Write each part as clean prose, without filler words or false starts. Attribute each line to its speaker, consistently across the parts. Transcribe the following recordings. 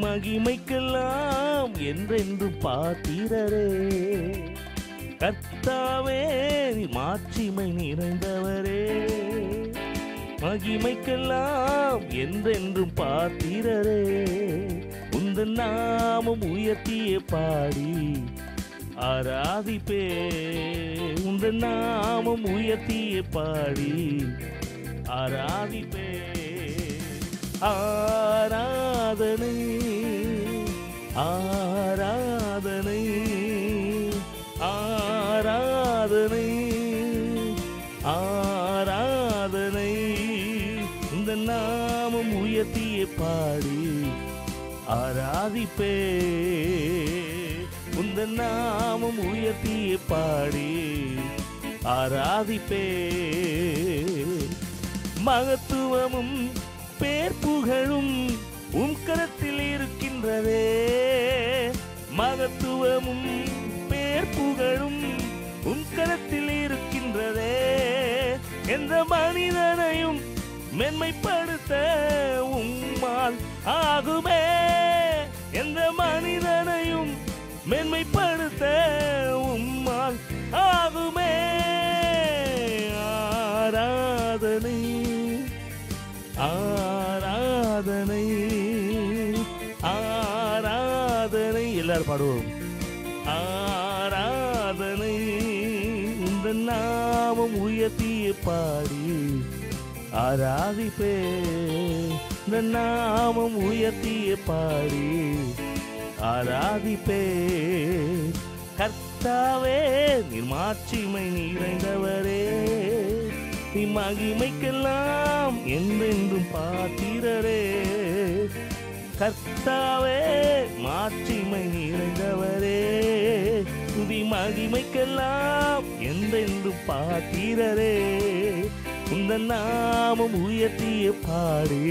Speaker 1: மகிமைக்கெல்லாம் என்றென்று பாத்திரரே. கர்த்தாவே மாட்சிமை நிறைந்தவரே, மகிமைக்கெல்லாம் என்றென்றும் பாத்திரரே. உந்தன் நாமம் உயர்த்திய பாடி ஆராதிப்பே, உந்தன் நாமம் உயர்த்திய பாடி ஆராதிப்பே. ஆராதனை ஆராதனை ஆராதனை ஆராதனை. இந்த நாமம் உயர்த்திய பாடி ஆராதிப்பே, உந்த நாமம் உயர்த்திய பாடி ஆராதிப்பே. மகத்துவமும் பேர் புகழும் உம் கரத்தில் இருக்கின்றதே, மகத்துவமும் பேர் புகழும் உம் கரத்தில் இருக்கின்றதே. எந்த மனிதனையும் மென்மைப்படுத்த உம்மால் ஆகுமே, எந்த மனிதனையும் மென்மைப்படுத்த உம்மால் ஆகுமே. ஆராதனை ஆராதனை ஆராதனை. எல்லாரும் பாடுவோம். ஆராதனை இந்த நாமம் உயர்த்திய பாடி ஆராதிப்பே, இந்த நாமம் உயர்த்திய பாடி ஆராதிப்பே. கர்த்தாவே நீர் மாட்சிமை நிறைந்தவரே, நீ மகிமைக்கெல்லாம் என்றென்றும் பாத்திரரே. கர்த்தாவே மாட்சிமை நிறைந்தவரே, துதி மகிமைக்கெல்லாம் என்றென்றும் பாத்திரரே. உந்தன் நாமம் உயர்த்திய பாடி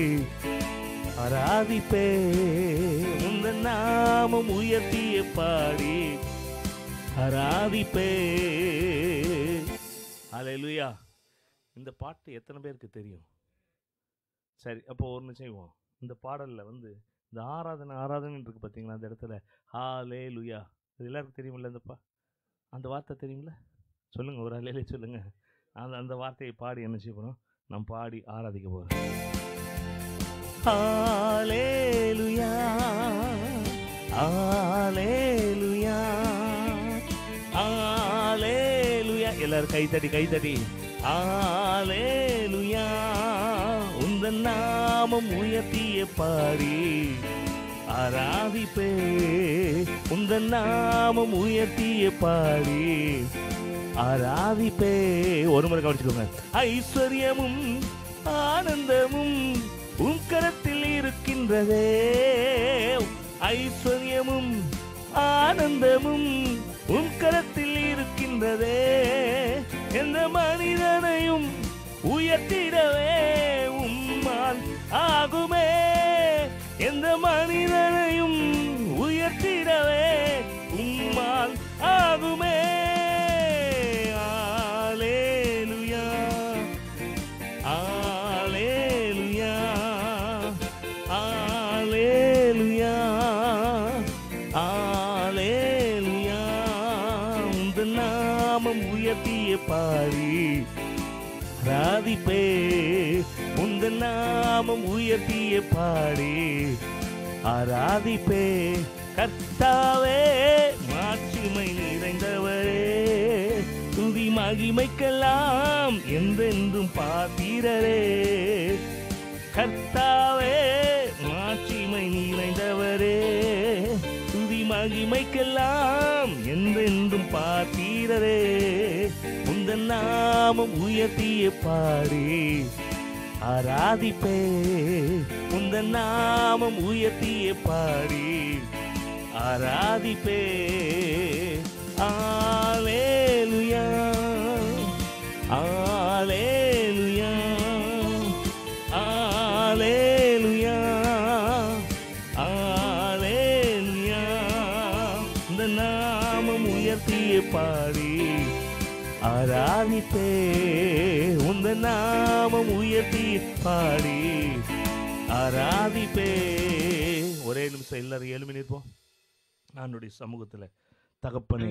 Speaker 1: ஆராதிப்பே, உந்தன் நாமம் உயர்த்திய பாடி ஆராதிப்பே. ஹல்லேலூயா. இந்த பாட்டு எத்தனை பேருக்கு தெரியும்? சரி, அப்போ ஒன்று செய்வோம். இந்த பாடலில் இந்த ஆராதனை ஆராதனை இருக்கு பார்த்தீங்களா, அந்த இடத்துல ஹல்லேலூயா, இது எல்லாருக்கும் தெரியுமில்ல? அந்த வார்த்தை தெரியுமில்ல? சொல்லுங்கள், ஒரு ஹல்லேலூயா சொல்லுங்கள். அந்த வார்த்தையை பாடி என்ன செய்யணும்? நம்ம பாடி ஆராதிக்க போகிறோம். ஹல்லேலூயா ஹல்லேலூயா ஹல்லேலூயா. எல்லாரும் கைத்தட்டி கைத்தட்டி ஹல்லேலூயா. உந்தன் நாமம் உயர்த்திய பாடி ஆராதிப்பே, உந்தன் நாமம் உயர்த்திய பாடி ஆராதிப்பே. ஒரு முறை கவனிச்சுக்கோங்க. ஐஸ்வர்யமும் ஆனந்தமும் உன் கரத்தில் இருக்கின்றதே, ஐஸ்வர்யமும் ஆனந்தமும் உன் கரத்தில் இருக்கின்றதே. எந்த மனிதனையும் உயர்த்திடவே உம்மால் ஆகுமே, எந்த மனிதனையும் உயர்த்திடவே உம்மால் ஆகுமே. ஹல்லேலூயா ஹல்லேலூயா ஹல்லேலூயா ஹல்லேலூயா. உந்தன் நாமம் உயர்த்திய பாடி ஆராதிப்பே, உந்தன் நாமம் உயர்த்திய பாடி ஆராதிப்பே. கர்த்தாவே மாட்சிமை நிறைந்தவரே, துதி மகிமைக்கெல்லாம் என்றென்றும் பாத்திரரே. கர்த்தாவே மாட்சிமை நிறைந்தவரே, துதி மகிமைக்கெல்லாம் என்றென்றும் பாத்திரரே. உந்தன் நாமம் உயர்த்திய பாடி ஆராதிப்பே, உந்தன் நாமம் உயர்த்திய பாடி ஆராதிப்பே. ஹல்லேலூயா ஹல்லேலூயா ஹல்லேலூயா ஹல்லேலூயா. இந்த நாமம் உயர்த்திய பாடி ஆராதிப்பே, உந்த நாமம் உயர்த்தி பாடி ஆராதிப்பே. ஒரே நிமிஷம் எல்லாரும் 7 மணி இருப்போம். ஆண்டவருடைய சமூகத்தில் தகப்பனே,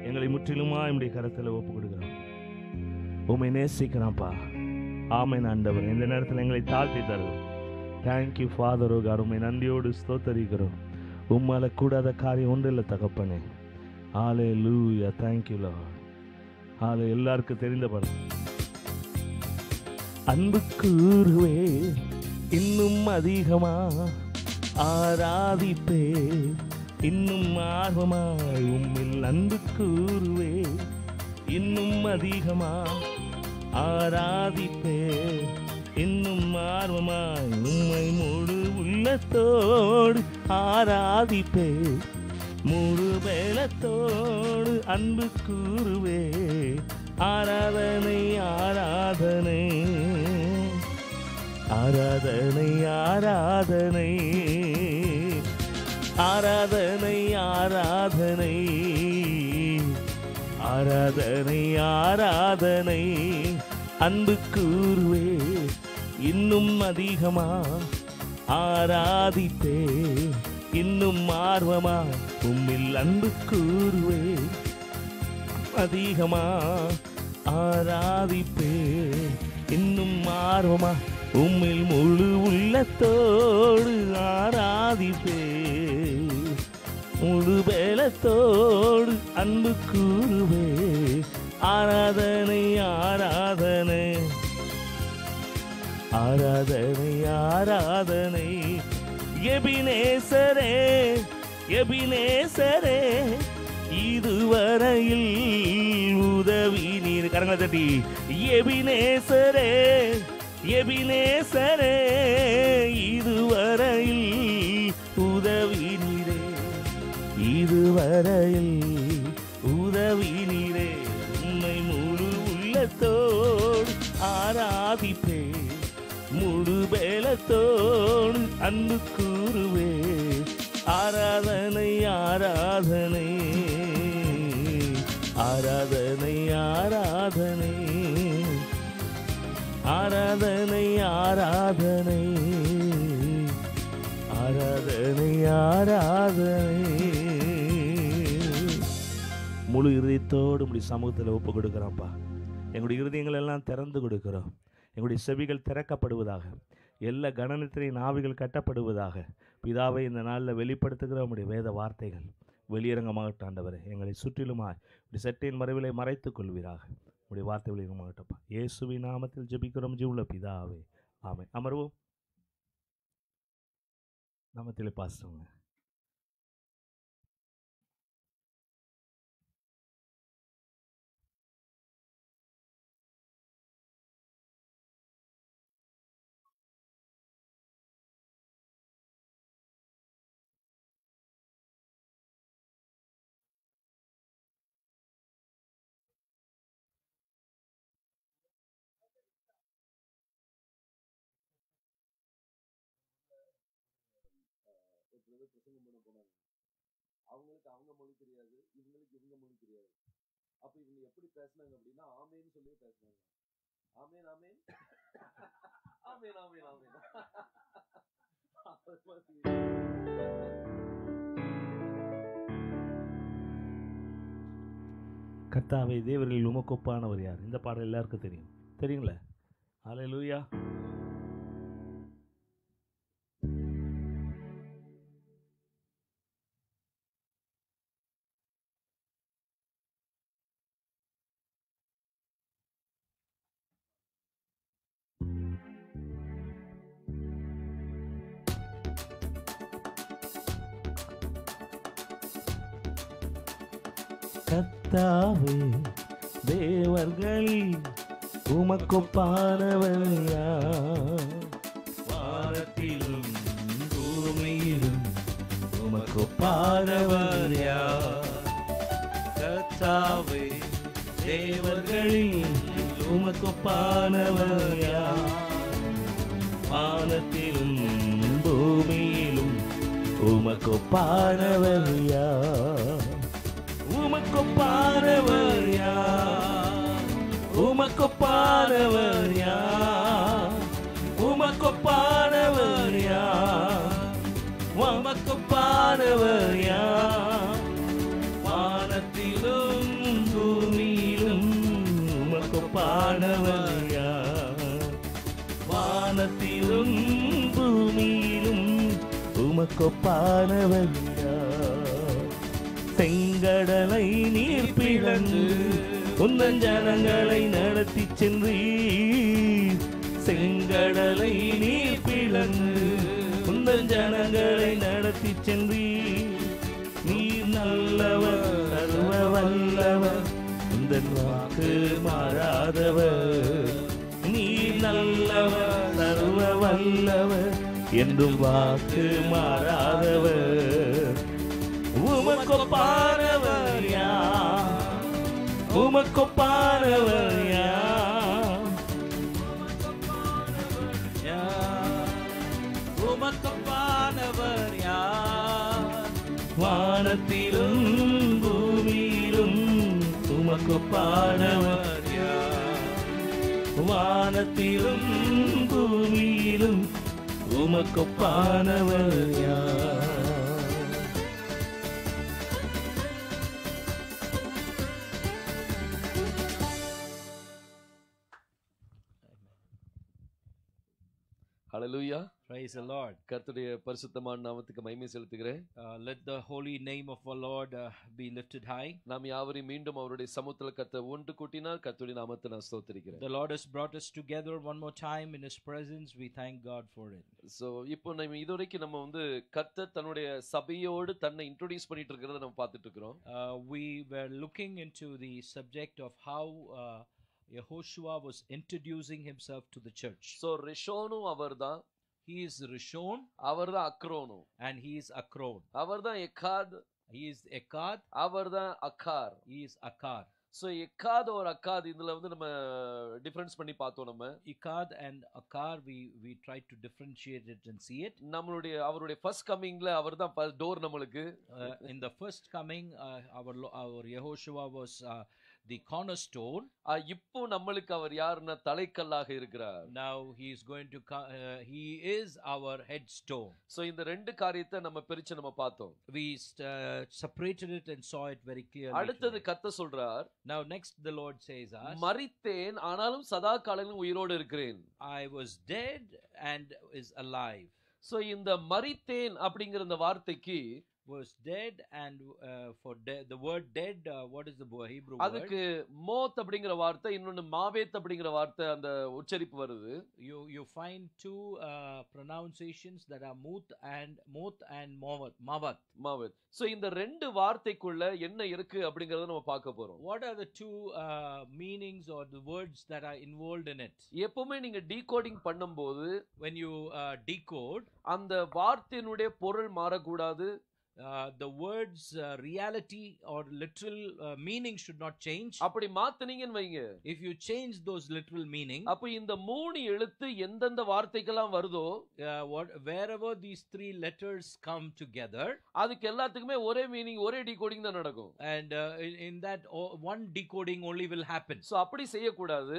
Speaker 1: எங்களை முற்றிலுமா என்னுடைய கருத்தில் ஒப்பு கொடுக்குறோம். உம்மை நேசிக்கிறான்ப்பா. ஆமென் ஆண்டவர். இந்த நேரத்தில் எங்களை தாழ்த்தி தருவோம். Thank you father. ஓ காட், உம்மை நன்றியோடு ஸ்தோத்தரிக்கிறோம். உம்மால கூடாத காரியம் ஒன்று இல்லை தகப்பனே. ஹல்லேலூயா. Thank you Lord. ஹல்லேலூயா. எல்லாருக்கும் தெரிந்த பாடம். அன்பு கூறுவே இன்னும் அதிகமா ஆராதிப்பே, இன்னும் ஆர்வமாய் உம்மில் அன்பு கூறுவே, இன்னும் அதிகமா ஆராதிப்பே, இன்னும் ஆர்வமாய் உம்மை முழு உள்ளத்தோடு ஆராதிப்பே, முழு வேலத்தோடு அன்பு கூறுவே. ஆராதனை ஆராதனை ஆராதனை ஆராதனை ஆராதனை ஆராதனை ஆராதனை ஆராதனை அன்பு கூறுவே, இன்னும் அதிகமா ஆராதிப்பே, இன்னும் ஆர்வமா உம்மில் அன்பு கூறுவே, அதிகமா ஆராதிப்பே, இன்னும் ஆர்வமா உம்மில் முழு உள்ளத்தோடு ஆராதிப்பே, முழு வேலத்தோடு அன்பு கூறுவே. ஆராதனை ஆராதனை ஆராதனை ஆராதனை. எபினேசரே எபினேசரே, இதுவரையில் உதவி நீர். கரங்களை தட்டி. எபினேசரே எபினேசரே, இதுவரையில் உதவி நீரே, இதுவரையில் உதவி நீரே. உம்மை முழு உள்ளத்தோடு ஆராதிப்பே, முழு வேலத்தோடு அன்பு கூறுவே. ஆராதனை ஆராதனை ஆராதனை ஆராதனை ஆராதனை ஆராதனை ஆராதனை ஆராதனை. முழு இருதயத்தோடு உம்முடைய சமூகத்தில் ஒப்பு கொடுக்குறோம்ப்பா. எங்களுடைய இருதயங்கள் எல்லாம் திறந்து கொடுக்கிறோம். எங்களுடைய செவிகள் திறக்கப்படுவதாக, எல்லா கணனத்தின் ஆவிகள் கட்டப்படுவதாக. பிதாவை இந்த நாளில் வெளிப்படுத்துகிற உம்முடைய வேத வார்த்தைகள் வெளியரங்கமாகட்டும் ஆண்டவரே. எங்களை சுற்றிலுமாய் இப்படி சட்டையின் மறைவிலை மறைத்துக் கொள்வீராக. உடைய வார்த்தை வெளியரங்கமாகட்டப்பா. இயேசுவின் நாமத்தில் ஜெபிக்கிறோம் ஜீவனுள்ள பிதாவே, ஆமென். அமர்வோம். நாமத்திலே பாசுங்க.
Speaker 2: பிரசங்கம் பண்ண போனாங்க. அவங்களுக்கு அவங்க மொழி தெரியாது, இவங்களுக்கு இவங்க மொழி தெரியாது. அப்ப இவங்க எப்படி பேசினாங்க அப்படின்னா ஆமேன்னு சொல்லி பேசினாங்க. ஆமேன் ஆமேன் ஆமேன் ஆமேன் ஆமேன்.
Speaker 1: கர்த்தாவே, தேவரில் உமக்கு ஒப்பானவர் யார்? இந்த பாடல் எல்லாருக்கும் தெரியும், தெரியுங்களா? ஹல்லேலூயா. கர்த்தாவே, தேவர்களில் உமக்கொப்பானவர் யார்? வானத்திலும் பூமியிலும் உமக்கொப்பானவர் யார்? கர்த்தாவே, தேவர்களில் உமக்கொப்பானவர் யார்? வானத்திலும் பூமியிலும் உமக்கொப்பானவர் யார்? உமக்கொப்பானவர் யார்? உமக்கொப்பானவர் யார்? உமக்கொப்பானவர் யார்? உமக்கொப்பானவர் யார்? வானத்திலும் பூமியிலும் உமக்கொப்பானவர் யார்? வானத்திலும் பூமியிலும் உமக்கொப்பானவர் யார்? செங்கடலை நீர் பிளந்து உந்தன் ஜனங்களை நடத்தி சென்றீர். செங்கடலை நீர் பிளந்து உந்தன் ஜனங்களை நடத்தி சென்றீர். நீர் நல்லவர், சர்வ வல்லவர், உந்தன் வாக்கு மாறாதவர். நீர் நல்லவர், சர்வ வல்லவர், என்றும் வாக்கு மாறாதவர். உமக்கொப்பானவர் யார்? உமக்கொப்பானவர் யார்?
Speaker 3: உமக்கொப்பானவர் யார்?
Speaker 1: வானத்திலும் பூமியிலும் உமக்கொப்பானவர் யார்? வானத்திலும் பூமியிலும் உமக்கொப்பானவர் யார்?
Speaker 2: ஹல்லேலூயா.
Speaker 3: Praise the Lord.
Speaker 2: கர்த்தருடைய பரிசுத்தமான நாமத்துக்கு மகிமை செலுத்துகிறேன்.
Speaker 3: Let the holy name of our Lord be lifted high.
Speaker 2: நாம் யாவரையும் மீண்டும் அவருடைய சமூகத்தில் கர்த்தர் ஒன்று கூட்டினார். கர்த்தருடைய நாமத்தை நான் ஸ்தோத்திரிக்கிறேன்.
Speaker 3: The Lord has brought us together one more time in His presence. We thank God for it.
Speaker 2: So இப்போ நம்ம இதுவரைக்கும் நம்ம வந்து கர்த்தர் தன்னுடைய சபையோடு தன்னை இன்ட்ரோடியூஸ் பண்ணிட்டு இருக்கிறத நம்ம பார்த்துட்டு இருக்கிறோம்.
Speaker 3: We were looking into the subject of how Yehoshua was introducing himself to the church.
Speaker 2: So ரிஷோனும் அவர்தான்,
Speaker 3: he is Rishon,
Speaker 2: அவர்தான் அக்ரோனும்,
Speaker 3: and he is Akron.
Speaker 2: அவர்தான் எக்காத்,
Speaker 3: he is Ekad,
Speaker 2: அவர்தான் occur.
Speaker 3: he is Akar.
Speaker 2: So எக்காத் ஒரு அக்காத் இதுல வந்து நம்ம difference பண்ணி பார்த்தோம். நம்ம
Speaker 3: Ekad and Akar we tried to differentiate it and see it.
Speaker 2: நம்மளுடைய அவருடைய ஃபர்ஸ்ட் கமிங்ல அவர்தான் டோர் நம்மளுக்கு.
Speaker 3: In the first coming our Yehoshua was the cornerstone.
Speaker 2: இப்போ நம்மளுக்கு அவர் யாருன்னா தலைக்கல்லாக இருக்கிறார்.
Speaker 3: Now he is going to he is our headstone.
Speaker 2: So இந்த ரெண்டு காரியத்தை நம்ம பிரிச்சு நம்ம பார்த்தோம்.
Speaker 3: We separated it and saw it very clearly.
Speaker 2: அடுத்தது கர்த்தர் சொல்றார்,
Speaker 3: now next the Lord says us,
Speaker 2: மரித்தேன் ஆனாலும் சதா காலங்களிலும் உயிரோடு இருக்கிறேன்.
Speaker 3: I was dead and is alive.
Speaker 2: So இந்த மரித்தேன் அப்படிங்கிற இந்த வார்த்தைக்கு
Speaker 3: was dead and for the word dead, what is the Hebrew word?
Speaker 2: அதுக்கு மோத் அப்படிங்கிற வார்த்தை, இன்னொன்னு மாவேத் அப்படிங்கிற வார்த்தை அந்த உச்சரிப்பு வருது.
Speaker 3: You find two pronunciations that are moth and mavat.
Speaker 2: So இந்த ரெண்டு வார்த்தைக்குள்ள என்ன இருக்கு அப்படிங்கறத நம்ம பார்க்க போறோம்.
Speaker 3: What are the two meanings or the words that are involved in it?
Speaker 2: எப்பவுமே நீங்க டீகோடிங் பண்ணும்போது,
Speaker 3: when you decode,
Speaker 2: அந்த வார்த்தையினுடைய பொருள் மாறக்கூடாது.
Speaker 3: The words reality or literal meaning should not change.
Speaker 2: அப்படி மாத்துனீங்கன்னு வைங்க,
Speaker 3: if you change those literal meaning,
Speaker 2: அப்ப இந்த மூணு எழுத்து எந்தெந்த வார்த்தைக்கெல்லாம் வருதோ,
Speaker 3: wherever these three letters come together,
Speaker 2: அதுக்கு எல்லாத்துக்குமே ஒரே மீனிங், ஒரே டீகோடிங் தான் நடக்கும்.
Speaker 3: and in that one decoding only will happen.
Speaker 2: So அப்படி செய்ய கூடாது.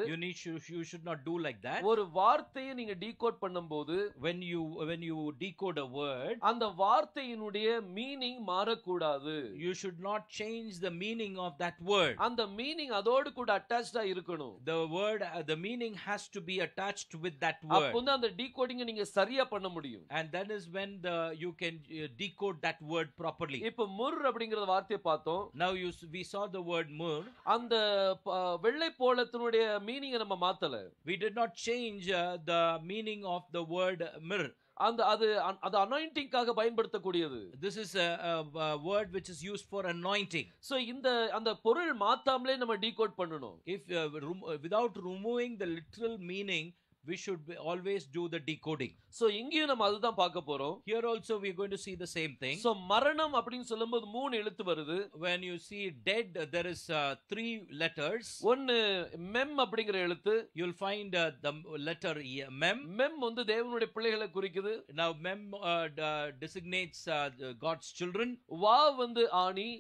Speaker 3: You should not do like that.
Speaker 2: ஒரு வார்த்தையை நீங்க டீகோட் பண்ணும்போது,
Speaker 3: when you decode a word,
Speaker 2: அந்த வார்த்தையினுடைய மீனிங் மாறக்கூடாது.
Speaker 3: you should not change the meaning of that word.
Speaker 2: அந்த மீனிங் அதோடு கூட அட்டாச்டா இருக்கணும்.
Speaker 3: The word the meaning has to be attached with that word.
Speaker 2: அப்போ அந்த டீகோடிங் நீங்க சரியா பண்ண முடியும்.
Speaker 3: and that is when you can decode that word properly.
Speaker 2: இப்போ முர் அப்படிங்கற வார்த்தையை பார்த்தோம்.
Speaker 3: now we saw the word mur.
Speaker 2: அந்த வெள்ளை போளத்தினுடைய மீனிங்கை நம்ம மாத்தல.
Speaker 3: we did not change the meaning of the word mir.
Speaker 2: அது அனாயிண்டிங்காக பயன்படுத்தக்கூடியது.
Speaker 3: this is a word which is used for anointing.
Speaker 2: so அந்த பொருள் மாத்தாமலே நம்ம டீகோட் பண்ணனும்.
Speaker 3: if without removing the literal meaning, we should always do the decoding.
Speaker 2: so இங்கேயும் நம்ம அதுதான் பார்க்க போறோம்.
Speaker 3: here also we are going to see the same thing.
Speaker 2: so மரணம் அப்படினு சொல்லும்போது மூணு எழுத்து வருது.
Speaker 3: when you see dead, there is three letters.
Speaker 2: ஒன்னு மெம் அப்படிங்கற எழுத்து.
Speaker 3: you'll find the letter mem.
Speaker 2: மெம் வந்து தேவனுடைய பிள்ளைகளை குறிக்குது.
Speaker 3: now mem designates God's children.
Speaker 2: Wow வந்து ஆணி.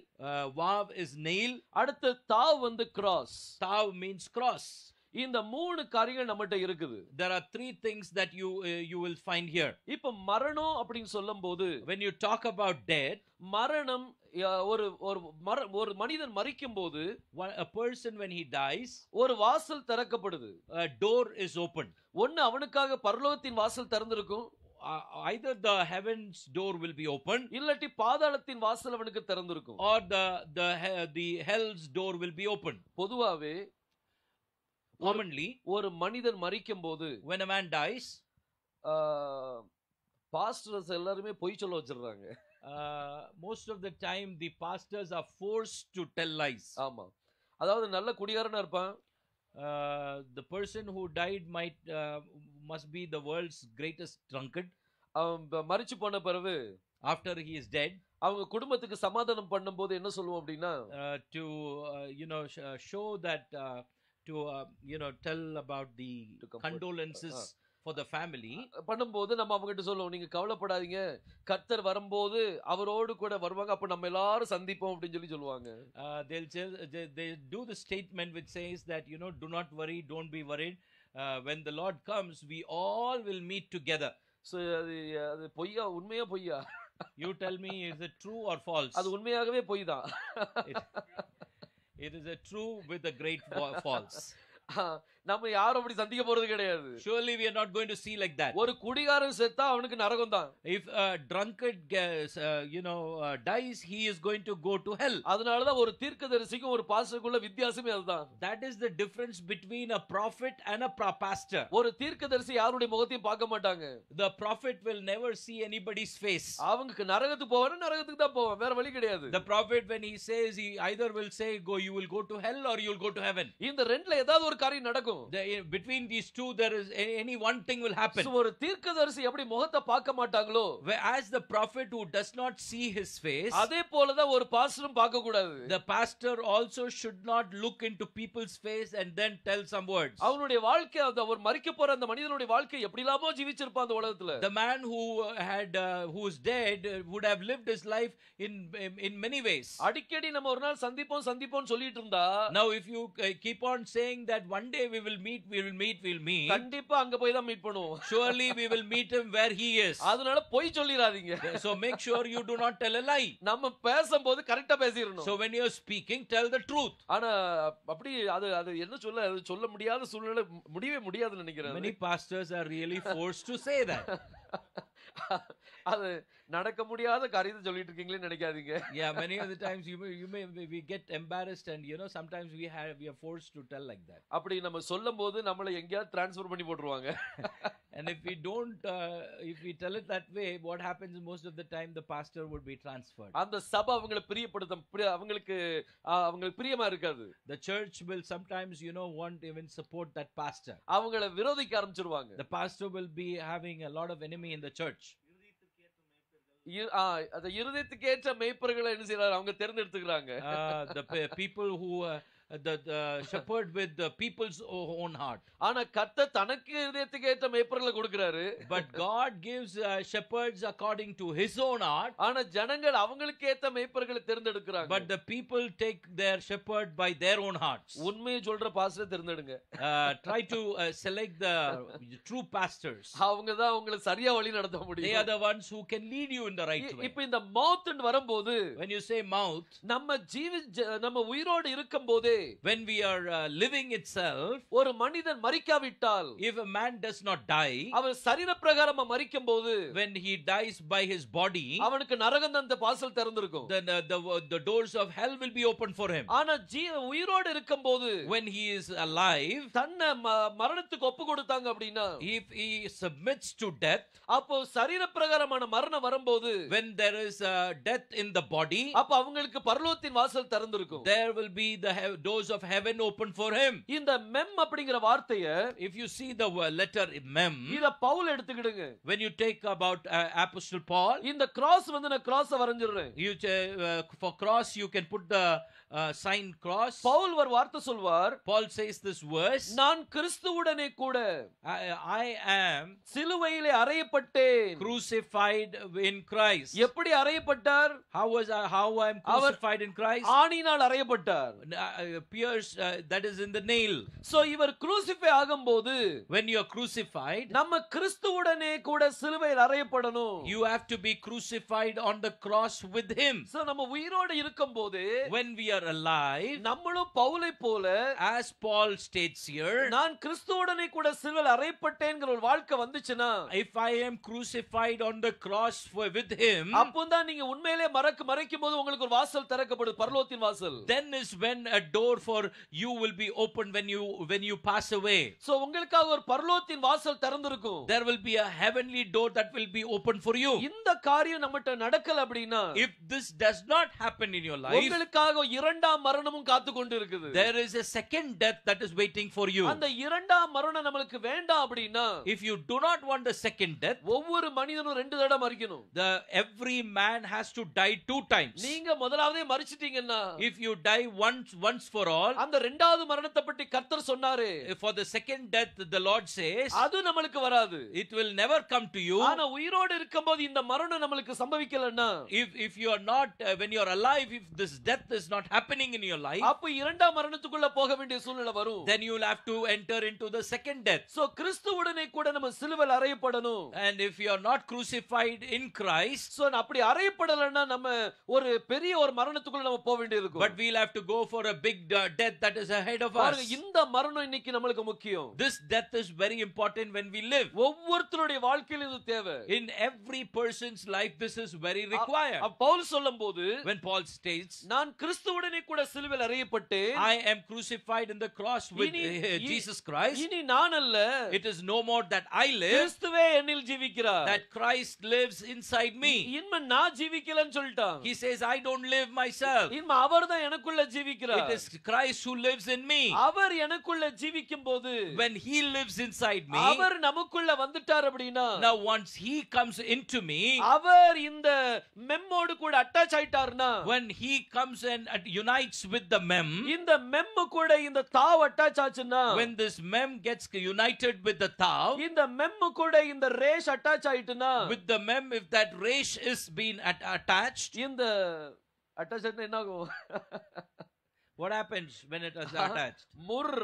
Speaker 3: vav is nail.
Speaker 2: அடுத்து தாவ் வந்து cross.
Speaker 3: tav means cross.
Speaker 2: இந்த மூணு காரியங்கள் நம்மகிட்ட இருக்குது.
Speaker 3: There are three things that you will find here.
Speaker 2: இப்ப மரணம் அப்படின்னு சொல்லும்போது,
Speaker 3: When you talk about death,
Speaker 2: மரணம் ஒரு மனிதன் மரிக்கும் போது,
Speaker 3: a person when he dies,
Speaker 2: ஒரு வாசல் திறக்கப்படுது.
Speaker 3: a door is opened.
Speaker 2: ஒன்னு அவனுக்காக பரலோகத்தின் வாசல் திறந்திருக்கும்,
Speaker 3: either the heavens door will be opened,
Speaker 2: இல்லாட்டி பாதாளத்தின் வாசல் அவனுக்கு திறந்திருக்கும்,
Speaker 3: or the hell's door will be opened.
Speaker 2: பொதுவாவே
Speaker 3: Commonly,
Speaker 2: ஒரு மனிதன் மரிக்கும் போது,
Speaker 3: when a man dies,
Speaker 2: pastors எல்லாருமே பொய் சொல்ல வச்சிடுறாங்க.
Speaker 3: most of the time the pastors are forced to tell lies.
Speaker 2: ஆமா, அதாவது நல்ல குடிகாரனா இருப்பான்.
Speaker 3: The person who died must be the world's greatest drunkard.
Speaker 2: மரிச்சு போன பிறகு,
Speaker 3: after he is dead,
Speaker 2: அவங்க குடும்பத்துக்கு சமாதானம் பண்ணும்போது என்ன சொல்லுவோம் அப்படின்னா,
Speaker 3: to show that tell about the condolences for the family,
Speaker 2: பண்ணும்போது நம்ம அவங்க கிட்ட சொல்லுவோம், நீங்க கவலைப்படாதீங்க, கர்த்தர் வரும்போது அவரோடு கூட வருவாங்க, அப்ப நம்ம எல்லாரும் சந்திப்போம் அப்படின்னு சொல்லுவாங்க.
Speaker 3: they do the statement which says that do not worry, don't be worried, when the Lord comes we all will meet together.
Speaker 2: So அது பொய்யா உண்மையா பொய்யா?
Speaker 3: You tell me, is it true or false?
Speaker 2: அது உண்மையாகவே பொய் தான்.
Speaker 3: It is a true with a great false.
Speaker 2: நம்ம யாரும் அப்படி சந்திக்க போறது கிடையாது.
Speaker 3: Surely we are not going to see like that.
Speaker 2: ஒரு குடிகாரன் செத்தா அவனுக்கு நரகம் தான்.
Speaker 3: If a drunkard dies, he is going to go to hell.
Speaker 2: அதனால தான் ஒரு தீர்க்கதரிசிக்கும் ஒரு பாஸ்டருக்குள்ள வித்தியாசமே அதுதான்.
Speaker 3: That is the difference between a prophet and a pastor.
Speaker 2: ஒரு தீர்க்கதரிசி யாருடைய முகத்தையும் பார்க்க மாட்டாங்க.
Speaker 3: The prophet will never see anybody's face.
Speaker 2: அவங்களுக்கு நரகத்துக்கு போவானா நரகத்துக்கு தான் போவான், வேற வழி கிடையாது.
Speaker 3: The prophet, when he says, he either will say you will go to hell or you will go to heaven.
Speaker 2: இந்த ரெண்டுல ஏதாவது ஒரு காரியம் நடக்கும்.
Speaker 3: Between these two there is any one thing will happen.
Speaker 2: So ஒரு தீர்க்கதரிசி எப்படி முகத்தை பார்க்க மாட்டாங்களோ,
Speaker 3: as the prophet who does not see his face,
Speaker 2: அதே போல தான் ஒரு பாஸ்டரும் பார்க்க கூடாது.
Speaker 3: The pastor also should not look into people's face and then tell some words.
Speaker 2: அவனுடைய வாழ்க்கை, அவர் மரிக்க போற அந்த மனிதனுடைய வாழ்க்கை எப்படிலாமோ ஜீவிச்சிருப்பான் அந்த உலகத்துல.
Speaker 3: The man who is dead would have lived his life in many ways.
Speaker 2: அடிக்கடி நம்ம ஒரு நாள் சந்திப்போம் சொல்லிட்டு இருந்தா,
Speaker 3: now if you keep on saying that one day we will meet,
Speaker 2: கண்டிப்பா அங்க போய் தான் மீட் பண்ணுவோம்.
Speaker 3: surely we will meet him where he is.
Speaker 2: அதனால போய் சொல்லிராதீங்க.
Speaker 3: So make sure you do not tell a lie.
Speaker 2: நம்ம பேசும்போது கரெக்ட்டா பேசிரணும்.
Speaker 3: So when you are speaking, tell the truth.
Speaker 2: ஆனா அப்படி அது என்ன சொல்ல முடியாத சூழ்நிலை முடியவே முடியாதுன்னு நினைக்கிறேன்.
Speaker 3: Many pastors are really forced to say that.
Speaker 2: அது நடக்க முடியாத காரியத்தை சொல்லிட்டு இருக்கீங்களே நினைக்காதீங்க.
Speaker 3: Yeah, many of the times we get embarrassed and sometimes we are forced to tell like that.
Speaker 2: அப்படி நம்ம சொல்லும்போது நம்மளை எங்கயாவது ட்ரான்ஸ்ஃபர் பண்ணி போட்டுருவாங்க.
Speaker 3: And if we tell it that way, what happens most of the time, the pastor would be transferred.
Speaker 2: அந்த சபை அவங்களுக்கு பிரியமா இருக்காது.
Speaker 3: The church will sometimes won't even support that pastor.
Speaker 2: அவங்களை விரோதிக்க ஆரம்பிச்சிடுவாங்க.
Speaker 3: The pastor will be having a lot of enemy in the church.
Speaker 2: அந்த இருதயத்துக்கு ஏற்ற மேய்ப்பர்களை என்ன செய்யறாங்க, அவங்க தேர்ந்தெடுத்துக்கிறாங்க.
Speaker 3: The people who the shepherd with the people's own heart.
Speaker 2: ஆனா கர்த்தர் தனக்கு இதயத்துக்கு ஏற்ற மேய்ப்பர்களை கொடுக்கிறாரு.
Speaker 3: But God gives shepherds according to his own heart.
Speaker 2: ஆனா ஜனங்கள் அவங்களுக்கு ஏற்ற மேய்ப்பர்களை தேர்ந்தெடுக்கிறாங்க.
Speaker 3: But the people take their shepherd by their own hearts.
Speaker 2: உண்மையை சொல்ற பாஸ்டரை தேர்ந்தெடுங்க.
Speaker 3: Try to select the true pastors.
Speaker 2: அவங்க தான் உங்களை சரியா வழி நடத்த முடியும்.
Speaker 3: They are the ones who can lead you in the right way.
Speaker 2: இப்போ இந்த மவுத்னு வரும்போது,
Speaker 3: when you say mouth,
Speaker 2: நம்ம உயிரோடு இருக்கும்போது,
Speaker 3: when we are living itself,
Speaker 2: ஒரு மனிதன் மரிக்காவிட்டால்,
Speaker 3: if a man does not die,
Speaker 2: அவன் சரீர பிரகாரமா மரிக்கும்போது,
Speaker 3: when he dies by his body,
Speaker 2: அவனுக்கு நரகம் அந்த வாசல் திறந்திருக்கும்.
Speaker 3: then the doors of hell will be open for him.
Speaker 2: ஆனா உயிரோடு இருக்கும்போது,
Speaker 3: when he is alive,
Speaker 2: தன்னை மரணத்துக்கு ஒப்பு கொடுத்தாங்க அப்படினா,
Speaker 3: if he submits to death,
Speaker 2: அப்போ சரீர பிரகாரமான மரணம் வரும்போது,
Speaker 3: when there is death in the body,
Speaker 2: அப்ப அவங்களுக்கு பரலோகத்தின் வாசல் திறந்திருக்கும்.
Speaker 3: there will be the doors of heaven open for him.
Speaker 2: இந்த மெம் அப்படிங்கிற வார்த்தையை,
Speaker 3: if you see the letter mem,
Speaker 2: இத பவுல் எடுத்துக்கிடுங்க.
Speaker 3: when you take about apostle Paul,
Speaker 2: இந்த கிராஸ் நான் கிராஸ் வரைஞ்சிடுறேன்.
Speaker 3: you for cross you can put the sign cross.
Speaker 2: Paul ஒரு வார்த்தை சொல்வார்.
Speaker 3: Paul says this verse,
Speaker 2: நான் கிறிஸ்துவுடனே கூட
Speaker 3: I am
Speaker 2: சிலுவையிலே அறையப்பட்டேன்.
Speaker 3: crucified in Christ.
Speaker 2: எப்படி அறையப்பட்டார்?
Speaker 3: how I am crucified in Christ?
Speaker 2: ஆணினால் அறையப்பட்டார்.
Speaker 3: pierce that is in the nail.
Speaker 2: So இவர் crucify ஆகும்போது
Speaker 3: When you are crucified,
Speaker 2: நம்ம கிறிஸ்துவுடனே கூட சிலுவையில் அறையப்படணும்.
Speaker 3: you have to be crucified on the cross with him.
Speaker 2: So நம்ம உயிரோடு இருக்கும்போது
Speaker 3: When we are alive,
Speaker 2: நம்மளும் பவுலை போல
Speaker 3: as Paul states here,
Speaker 2: நான் கிறிஸ்துவுடனே கூட சிலுவையில் அறையப்பட்டேன்ங்கற ஒரு வாழ்க்கை வந்துச்சுனா,
Speaker 3: if I am crucified on the cross with him,
Speaker 2: அப்போதான் நீங்க உண்மையிலே மறைக்கும்போது உங்களுக்கு ஒரு வாசல் திறக்கப்படுது, பரலோகத்தின் வாசல்.
Speaker 3: then is when a door for you will be opened when you pass away.
Speaker 2: So உங்களுக்காக ஒரு பரலோகத்தின் வாசல் திறந்திருக்கும்.
Speaker 3: There will be a heavenly door that will be opened for you.
Speaker 2: இந்த காரியம் நம்மட்ட நடக்கல அப்படினா,
Speaker 3: If this does not happen in your life,
Speaker 2: உங்களுக்காக இரண்டாம் மரணமும் காத்து கொண்டு இருக்குது.
Speaker 3: there is a second death that is waiting for you.
Speaker 2: அந்த இரண்டாம் மரணம் நமக்கு வேண்டாம் அப்படினா,
Speaker 3: If you do not want the second death,
Speaker 2: ஒவ்வொரு மனிதனும் 2 தடவை மரிக்கணும்.
Speaker 3: every man has to die 2 times.
Speaker 2: நீங்க முதலாவதே மரிச்சிட்டீங்கன்னா,
Speaker 3: If you die once for all,
Speaker 2: அந்த இரண்டாவது மரணத்தை பற்றி கர்த்தர் சொன்னாரு,
Speaker 3: for the second death the Lord says,
Speaker 2: அது நமக்கு வராது.
Speaker 3: it will never come to you.
Speaker 2: ஆனா உயிரோடு இருக்கும்போது இந்த மரணம் நமக்கு சம்பவிக்கலன்னா,
Speaker 3: If you are not when you are alive, if this death is not happening in your life,
Speaker 2: அப்ப இரண்டாம் மரணத்துக்குள்ள போக வேண்டிய சூழ்நிலை வரும்.
Speaker 3: then you will have to enter into the second death.
Speaker 2: So கிறிஸ்துவுடனே கூட நம்ம சிலுவையில் அறையப்படணும்.
Speaker 3: And if you are not crucified in Christ,
Speaker 2: so அப்படி அறையப்படலன்னா நம்ம ஒரு பெரிய ஒரு மரணத்துக்குள்ள நம்ம போக வேண்டியிருக்கும்.
Speaker 3: but we'll have to go for a big death that is ahead of
Speaker 2: பாருங்க,
Speaker 3: us.
Speaker 2: இந்த மரணம் இன்னைக்கு நமக்கு முக்கியம்.
Speaker 3: This death is very important when we live.
Speaker 2: ஒவ்வொருத்தருடைய வாழ்க்கையில இது தேவை.
Speaker 3: In every person's life this is very required.
Speaker 2: Pavul சொல்லும்போது,
Speaker 3: When Paul states,
Speaker 2: நான் கிறிஸ்துவுடனே கூட சிலுவையில் அறையப்பட்டேன்,
Speaker 3: I am crucified in the cross with Jesus Christ.
Speaker 2: இனி நான் அல்ல,
Speaker 3: It is no more that I live,
Speaker 2: கிறிஸ்துவே என்னில் ஜீவிக்கிறார்.
Speaker 3: that Christ lives inside me.
Speaker 2: இன்ம நான் ஜீவிக்கலன்னு சொல்லிட்டான்.
Speaker 3: He says, I don't live myself.
Speaker 2: இன்ம அவர்தான் எனக்குள்ள ஜீவிக்கிறார்.
Speaker 3: It is Christ who lives in me.
Speaker 2: அவர் எனக்குள்ள ஜீவிக்கும் போது,
Speaker 3: When he lives inside me,
Speaker 2: அவர் நமக்குள்ள வந்துட்டார் அப்படினா,
Speaker 3: now once he comes into me,
Speaker 2: அவர் இந்த மெம்மோடு கூட attach ஆயிட்டார்னா,
Speaker 3: when he comes and unites with the mem,
Speaker 2: இந்த மெம் கூட இந்த தாவ் அட்டாச் ஆச்சுன்னா,
Speaker 3: when this mem gets united with the tau,
Speaker 2: இந்த மெம் கூட இந்த ரேஷ் attach ஆயிட்டுனா,
Speaker 3: with the mem, if that resh is being attached,
Speaker 2: இந்த அட்டாச் ஆயிட்டா என்ன ஆகும்?
Speaker 3: what happens when it is attached?
Speaker 2: Moore.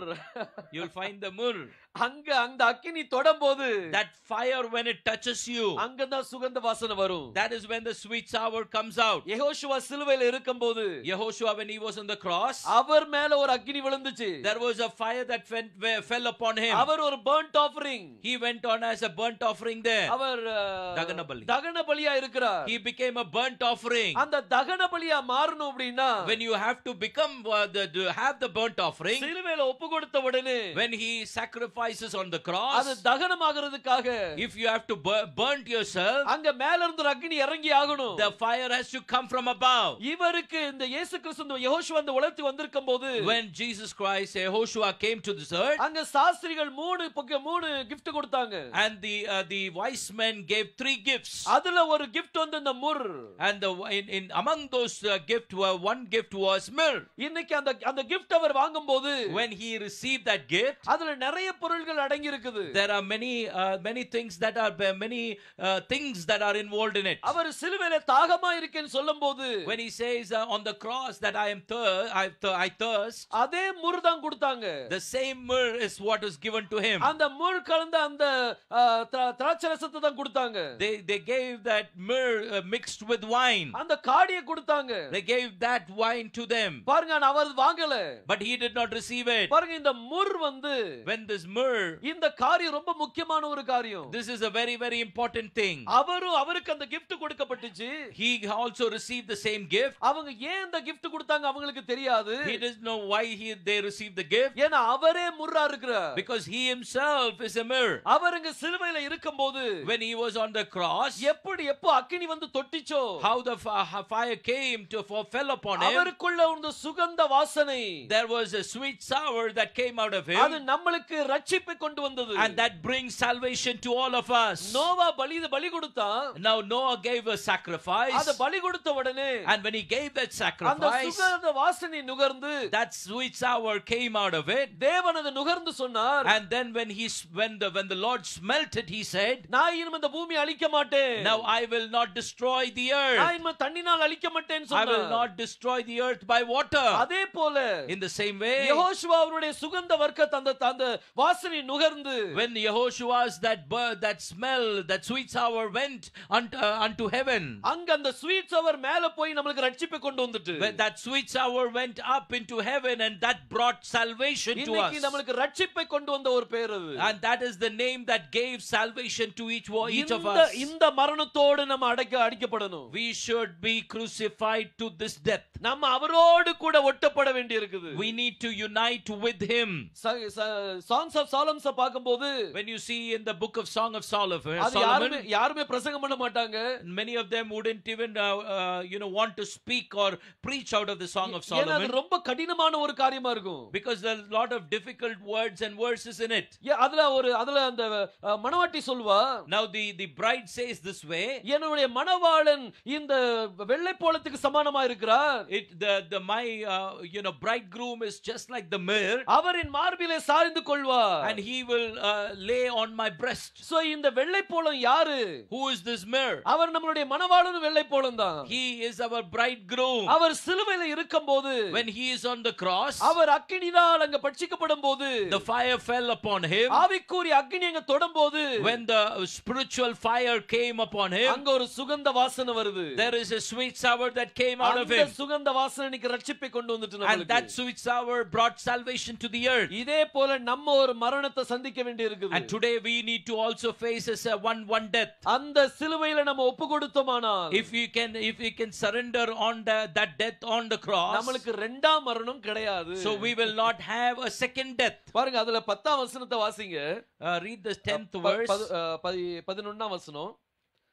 Speaker 3: You'll find the mur.
Speaker 2: அங்க அந்த அக்கினி தொடும்போது,
Speaker 3: That fire when it touches you,
Speaker 2: அங்கதான் சுகந்த வாசனை வரும்.
Speaker 3: that is when the sweet sour comes out.
Speaker 2: யெகோஷுவா சிலுவையில் இருக்கும்போது,
Speaker 3: Yehoshua, when he was on the cross,
Speaker 2: அவர் மேல ஒரு அக்கினி விழுந்துச்சு.
Speaker 3: there was a fire that fell upon him.
Speaker 2: அவர் ஒரு burnt offering.
Speaker 3: He went on as a burnt offering there.
Speaker 2: அவர் தகன பலியா இருக்கிறார்.
Speaker 3: He became a burnt offering.
Speaker 2: அந்த தகன பலியா மாறணும் அப்படினா,
Speaker 3: When you have to become to have the burnt offering,
Speaker 2: சிலுவையில ஒப்பு கொடுத்த உடனே,
Speaker 3: when he sacrifices on the cross,
Speaker 2: அது தகனமாகிறதுக்காக,
Speaker 3: if you have to burn yourself,
Speaker 2: அங்க மேல இருந்து ஒரு அக்கினி இறங்கி ஆகணும்.
Speaker 3: the fire has to come from above.
Speaker 2: இவருக்கு இந்த இயேசு கிறிஸ்து யெகோஷுவா இந்த உலகத்துக்கு வந்திருக்கும்போது,
Speaker 3: When Jesus Christ, Yehoshua, came to this earth,
Speaker 2: அங்க சாஸ்திரிகள் 3 gift கொடுத்தாங்க.
Speaker 3: and the wise men gave 3 gifts.
Speaker 2: அதுல ஒரு gift வந்து இந்த Moore.
Speaker 3: And in among those gift one gift was myrrh.
Speaker 2: இன்னைக்கு அந்த gift அவர் வாங்கும்போது,
Speaker 3: When he received that gift,
Speaker 2: அதுல நிறைய பொருட்கள் அடங்கி இருக்குது.
Speaker 3: there are many things that are involved in it.
Speaker 2: அவர் சிலுவையில தாகமா இருக்கேன்னு சொல்லும்போது,
Speaker 3: When he says on the cross that I thirst,
Speaker 2: அதே முர் தான் கொடுத்தாங்க.
Speaker 3: the same myrrh is what is given to him.
Speaker 2: அந்த முர் கலந்த அந்த திராட்சை ரசத்தை தான் கொடுத்தாங்க.
Speaker 3: They gave that myrrh mixed with wine.
Speaker 2: அந்த காடியை கொடுத்தாங்க.
Speaker 3: They gave that wine to them.
Speaker 2: பாருங்க, அவர் வாங்கல.
Speaker 3: But he did not receive it.
Speaker 2: பாருங்க, இந்த முர் வந்து,
Speaker 3: When this myrrh,
Speaker 2: இந்த காரியம் ரொம்ப முக்கியமான ஒரு காரியம்.
Speaker 3: this is a very very important thing.
Speaker 2: அவருக்கு அந்த gift கொடுக்கப்பட்டுச்சு.
Speaker 3: He also received the same gift.
Speaker 2: அவங்க ஏன் இந்த gift கொடுத்தாங்க அவங்களுக்கு தெரியாது.
Speaker 3: He doesn't know why they received the gift.
Speaker 2: ஏன்னா அவரே முர்ரா இருக்கிறார்.
Speaker 3: Because he himself is a myrrh.
Speaker 2: அவருங்க சிலுவையில இருக்கும்போது,
Speaker 3: When he was on the cross,
Speaker 2: எப்போ அக்கினி வந்து தொட்டிச்சோ,
Speaker 3: how the fire came fell upon him,
Speaker 2: அவருக்குள்ள ஒரு சுகந்த வாசனை,
Speaker 3: there was a sweet sour that came out of him,
Speaker 2: அது நம்மளுக்கு ரட்சிப்பை கொண்டு வந்தது.
Speaker 3: and that brings salvation to all of us.
Speaker 2: Noah பலி கொடுத்தான்.
Speaker 3: Now Noah gave a sacrifice,
Speaker 2: அது பலி கொடுத்த உடனே,
Speaker 3: and when he gave that
Speaker 2: அந்த
Speaker 3: sacrifice,
Speaker 2: சுகந்த வாசனை நுகர்ந்து,
Speaker 3: that sweet sour came out of it.
Speaker 2: தேவன் அதை நுகர்ந்து சொன்னார்.
Speaker 3: And then when the Lord smelt it, he said,
Speaker 2: நான் இனிமே இந்த பூமியை அழிக்க மாட்டேன்.
Speaker 3: now I will not destroy the earth.
Speaker 2: நான் இனிமே தண்ணினால் அழிக்க மாட்டேன்னு
Speaker 3: I will
Speaker 2: சொன்னார்.
Speaker 3: not destroy the earth by water.
Speaker 2: அதே அதே போல
Speaker 3: In the same way,
Speaker 2: யெகோஷுவா அவருடைய சுகந்த வர்க்கத்தை அந்த வாசனை நுகர்ந்து,
Speaker 3: when Yehoshua's that smell, that sweet sour went unto heaven,
Speaker 2: அங்க அந்த ஸ்வீட் சவர் மேல போய் நமக்கு ரட்சிப்பை கொண்டு வந்துட்டு,
Speaker 3: when that sweet sour went up into heaven and that brought salvation to us,
Speaker 2: இன்னைக்கு நமக்கு ரட்சிப்பை கொண்டு வந்த ஒரு பேர் அது.
Speaker 3: and that is the name that gave salvation to each of us.
Speaker 2: இந்த மரணத்தோடு நம்ம அடிக்கப்படணும்.
Speaker 3: We should be crucified to this death.
Speaker 2: நம்ம அவரோடு கூட ஒட்டப்பட வேண்டி இருக்குது.
Speaker 3: We need to unite with him.
Speaker 2: Songs of Solomon பாக்கும்போது,
Speaker 3: when you see in the book of Song of Solomon,
Speaker 2: யாருமே பிரசங்கம் பண்ண மாட்டாங்க.
Speaker 3: Many of them wouldn't even want to speak or preach out of the Song of Solomon.
Speaker 2: அது ரொம்ப கடினமான ஒரு காரியமா இருக்கும்.
Speaker 3: Because there are a lot of difficult words and verses in it.
Speaker 2: அதுல அந்த மணவாட்டி சொல்வா,
Speaker 3: now the bride says this way,
Speaker 2: என்னுடைய மணவாளன் இந்த வெள்ளைப்போளத்துக்கு சமானமா இருக்கிறார்.
Speaker 3: My bridegroom is just like the myrrh.
Speaker 2: அவரின் மார்பிலே சாய்ந்து கொள்வார்.
Speaker 3: And he will lay on my breast.
Speaker 2: So இந்த வெள்ளைப்போளம் யாரு?
Speaker 3: Who is this myrrh?
Speaker 2: அவர் நம்மளுடைய மணவாளனும் வெள்ளைப்போளம் தான்.
Speaker 3: He is our bridegroom.
Speaker 2: அவர் சிலுவையில இருக்கும்போது,
Speaker 3: when he is on the cross,
Speaker 2: அவர் அக்கினியால் அங்க பட்சிக்கப்படும்போது,
Speaker 3: the fire fell upon him.
Speaker 2: ஆவிக்குரிய அக்கினி அங்க தொடும்போது,
Speaker 3: when the spiritual fire came upon him,
Speaker 2: அங்க ஒரு சுகந்த வாசனை வருது.
Speaker 3: there is a sweet sour that came out of him.
Speaker 2: அந்த சுகந்த வாசனைக்கு ரட்சிப்பை கொண்டு வந்துட்டு நமக்கு.
Speaker 3: and that sweet sour brought salvation to the earth.
Speaker 2: இதே போல நம்ம ஒரு மரணத்தை சந்திக்க வேண்டி இருக்குது.
Speaker 3: and today we need to also face as one death.
Speaker 2: அந்த சிலுவையில நம்ம ஒப்புக்கொடுத்தோமானால்,
Speaker 3: if we can surrender on that death on the cross,
Speaker 2: நமக்கு இரண்டாம் மரணம் கிடையாது.
Speaker 3: so we will not have a second death.
Speaker 2: பாருங்க, அதுல 10ஆம் வசனத்தை வாசிங்க.
Speaker 3: read the 10th verse.
Speaker 2: 11ஆம் வசனம்.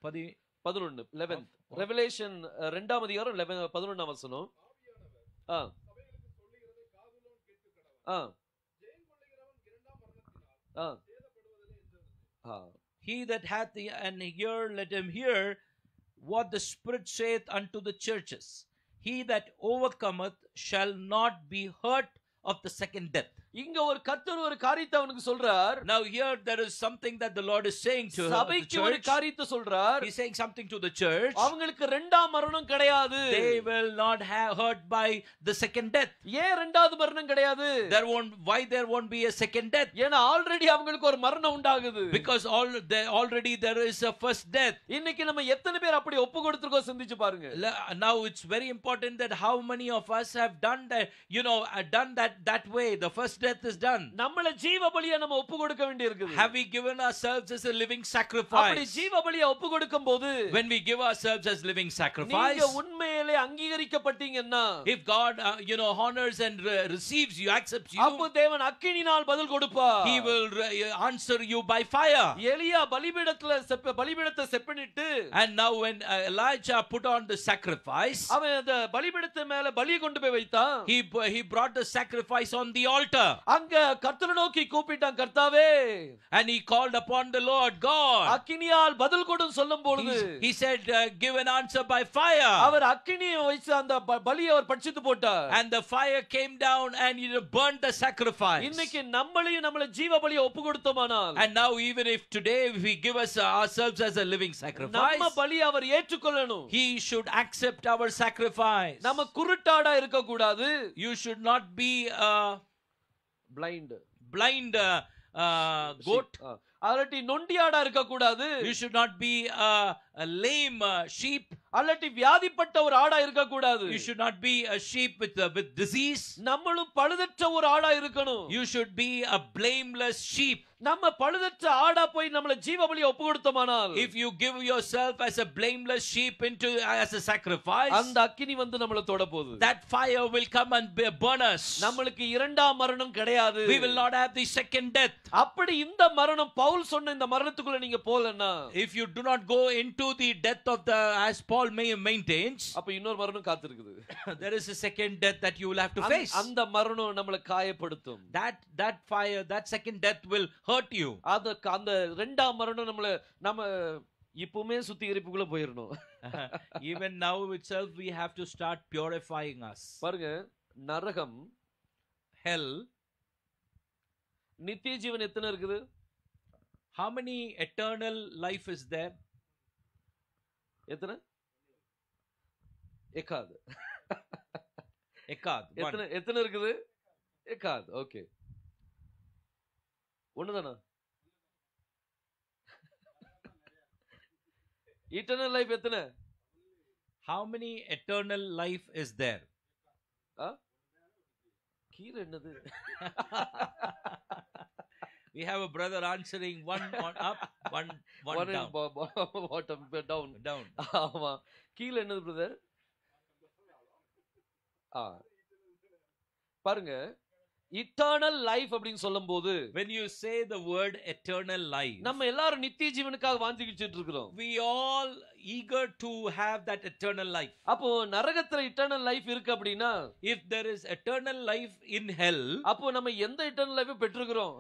Speaker 2: 11 ரெவலேஷன் 2ஆம் அதிகாரம் 11ஆம் வசனம்.
Speaker 3: he that hath an ear, let him hear what the Spirit saith unto the churches. He that overcometh shall not be hurt of the second death.
Speaker 2: இங்க ஒரு கர்த்தர் ஒரு காரியத்தை அவனுக்கு சொல்றார்.
Speaker 3: now here there is something that the Lord is saying to
Speaker 2: சபைக்கு ஒரு காரியத்தை சொல்றார்.
Speaker 3: he is saying something to the church.
Speaker 2: அவங்களுக்கு இரண்டாம் மரணம் கிடையாது.
Speaker 3: they will not have hurt by the second death.
Speaker 2: ஏன் இரண்டாவது மரணம் கிடையாது?
Speaker 3: why there won't be a second death?
Speaker 2: ஏன்னா ஆல்ரெடி அவங்களுக்கு ஒரு மரணம் உண்டாகுது.
Speaker 3: because already there is a first death.
Speaker 2: இன்னைக்கு நம்ம எத்தனை பேர் அப்படி ஒப்பு கொடுத்திருக்கோம் சிந்திச்சு பாருங்க.
Speaker 3: now it's very important that how many of us have done that way. the first death is done.
Speaker 2: நம்மள ஜீவ பலியா நம்ம ஒப்பு கொடுக்க வேண்டி இருக்குது.
Speaker 3: have we given ourselves as a living sacrifice?
Speaker 2: அப்படி ஜீவ பலியா ஒப்பு கொடுக்கும்போது,
Speaker 3: when we give ourselves as living sacrifice,
Speaker 2: நீங்க உண்மையிலே அங்கீகரிக்கப்பட்டீங்கன்னா,
Speaker 3: if God honors and receives you, accepts you,
Speaker 2: அப்ப தேவன் அக்கினியால் பதில் கொடுப்பார்.
Speaker 3: he will answer you by fire.
Speaker 2: எலியா பலிபீடத்தை செப்பனிட்டு,
Speaker 3: and now when Elijah put on the sacrifice,
Speaker 2: அவன் அந்த பலிபீடத்து மேல பலி கொண்டு போய் வைத்தான்.
Speaker 3: he brought the sacrifice on the altar.
Speaker 2: அங்க கர்த்தரை நோக்கி கூப்பிட்டான், கர்த்தாவே,
Speaker 3: and he called upon the Lord God.
Speaker 2: அக்கினியால் பதில் கொடும் சொல்லும் பொழுது,
Speaker 3: he said give an answer by fire.
Speaker 2: அவர் அக்கினியை வைத்து அந்த பலியை அவர் பட்சித்து போட்டார்.
Speaker 3: and the fire came down and burned the sacrifice.
Speaker 2: இன்னைக்கு நம்மள ஜீவ பலியை ஒப்பு கொடுத்தோமானால்,
Speaker 3: and now even if today we give ourselves as a living sacrifice,
Speaker 2: நம்ம பலியை அவர் ஏற்றுக்கொள்ளணும்.
Speaker 3: he should accept our sacrifice.
Speaker 2: நம்ம குருட்டாடா இருக்க கூடாது.
Speaker 3: you should not be blind goat.
Speaker 2: அல்லட்டி நொண்டியாடா இருக்க கூடாது.
Speaker 3: you should not be a lame sheep.
Speaker 2: அல்லட்டி வியாதிப்பட்ட ஒரு ஆடா இருக்க கூடாது.
Speaker 3: you should not be a sheep with disease.
Speaker 2: நம்மளும் பழுதற்ற ஒரு ஆடா இருக்கணும்.
Speaker 3: you should be a blameless sheep.
Speaker 2: நம்ம பழுதற்ற ஆடா போய் நம்மள ஜீவ பலியை ஒப்பு கொடுத்தோமானால்,
Speaker 3: if you give yourself as a blameless sheep as a sacrifice,
Speaker 2: அந்த அக்கினி வந்து நம்மள தொட போகுது.
Speaker 3: that fire will come and burn us.
Speaker 2: நமக்கு இரண்டாம் மரணம் கிடையாது.
Speaker 3: we will not have the second death.
Speaker 2: அப்படி இந்த மரணம் பவுல் சொன்ன இந்த மரணத்துக்குள்ள நீங்க போலன்னா,
Speaker 3: if you do not go into the death of the as Paul maintains,
Speaker 2: அப்ப இன்னொரு மரணம் காத்திருக்குது.
Speaker 3: there is a second death that you will have to face.
Speaker 2: அந்த மரணம் நம்மள காயப்படுத்தும்.
Speaker 3: that fire, that second death will hurt you.
Speaker 2: அந்த இரண்டாம் மரணம் நம்ம இப்பவுமே சுத்திகரிப்புக்குள்ள போயிரணும்.
Speaker 3: even now itself we have to start purifying us.
Speaker 2: பாருங்க, நரகம்,
Speaker 3: hell,
Speaker 2: நித்திய ஜீவன் எத்தனை இருக்குது?
Speaker 3: how many eternal life is there?
Speaker 2: எத்தனை? ஏகாது.
Speaker 3: Ekad. One.
Speaker 2: எத்தனை இருக்குது? எக்காத். ஓகே, ஒண்ணுதானா? இட்டர்னல் லைஃப் எத்தனை?
Speaker 3: How many eternal life is there?
Speaker 2: கீரை என்னது?
Speaker 3: We have a brother answering one up, one down.
Speaker 2: Bottom down.
Speaker 3: Down.
Speaker 2: ஆமா, கீழே என்னது பிரதர்? பாருங்க, இட்டர்னல் லைஃப் அப்படின்னு சொல்லும்போது,
Speaker 3: when you say the word eternal life,
Speaker 2: நம்ம எல்லாரும் நித்திய ஜீவனுக்காக வாஞ்சிக்கிட்டு இருக்கிறோம்.
Speaker 3: we all eager to have that eternal life.
Speaker 2: அப்போ நரகத்துல இட்டர்னல் லைஃப் இருக்கு அப்படின்னா,
Speaker 3: if there is eternal life in hell,
Speaker 2: அப்போ நம்ம எந்த இட்டர்னல் லைஃப் பெற்றிருக்கிறோம்?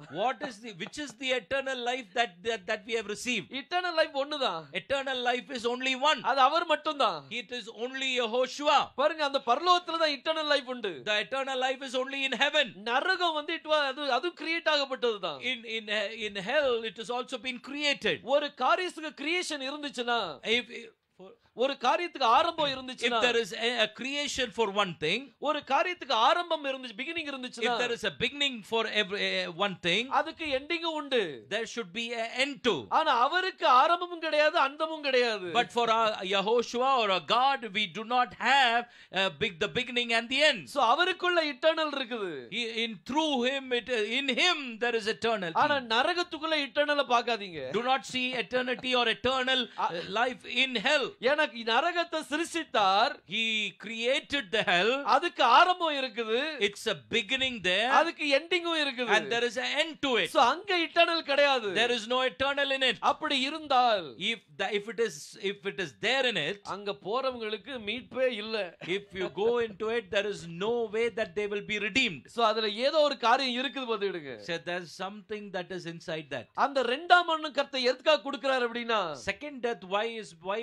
Speaker 3: which is the eternal life that we have received?
Speaker 2: Eternal life ஒண்ணுதான்.
Speaker 3: Eternal life is only one.
Speaker 2: அது அவர் மட்டும்தான்.
Speaker 3: It is only Yehoshua.
Speaker 2: பாருங்க, அந்த பரலோகத்துல தான் இட்டர்னல் லைஃப் உண்டு.
Speaker 3: The eternal life is only in heaven.
Speaker 2: நரகம் வந்து அது create ஆகப்பட்டதுதான்.
Speaker 3: In hell it has also been created.
Speaker 2: ஒரு காரியத்துக்கு கிரியேஷன் இருந்துச்சுன்னா, ஒரு காரியத்துக்கு ஆரம்பம் இருந்துச்சுன்னா,
Speaker 3: if there is a creation for one thing,
Speaker 2: ஒரு காரியத்துக்கு ஆரம்பம் இருந்துச்சு, beginning இருந்துச்சுன்னா,
Speaker 3: if there is a beginning for every one thing,
Speaker 2: அதுக்கு எண்டிங்கும் உண்டு.
Speaker 3: there should be an end to.
Speaker 2: ஆனா அவருக்கு ஆரம்பமும் கிடையாது, அந்தமும் கிடையாது.
Speaker 3: But for our Yehoshua or our God, we do not have the beginning and the end.
Speaker 2: So அவருக்குள்ள eternal இருக்குது.
Speaker 3: Through him, in him there is eternal.
Speaker 2: ஆனா நரகத்துக்குள்ள இட்டர்னலை பார்க்காதீங்க.
Speaker 3: Do not see eternity or eternal life in hell.
Speaker 2: நரகத்தை சிருஷ்டித்தார்.
Speaker 3: He created the hell.
Speaker 2: அதுக்கு ஆரம்பம் இருக்குது.
Speaker 3: It's a beginning there.
Speaker 2: அதுக்கு எண்டிங்கும் இருக்குது.
Speaker 3: And there is an end to it.
Speaker 2: So அங்க இட்டர்னல் கிடையாது.
Speaker 3: There is no eternal in it.
Speaker 2: அப்படி இருந்தால்,
Speaker 3: if it is there in it,
Speaker 2: அங்க போறவங்களுக்கு மீட்பே இல்ல.
Speaker 3: if you go into it, there is no way that they will be redeemed.
Speaker 2: So அதுல ஏதோ ஒரு காரியம் இருக்குது பாத்துடுங்க.
Speaker 3: So there's something that is inside that.
Speaker 2: அந்த இரண்டாம் மரணம் கர்த்தர் எதுக்காக கொடுக்கிறார் அப்படினா,
Speaker 3: second death, why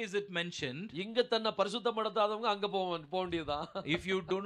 Speaker 3: is it mentioned?
Speaker 2: இங்க தன்னை பரிசுத்தப்படுத்தாதவங்க அங்க போக வேண்டியதுதான்.
Speaker 3: If you do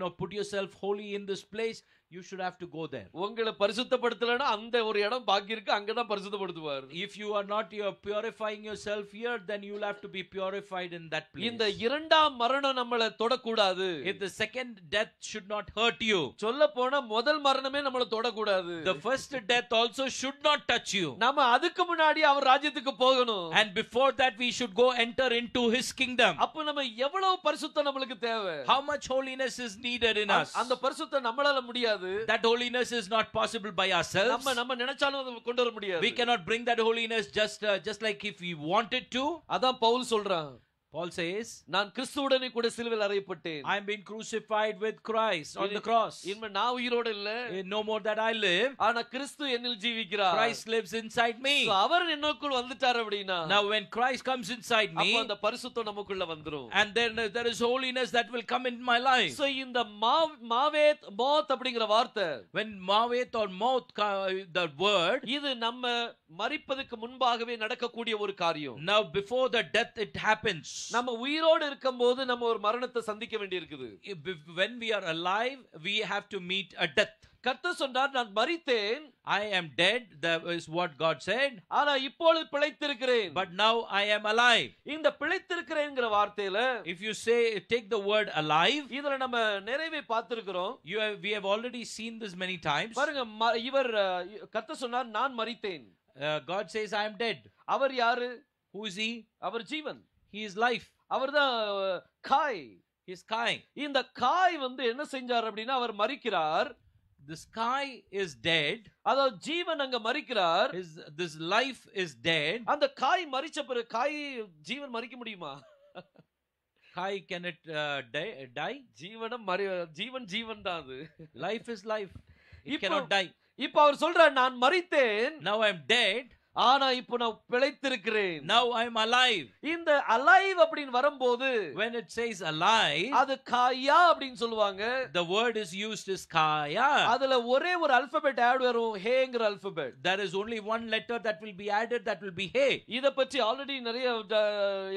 Speaker 3: not put yourself holy in this place, you should have to go there.
Speaker 2: உங்களை பரிசுத்தப்படுத்தலனா அந்த ஒரு இடம் பாக்கி இருக்கு, அங்க தான் பரிசுத்தப்படுத்துவார்.
Speaker 3: If you are not purifying yourself here, then you will have to be purified in that place.
Speaker 2: இந்த இரண்டாம் மரணம் நம்மள தொடக்கூடாது.
Speaker 3: If the second death should not hurt you,
Speaker 2: சொல்ல போனா முதல் மரணமே நம்மள தொடக்கூடாது.
Speaker 3: the first death also should not touch you.
Speaker 2: நாம அதுக்கு முன்னாடி அவர் ராஜ்யத்துக்கு போகணும்.
Speaker 3: And before that we should go enter into his kingdom.
Speaker 2: அப்ப நம்ம எவ்வளவு பரிசுத்தம் நம்மளுக்கு தேவை?
Speaker 3: How much holiness is needed in us?
Speaker 2: அந்த பரிசுத்தம் நம்மளால முடியாது.
Speaker 3: That holiness is not possible by ourselves.
Speaker 2: நம்ம நினைச்சாலும் அதை கொண்டு வர முடியாது.
Speaker 3: We cannot bring that holiness just like if we wanted to.
Speaker 2: அதான் பவுல் சொல்றான்.
Speaker 3: Paul says,
Speaker 2: நான் கிறிஸ்துவுடனே கூட சிலுவையில் அறையப்பட்டேன்.
Speaker 3: I am being crucified with Christ on the cross.
Speaker 2: இனிமே நான் உயிரோடு இல்ல.
Speaker 3: No more that I live.
Speaker 2: ஆனா கிறிஸ்து என்னில் ஜீவிக்கிறார்.
Speaker 3: Christ lives inside me.
Speaker 2: அவர் என்னுக்குள் வந்துட்டார் அப்படினா,
Speaker 3: now when Christ comes inside me,
Speaker 2: அப்ப அந்த பரிசுத்தம் நமக்குள்ள வந்துரும்.
Speaker 3: and then there is holiness that will come in my life.
Speaker 2: So இந்த மாவேத் மோத் அப்படிங்கற வார்த்தை,
Speaker 3: when mavet or mouth, the word,
Speaker 2: இது நம்ம மரிப்பதற்கு முன்பாகவே நடக்கக்கூடிய ஒரு காரியம்.
Speaker 3: now before the death it happens.
Speaker 2: நம்ம உயிரோடு இருக்கும்போது நம்ம ஒரு மரணத்தை சந்திக்க வேண்டியிருக்குது.
Speaker 3: when we are alive we have to meet a death.
Speaker 2: கர்த்தர் சொன்னார், நான் மரித்தேன்,
Speaker 3: I am dead, that is what God said,
Speaker 2: ஆனா இப்பொழுது பிழைத்திருக்கிறேன்.
Speaker 3: but now I am alive.
Speaker 2: இந்த பிழைத்திருக்கிறேன்ங்கற வார்த்தையில,
Speaker 3: if you say take the word alive,
Speaker 2: இதல நம்ம நிறைவே பார்த்திருக்கிறோம்.
Speaker 3: we have already seen this many times.
Speaker 2: பாருங்க, இவர் கர்த்தர் சொன்னார், நான் மரித்தேன்.
Speaker 3: God says I am dead.
Speaker 2: அவர் யாரு?
Speaker 3: who is he?
Speaker 2: Our Jeevan.
Speaker 3: He is life.
Speaker 2: அவர்தான் காய்.
Speaker 3: He is Kai.
Speaker 2: இந்த காய் வந்து என்ன செஞ்சார் அப்படினா, அவர் மரிக்கிறார்.
Speaker 3: This Kai is dead.
Speaker 2: அதாவது ஜீவன் அங்க மரிக்கிறார்.
Speaker 3: This life is dead.
Speaker 2: அந்த காய் மரிச்ச பிறகு காய் ஜீவன் மரிக்க முடியுமா?
Speaker 3: Kai can it die?
Speaker 2: ஜீவன் தான் அது.
Speaker 3: Life is life. It cannot die.
Speaker 2: இப்போ அவர் சொல்றார், நான் மரித்தேன்,
Speaker 3: now I am dead,
Speaker 2: ஆனா இப்போ நான் பிழைத்திருக்கிறேன்.
Speaker 3: now I am alive.
Speaker 2: இந்த alive அப்படினு வரும்போது,
Speaker 3: when it says alive,
Speaker 2: அது காயா அப்படினு சொல்வாங்க.
Speaker 3: the word is used as kaya.
Speaker 2: அதுல ஒரே ஒரு alphabet ஆட் வரும், ஹேங்கற alphabet.
Speaker 3: there is only one letter that will be added, that will be he.
Speaker 2: இத பத்தி ஆல்ரெடி நிறைய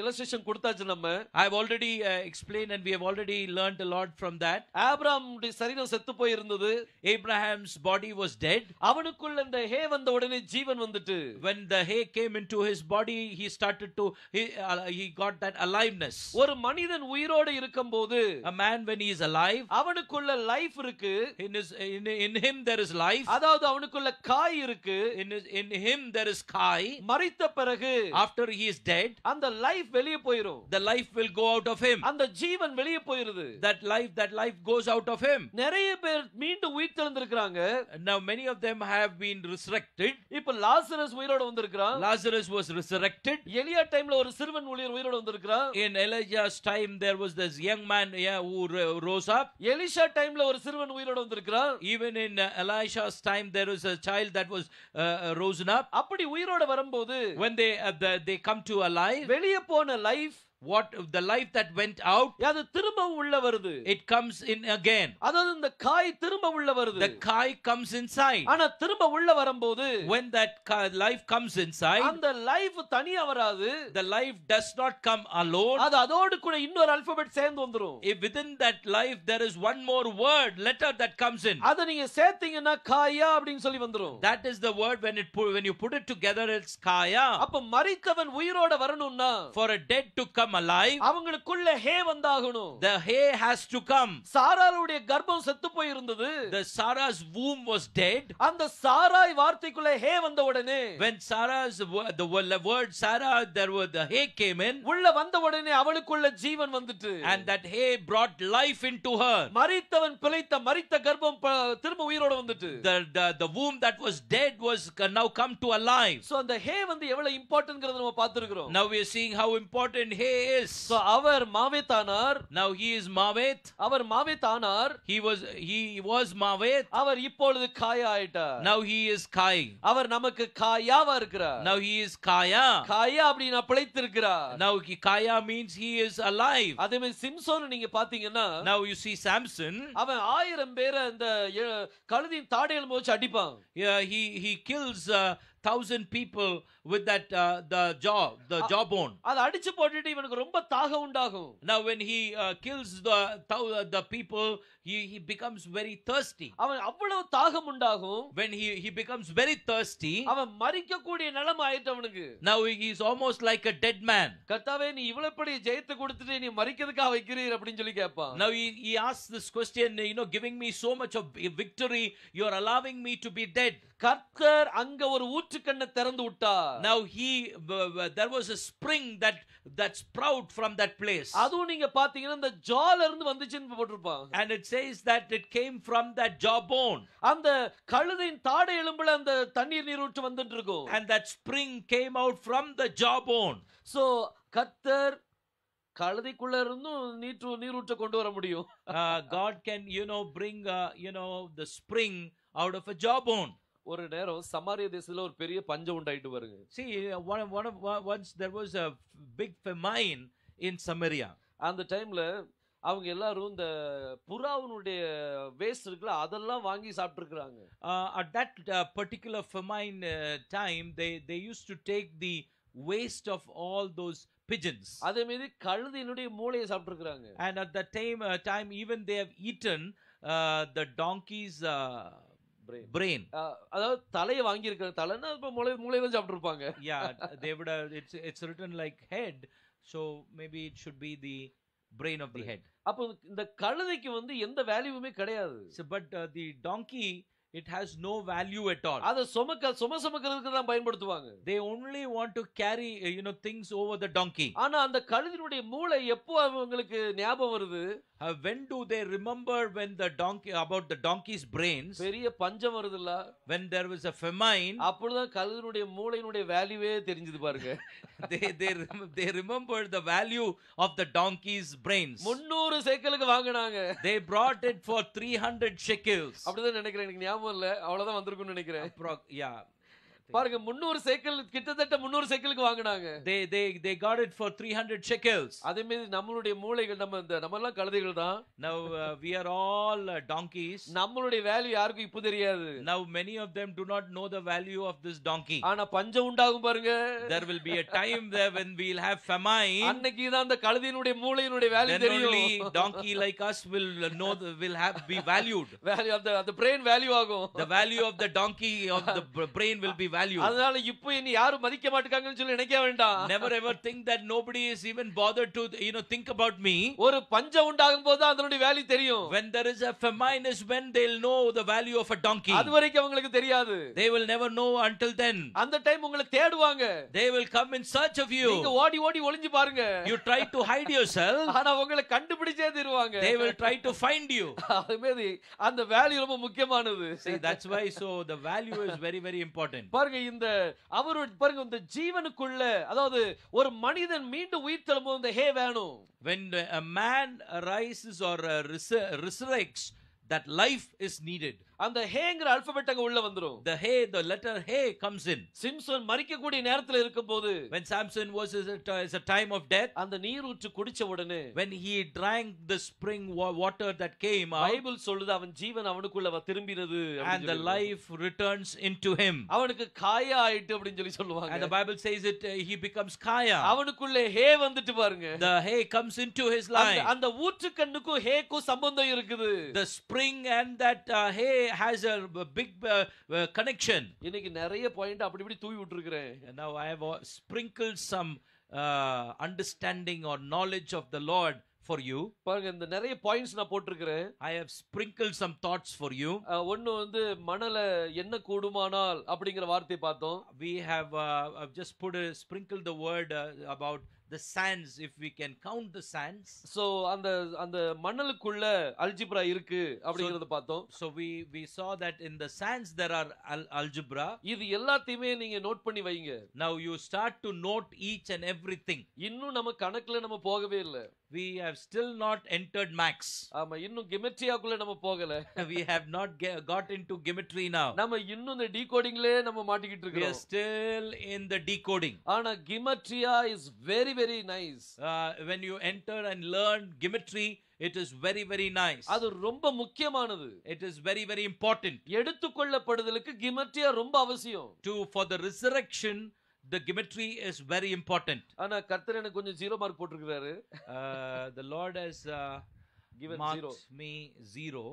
Speaker 2: illustration கொடுத்தாச்சு நம்ம.
Speaker 3: I have already explained and we have already learned a lot from that.
Speaker 2: Abraham சரீரம் செத்து போய் இருந்தது.
Speaker 3: Abraham's body was dead.
Speaker 2: அவனுக்குள்ள இந்த ஹே வந்த உடனே ஜீவன் வந்துட்டு,
Speaker 3: when the hay came into his body, he started to he got that aliveness.
Speaker 2: ஒரு மனிதன் உயிரோடு இருக்கும்போது
Speaker 3: A man, when he is alive,
Speaker 2: அவனுக்குள்ள லைஃப் இருக்கு.
Speaker 3: in him there is life.
Speaker 2: அதாவது அவனுக்குள்ள காய் இருக்கு.
Speaker 3: In him there is kai.
Speaker 2: மரித்த பிறகு
Speaker 3: After he is dead,
Speaker 2: அந்த லைஃப் வெளியே போயிடும்.
Speaker 3: the life will go out of him.
Speaker 2: அந்த ஜீவன் வெளியே போயிருது.
Speaker 3: That life goes out of him.
Speaker 2: நிறைய பேர் மீண்டும் உயிர் தெழுந்திருக்காங்க.
Speaker 3: Now many of them have been resurrected.
Speaker 2: இப்ப லாசரஸ் உயிரோட வந்திருக்கான்.
Speaker 3: Lazarus was resurrected.
Speaker 2: எலியா டைம்ல ஒரு சிறுவன் உயிரோட வந்திருக்கான்.
Speaker 3: In Elijah's time there was this young man who rose up.
Speaker 2: Elisha டைம்ல ஒரு சிறுவன் உயிரோட வந்திருக்கான்.
Speaker 3: Even in Elisha's time there was a child that was risen up.
Speaker 2: அப்படி உயிரோட வரும்போது
Speaker 3: When they come to alive,
Speaker 2: வெளியே போன life,
Speaker 3: what the life that went out,
Speaker 2: அது திரும்ப உள்ள வருது.
Speaker 3: it comes in again.
Speaker 2: அதாவது இந்த காய் திரும்ப உள்ள வருது.
Speaker 3: The kai comes inside.
Speaker 2: ஆனா திரும்ப உள்ள வரும்போது
Speaker 3: When that life comes inside,
Speaker 2: அந்த லைஃப் தனியா வராது.
Speaker 3: the life does not come alone.
Speaker 2: அது அதோடு கூட இன்னொரு ஆல்பபெட் சேர்ந்து வந்துரும்.
Speaker 3: If within that life there is one more letter that comes in,
Speaker 2: அத நீங்க சேர்த்தீங்கன்னா காயா அப்படினு சொல்லி வந்துரும்.
Speaker 3: that is the word. When you put it together, it's kaya.
Speaker 2: அப்ப மரித்தவன் உயிரோட வரணும்னா,
Speaker 3: For a dead to come alive,
Speaker 2: அவங்களுக்குள்ள ஹே வந்தாகணும்.
Speaker 3: the hay has to come.
Speaker 2: சாராளுடைய கர்ப்பம் செத்து போய் இருந்தது.
Speaker 3: The Sarah's womb was dead.
Speaker 2: அந்த சாராய் வார்த்தைக்குள்ள ஹே வந்த உடனே,
Speaker 3: When the word Sarah, the hay came in,
Speaker 2: உள்ள வந்த உடனே அவளுக்குள்ள ஜீவன் வந்துட்டு,
Speaker 3: and that hay brought life into her.
Speaker 2: மரித்தவன் மரித்த கர்ப்பம் திரும்ப உயிரோட வந்துட்டு,
Speaker 3: The womb that was dead was now come to alive.
Speaker 2: So அந்த ஹே வந்து எவ்வளவு இம்பார்ட்டன்ட்ங்கறத நம்ம பார்த்திருக்கிறோம்.
Speaker 3: Now we are seeing how important hay is.
Speaker 2: So அவர் மாவேத் ஆனார்.
Speaker 3: Now he is Mavet.
Speaker 2: அவர் மாவேத் ஆனார்.
Speaker 3: He was Mavet.
Speaker 2: அவர் இப்பொழுது காயா ஆயிட்டார்.
Speaker 3: Now he is Kai.
Speaker 2: அவர் நமக்கு காயாவா இருக்கிறார்.
Speaker 3: Now he is Kaya.
Speaker 2: காயா அப்படினா பிழைத்திருக்கிறார்.
Speaker 3: Now Kaya means he is alive.
Speaker 2: அதே மாதிரி சிம்சோன் நீங்க பாத்தீங்கன்னா,
Speaker 3: Now you see Samson.
Speaker 2: அவன் 1000 பேரை அந்த கழுதின் தாடையில வச்சு அடிப்பான்.
Speaker 3: Yeah, he kills 1,000 people with that the jawbone.
Speaker 2: அத அடிச்சு போட்டுட்டு இவனுக்கு ரொம்ப தாகம் உண்டாகும்.
Speaker 3: Now when he kills the people, he becomes very thirsty.
Speaker 2: அவன் அவ்வளவு தாகம் உண்டாகும்.
Speaker 3: When he becomes very thirsty,
Speaker 2: அவன் மரிக்க கூடிய நிலைமை ஆயிட்டு அவனுக்கு.
Speaker 3: now he is almost like a dead man.
Speaker 2: கர்த்தாவே நீ இவ்வளவு பெரிய ஜெயத்தை கொடுத்துட்டு நீ மரிக்கிறதுக்கா வைக்கிறீர் அப்படினு சொல்லி கேட்பான்.
Speaker 3: Now he asks this question, giving me so much of victory, you are allowing me to be dead.
Speaker 2: கர்த்தர் அங்க ஒரு ஊற்றுக்கண்ணை திறந்து விட்டார்.
Speaker 3: Now there was a spring that sprout from that place.
Speaker 2: அதுவும் நீங்க பாத்தீங்கன்னா இந்த ஜால இருந்து வந்துச்சுன்னு போட்டுருப்பான்.
Speaker 3: And it says that it came from that jawbone.
Speaker 2: அந்த கழுதையின் தாடை எலும்புல அந்த தண்ணீர் நீரூற்று வந்துட்டு இருக்கும்.
Speaker 3: And that spring came out from the jawbone.
Speaker 2: So கர்த்தர் கழுதைக்குள்ள இருந்தும் நீரூற்றை கொண்டு வர முடியும்.
Speaker 3: God can bring the spring out of a jawbone.
Speaker 2: ஒரு நேரம் சமாரியா தேசத்துல ஒரு பெரிய பஞ்சம் உண்டாயிட்டு வருங்க.
Speaker 3: See, once there was a big famine in Samaria.
Speaker 2: அந்த டைம்ல அவங்க எல்லாரும் இந்த புறாவுனுடைய வேஸ்ட் இருக்குல அதெல்லாம் வாங்கி சாப்பிட்டுருக்காங்க.
Speaker 3: At that particular famine time, they used to take the waste of all those pigeons.
Speaker 2: அதே மாதிரி கழுதையினுடைய மூளையை சாப்பிட்டுருக்காங்க.
Speaker 3: And at that time even they have eaten the donkey's brain.
Speaker 2: அதாவது தலையை வாங்கி இருக்கிற தலைன்னா இப்ப மூளை தான் சாப்பிட்டுருப்பாங்க.
Speaker 3: Yeah, they would it's written like head, so maybe it should be the brain of the head.
Speaker 2: அப்போ இந்த கழுதைக்கு வந்து எந்த வேல்யூவுமே கிடையாது.
Speaker 3: So but the donkey, it has no value at all.
Speaker 2: அத சுமக்கிறதுக்கு தான் பயன்படுத்துவாங்க.
Speaker 3: They only want to carry things over the donkey.
Speaker 2: ஆனா அந்த கழுதையினுடைய மூளை எப்போ அவங்களுக்கு ஞாபகம் வருது?
Speaker 3: When do they remember about the donkey's brains?
Speaker 2: பெரிய பஞ்சம் வருதுல்ல,
Speaker 3: when there was a famine,
Speaker 2: அப்பொழுதுதான் கழுதையினுடைய மூளையினுடைய வேல்யூவே தெரிஞ்சது பாருங்க.
Speaker 3: they remembered the value of the donkey's brains.
Speaker 2: 300 சேக்கலுக்கு வாங்குனாங்க.
Speaker 3: They brought it for 300 shekels.
Speaker 2: அப்படிதான் நினைக்கிறேன், எனக்கு ஞாபகம் இல்ல, அவ்வளவுதான் வந்திருக்கும்னு நினைக்கிறேன்.
Speaker 3: Yeah.
Speaker 2: பாருங்க 300 சேக்கல், கிட்டத்தட்ட 300 சேக்கலுக்கு வாங்குனாங்க.
Speaker 3: They got it for 300 shekels.
Speaker 2: அதே மாதிரி நம்மளுடைய மூளைகள் நம்ம எல்லாம் கழுதைகள் தான்.
Speaker 3: Now we are all donkeys.
Speaker 2: நம்மளுடைய வேல்யூ யாருக்கும் இப்ப தெரியாது.
Speaker 3: Now many of them do not know the value of this donkey.
Speaker 2: ஆனா பஞ்சம் உண்டாகும் பாருங்க.
Speaker 3: There will be a time there when we will have famine.
Speaker 2: அன்னைக்கு தான் அந்த கழுதையினுடைய மூளையினுடைய வேல்யூ தெரியும்.
Speaker 3: Then only donkey like us will be valued.
Speaker 2: Value of the brain value ஆகும்.
Speaker 3: The value of the donkey of the brain will be valued. value.
Speaker 2: அதனால இப்போ இனி யாரும் மதிக்க மாட்டாங்கன்னு சொல்லி நினைக்க வேண்டாம்.
Speaker 3: Never ever think that nobody is even bothered to think about me.
Speaker 2: ஒரு பஞ்சம் உண்டாகும் போது அதனுடைய வேல்யூ தெரியும்.
Speaker 3: When there is a famine is when they'll know the value of a donkey.
Speaker 2: அதுவரைக்கும் அவங்களுக்கு தெரியாது.
Speaker 3: They will never know until then.
Speaker 2: அந்த டைம் உங்களை தேடுவாங்க.
Speaker 3: They will come in search of you.
Speaker 2: நீங்க ஓடி ஓடி ஒளிஞ்சு பாருங்க.
Speaker 3: You try to hide yourself.
Speaker 2: ஆனா உங்களை கண்டுபிடிச்சே தருவாங்க.
Speaker 3: They will try to find you.
Speaker 2: அதுமே அந்த வேல்யூ ரொம்ப முக்கியமானது.
Speaker 3: See, that's why so the value is very very important.
Speaker 2: பாருங்க இந்த பாருங்க இந்த ஜீவனுக்குள்ள அதாவது ஒரு மனிதன் மீண்டும் உயிர் தெழும்போது இந்த ஹே வேணும்.
Speaker 3: When a man arises or resurrects, that life is needed.
Speaker 2: அந்த ஹேங்கற ஆல்பபெட் அங்க உள்ள வந்துரும்.
Speaker 3: The letter hey comes in.
Speaker 2: Samson மரிக்க கூடிய நேரத்துல இருக்கும்போது
Speaker 3: when Samson was as a time of death,
Speaker 2: அந்த நீர் ஊற்று குடிச்ச உடனே
Speaker 3: when he drank the spring water that came out,
Speaker 2: Bible சொல்லுது அவன் ஜீவன் அவனுக்குள்ள திரும்பினது
Speaker 3: and the life returns into him.
Speaker 2: அவனுக்கு காயா ஆயிட்டு அப்படினு சொல்லி சொல்லுவாங்க.
Speaker 3: And the Bible says it he becomes kaya.
Speaker 2: அவனுக்குள்ள ஹே வந்துட்டு பாருங்க.
Speaker 3: The hay comes into his life.
Speaker 2: அந்த ஊற்று கண்ணுக்கும் ஹேக்கும் சம்பந்தம் இருக்குது.
Speaker 3: The spring and that hay has a big connection.
Speaker 2: இன்னைக்கு நிறைய பாயிண்ட் அப்படி இப்படி தூவி விட்டுருக்கேன்.
Speaker 3: And now I have sprinkled some understanding or knowledge of the Lord for you.
Speaker 2: பாருங்க இந்த நிறைய பாயிண்ட்ஸ் நான் போட்டுருக்கேன்.
Speaker 3: I have sprinkled some thoughts for you.
Speaker 2: ஒன்னு மணல என்ன கூடுமானால் அப்படிங்கற வார்த்தை பார்த்தோம்.
Speaker 3: We have just sprinkled the word about the sands, if we can count the sands.
Speaker 2: So அந்த மணலுக்குள்ள அல்ஜிப்ரா இருக்கு அப்படிங்கறத பார்த்தோம்.
Speaker 3: So we saw that in the sands there are algebra.
Speaker 2: இது எல்லாத்தையுமே நீங்க நோட் பண்ணி வைங்க.
Speaker 3: Now you start to note each and everything.
Speaker 2: இன்னும் நம்ம கணக்குல நம்ம போகவே இல்ல.
Speaker 3: We have still not entered max.
Speaker 2: ஆமா இன்னும் gematria-க்குள்ள நம்ம போகல.
Speaker 3: We have not got into geometry now.
Speaker 2: நம்ம இன்னும் இந்த decoding-லே நம்ம மாட்டிக்கிட்டு இருக்கோம்.
Speaker 3: We are still in the decoding.
Speaker 2: ஆனா gematria is very very nice.
Speaker 3: When you enter and learn geometry, it is very very nice.
Speaker 2: அது ரொம்ப முக்கியமானது.
Speaker 3: It is very very important.
Speaker 2: எடுத்துக்கொள்ளப்படுதலுக்கு gematria ரொம்ப அவசியம்.
Speaker 3: For the resurrection, the geometry is very important.
Speaker 2: ஆனா கர்த்தர் எனக்கு கொஞ்சம் 0 மார்க் போட்டுருக்காரு.
Speaker 3: The Lord has
Speaker 2: given
Speaker 3: marked me 0.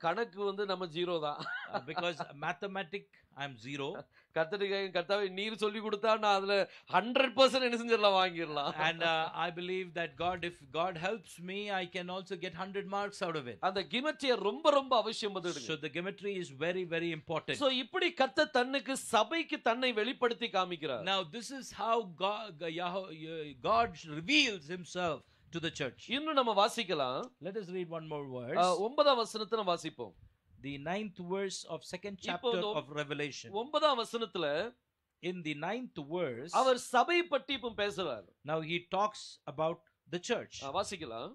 Speaker 2: கணக்கு நம்ம 0 தான்.
Speaker 3: Because mathematics I am 0.
Speaker 2: கர்த்தாவே நீர் சொல்லி கொடுத்தா நான் அதுல 100% என்ன செஞ்சிரலாம் வாங்கிரலாம்.
Speaker 3: And I believe that if God helps me, I can also get 100 marks out of it.
Speaker 2: அந்த gematria ரொம்ப ரொம்ப அவசியம் அதுக்கு.
Speaker 3: So the geometry is very very important.
Speaker 2: So இப்படி கர்த்தர் தன்னுக்கு சபைக்கு தன்னை வெளிப்படுத்தி காமிக்கிறார்.
Speaker 3: Now this is how God reveals himself to the church.
Speaker 2: இன்னும் நம்ம வாசிக்கலாம்.
Speaker 3: Let us read one more verse.
Speaker 2: 9ஆம் வசனத்தை நம்ம வாசிப்போம்.
Speaker 3: The 9th verse of 2nd chapter of Revelation.
Speaker 2: 9ஆம் வசனத்துல
Speaker 3: in the 9th verse
Speaker 2: அவர் சபை பற்றி இப்ப பேசுறார்.
Speaker 3: Now he talks about the church.
Speaker 2: வாசிக்கலாம்.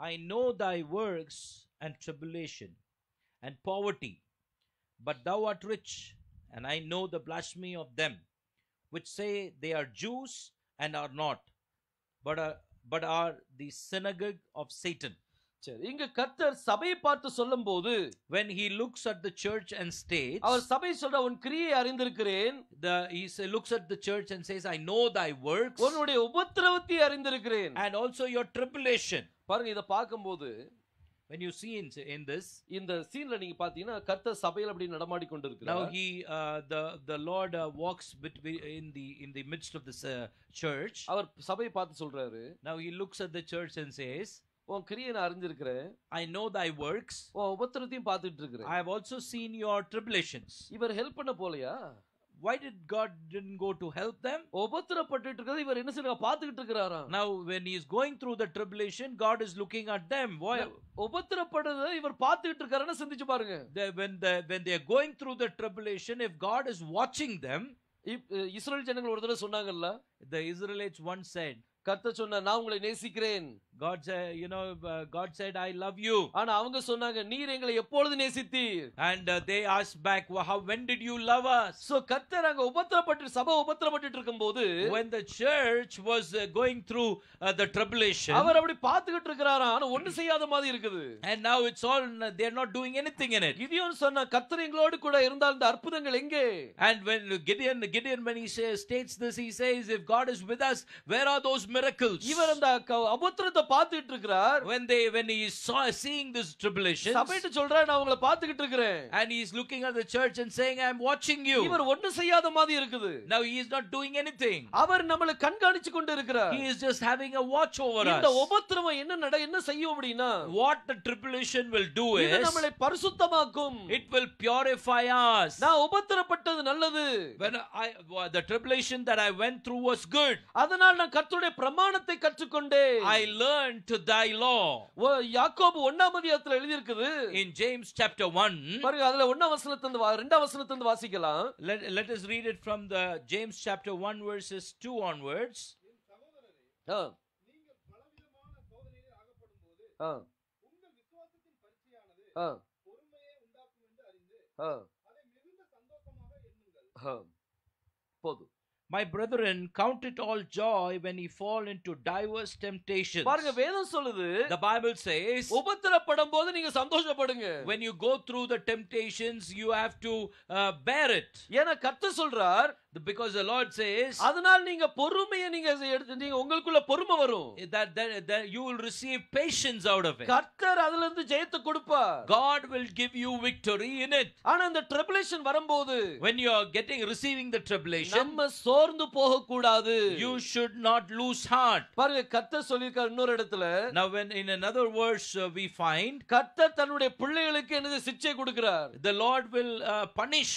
Speaker 3: I know thy works and tribulation and poverty, but thou art rich, and I know the blasphemy of them which say they are Jews and are not, but are the synagogue of Satan.
Speaker 2: சரி இங்க கர்த்தர் சபையை பார்த்து சொல்லும்போது
Speaker 3: when he looks at the church and states,
Speaker 2: அவர் சபை சொல்ற உன் கிரியை அறிந்திருக்கிறேன்.
Speaker 3: He looks at the church and says, I know thy works,
Speaker 2: உன்னுடைய உபத்திரவத்தை அறிந்திருக்கிறேன்,
Speaker 3: and also your tribulation.
Speaker 2: பாருங்க இத பாக்கும்போது
Speaker 3: when you see in this,
Speaker 2: இந்த சீன்ல நீங்க பாத்தீங்கன்னா கர்த்தர் சபையில அப்படி நடமாடி கொண்டிருக்கிறார்.
Speaker 3: now he the Lord walks in the midst of this church.
Speaker 2: அவர் சபையை பார்த்து சொல்றாரு.
Speaker 3: Now he looks at the church and says,
Speaker 2: உன் கிரியை நான் அறிந்திருக்கிறேன்.
Speaker 3: I know thy works.
Speaker 2: உன் உபத்திரத்தையும் பார்த்துட்டு இருக்கிறேன்.
Speaker 3: I have also seen your tribulations.
Speaker 2: இவர் ஹெல்ப் பண்ண போலையா?
Speaker 3: Why did God didn't go to help them?
Speaker 2: உபத்திரப்பட்டுட்டு இருக்கிறது இவர் என்ன செய்யறாரு? பார்த்துக்கிட்டு இருக்கிறாரா?
Speaker 3: Now when he is going through the tribulation, God is looking at them. Why?
Speaker 2: உபத்திரப்படுறத இவர் பார்த்துக்கிட்டு இருக்காருன்னு சிந்திச்சு பாருங்க.
Speaker 3: When they are going through the tribulation, if God is watching them,
Speaker 2: இஸ்ரவேல் ஜனங்கள் ஒரு தடவை சொன்னாங்கல்ல,
Speaker 3: the Israelites once said,
Speaker 2: கர்த்தர் சொன்னார் நான் உங்களை நேசிக்கிறேன்.
Speaker 3: God said, God said, I love you.
Speaker 2: ஆனா அவங்க சொன்னாங்க, நீர் எங்களை எப்பொழுது நேசித்தீர்?
Speaker 3: And they asked back, when did you love us?
Speaker 2: So கர்த்தர் அங்க உபத்திரப்பட்டு சபை உபத்திரப்பட்டு இருக்கும்போது,
Speaker 3: When the church was going through the tribulation,
Speaker 2: அவர் அப்படி பார்த்துக்கிட்டு இருக்கிறாராம். ஆனா ஒண்ணு செய்யாத மாதிரி இருக்குது.
Speaker 3: and now it's all, they're not doing anything in it.
Speaker 2: Gideon சொன்னா, கர்த்தர் எங்களோடு கூட இருந்தால் இந்த அற்புதங்கள் எங்கே?
Speaker 3: And when Gideon when he states this, he says, if God is with us, where are those miracles?
Speaker 2: இவர் அந்த உபத்திரத்தை பார்த்துக்கிட்டு இருக்கிறார்.
Speaker 3: When he seeing this tribulation,
Speaker 2: சபையிட்டு சொல்றார், நான் உங்களை பார்த்துக்கிட்டு இருக்கிறேன்.
Speaker 3: and he is looking at the church and saying, I am watching you.
Speaker 2: இவர் ஒண்ணு செய்யாத மாதிரி இருக்குது.
Speaker 3: Now he is not doing anything.
Speaker 2: அவர் நம்மளை கண்காணிச்சு கொண்டு இருக்கிறார்.
Speaker 3: He is just having a watch over us.
Speaker 2: இந்த உபத்திரவம் என்ன செய்யும் அப்படினா,
Speaker 3: what the tribulation will do is,
Speaker 2: இது நம்மளை பரிசுத்தமாக்கும்.
Speaker 3: it will purify us.
Speaker 2: நான் உபத்திரப்பட்டது நல்லது.
Speaker 3: When the tribulation that I went through was good.
Speaker 2: அதனால் நான் கர்த்தருடைய பிரமாணத்தை கற்றுக்கொண்டேன்.
Speaker 3: I learned to thy law.
Speaker 2: யாக்கோபு 1ஆம் அதிகாரத்துல எழுதி இருக்குது.
Speaker 3: In James chapter 1,
Speaker 2: பாருங்க, அதுல 1ஆம் வசனத்திலிருந்து 2ஆம் வசனத்திலிருந்து வாசிக்கலாம்.
Speaker 3: let us read it from the James chapter 1 verses 2 onwards.
Speaker 4: நீங்கள் பலவிதமான சோதனையில் அகப்படும்போது உங்கள் விசுவாசத்தின் பரீட்சையானது பொறுமையை உண்டாக்கும் என்று அறிந்து அதை மிகுந்த சந்தோஷமாக எண்ணுங்கள்.
Speaker 2: போதும்.
Speaker 3: My brethren, count it all joy when ye fall into diverse temptations.
Speaker 2: பாருங்க, வேதம் சொல்லுது,
Speaker 3: The Bible says,
Speaker 2: உபத்திரப்படும் போது நீங்க சந்தோஷப்படுங்க.
Speaker 3: when you go through the temptations, you have to bear it.
Speaker 2: ஏன்னா கர்த்தர் சொல்றார்,
Speaker 3: because the Lord says,
Speaker 2: அதனால் நீங்க பொறுமையை நீங்க உங்களுக்குள்ள பொறுமை வரும்.
Speaker 3: that you will receive patience out of it.
Speaker 2: கர்த்தர் அதில இருந்து ஜெயத்தை கொடுப்பார்.
Speaker 3: God will give you victory in it.
Speaker 2: ஆனா இந்த tribulation வரும்போது,
Speaker 3: when you are receiving the tribulation,
Speaker 2: நம்ம சோர்ந்து போக கூடாது.
Speaker 3: you should not lose heart.
Speaker 2: பாருங்க, கர்த்தர் சொல்லிருக்கார் இன்னொரு இடத்துல.
Speaker 3: Now when in another verse we find,
Speaker 2: கர்த்தர் தன்னுடைய பிள்ளைகளுக்கு என்னது சிட்சை கொடுக்கிறார்.
Speaker 3: the Lord will punish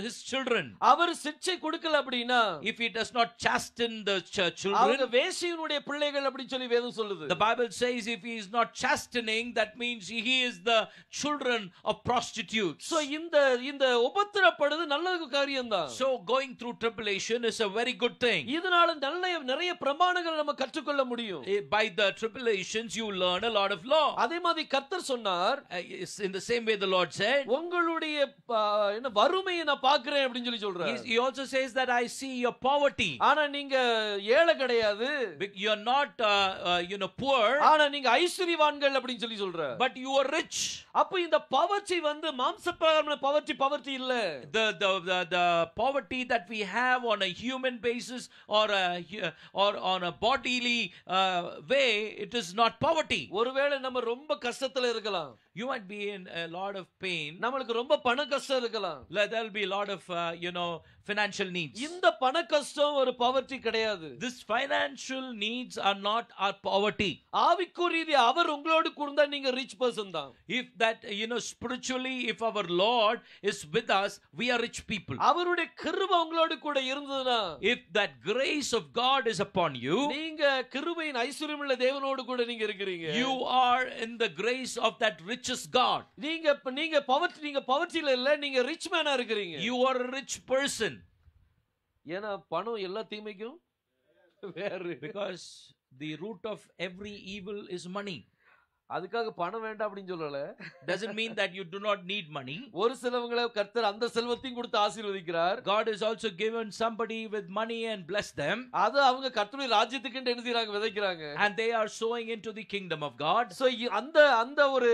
Speaker 3: his children.
Speaker 2: அவர் சிட்சை கொடுக்கல அப்படினா,
Speaker 3: if he does not chasten the children,
Speaker 2: அவங்க வேசியினுடைய பிள்ளைகள் அப்படி சொல்லி வேதம் சொல்லுது.
Speaker 3: the Bible says if he is not chastening, that means he is the children of prostitutes.
Speaker 2: So இந்த உபத்திரப்படுது நல்ல காரியம் தான்.
Speaker 3: So going through tribulation is a very good thing.
Speaker 2: இதனால நிறைய பிரமாணங்களை நம்ம கற்றுக்கொள்ள முடியும்.
Speaker 3: By the tribulations you learn a lot of law.
Speaker 2: அதே மாதிரி கர்த்தர் சொன்னார்,
Speaker 3: in the same way the Lord said,
Speaker 2: உங்களுடைய என்ன வறுமையை நான் பார்க்கிறேன் அப்படி சொல்லி சொல்றார்.
Speaker 3: he also says that I see your poverty.
Speaker 2: ஆனா நீங்க ஏழை கிடையாது.
Speaker 3: You are not poor.
Speaker 2: ஆனா நீங்க ஐஸ்வரியவான்கள் அப்படி சொல்லி சொல்றார்.
Speaker 3: but you are rich.
Speaker 2: அப்ப இந்த poverty வந்து மாம்சப்பிரகாரமான poverty இல்ல.
Speaker 3: the poverty that we have on a human basis or on a bodily way, it is not poverty.
Speaker 2: ஒருவேளை நம்ம ரொம்ப கஷ்டத்துல இருக்கலாம்.
Speaker 3: you might be in a lot of pain.
Speaker 2: நமக்கு ரொம்ப பண கஷ்டம் இருக்கலாம்.
Speaker 3: there will be a lot of financial needs.
Speaker 2: இந்த பண கஷ்டம் ஒரு poverty கிடையாது.
Speaker 3: This financial needs are not our poverty.
Speaker 2: ஆவிக்குரிய அவர் உங்களோடு கூட நீங்க rich person தான்.
Speaker 3: if that spiritually, if our Lord is with us, we are rich people.
Speaker 2: அவருடைய கிருபை உங்களோடு கூட இருந்ததுனா,
Speaker 3: if that grace of God is upon you,
Speaker 2: நீங்க கிருபையின் ஐஸ்வரியமுள்ள தேவனோடு கூட நீங்க இருக்கீங்க.
Speaker 3: you are in the grace of that richest God.
Speaker 2: நீங்க povertyல இல்ல, நீங்க rich man-ஆ இருக்கீங்க.
Speaker 3: you are a rich person.
Speaker 2: ஏனா பணம் எல்லா தீமைக்கும் வேறு.
Speaker 3: because the root of every evil is money.
Speaker 2: அதுக்காக பணம் வேண்டாம் அப்படினு சொல்லல.
Speaker 3: doesn't mean that you do not need money.
Speaker 2: ஒரு சிலவங்களை கர்த்தர் அந்த செல்வத்தையும் கொடுத்து ஆசீர்வதிக்கிறார்.
Speaker 3: God has also given somebody with money and blessed them.
Speaker 2: அது அவங்க கர்த்தருடைய ராஜ்யத்துக்கு என்ன செய்றாங்க, விதைக்கிறாங்க.
Speaker 3: and they are sowing into the kingdom of God.
Speaker 2: so அந்த ஒரு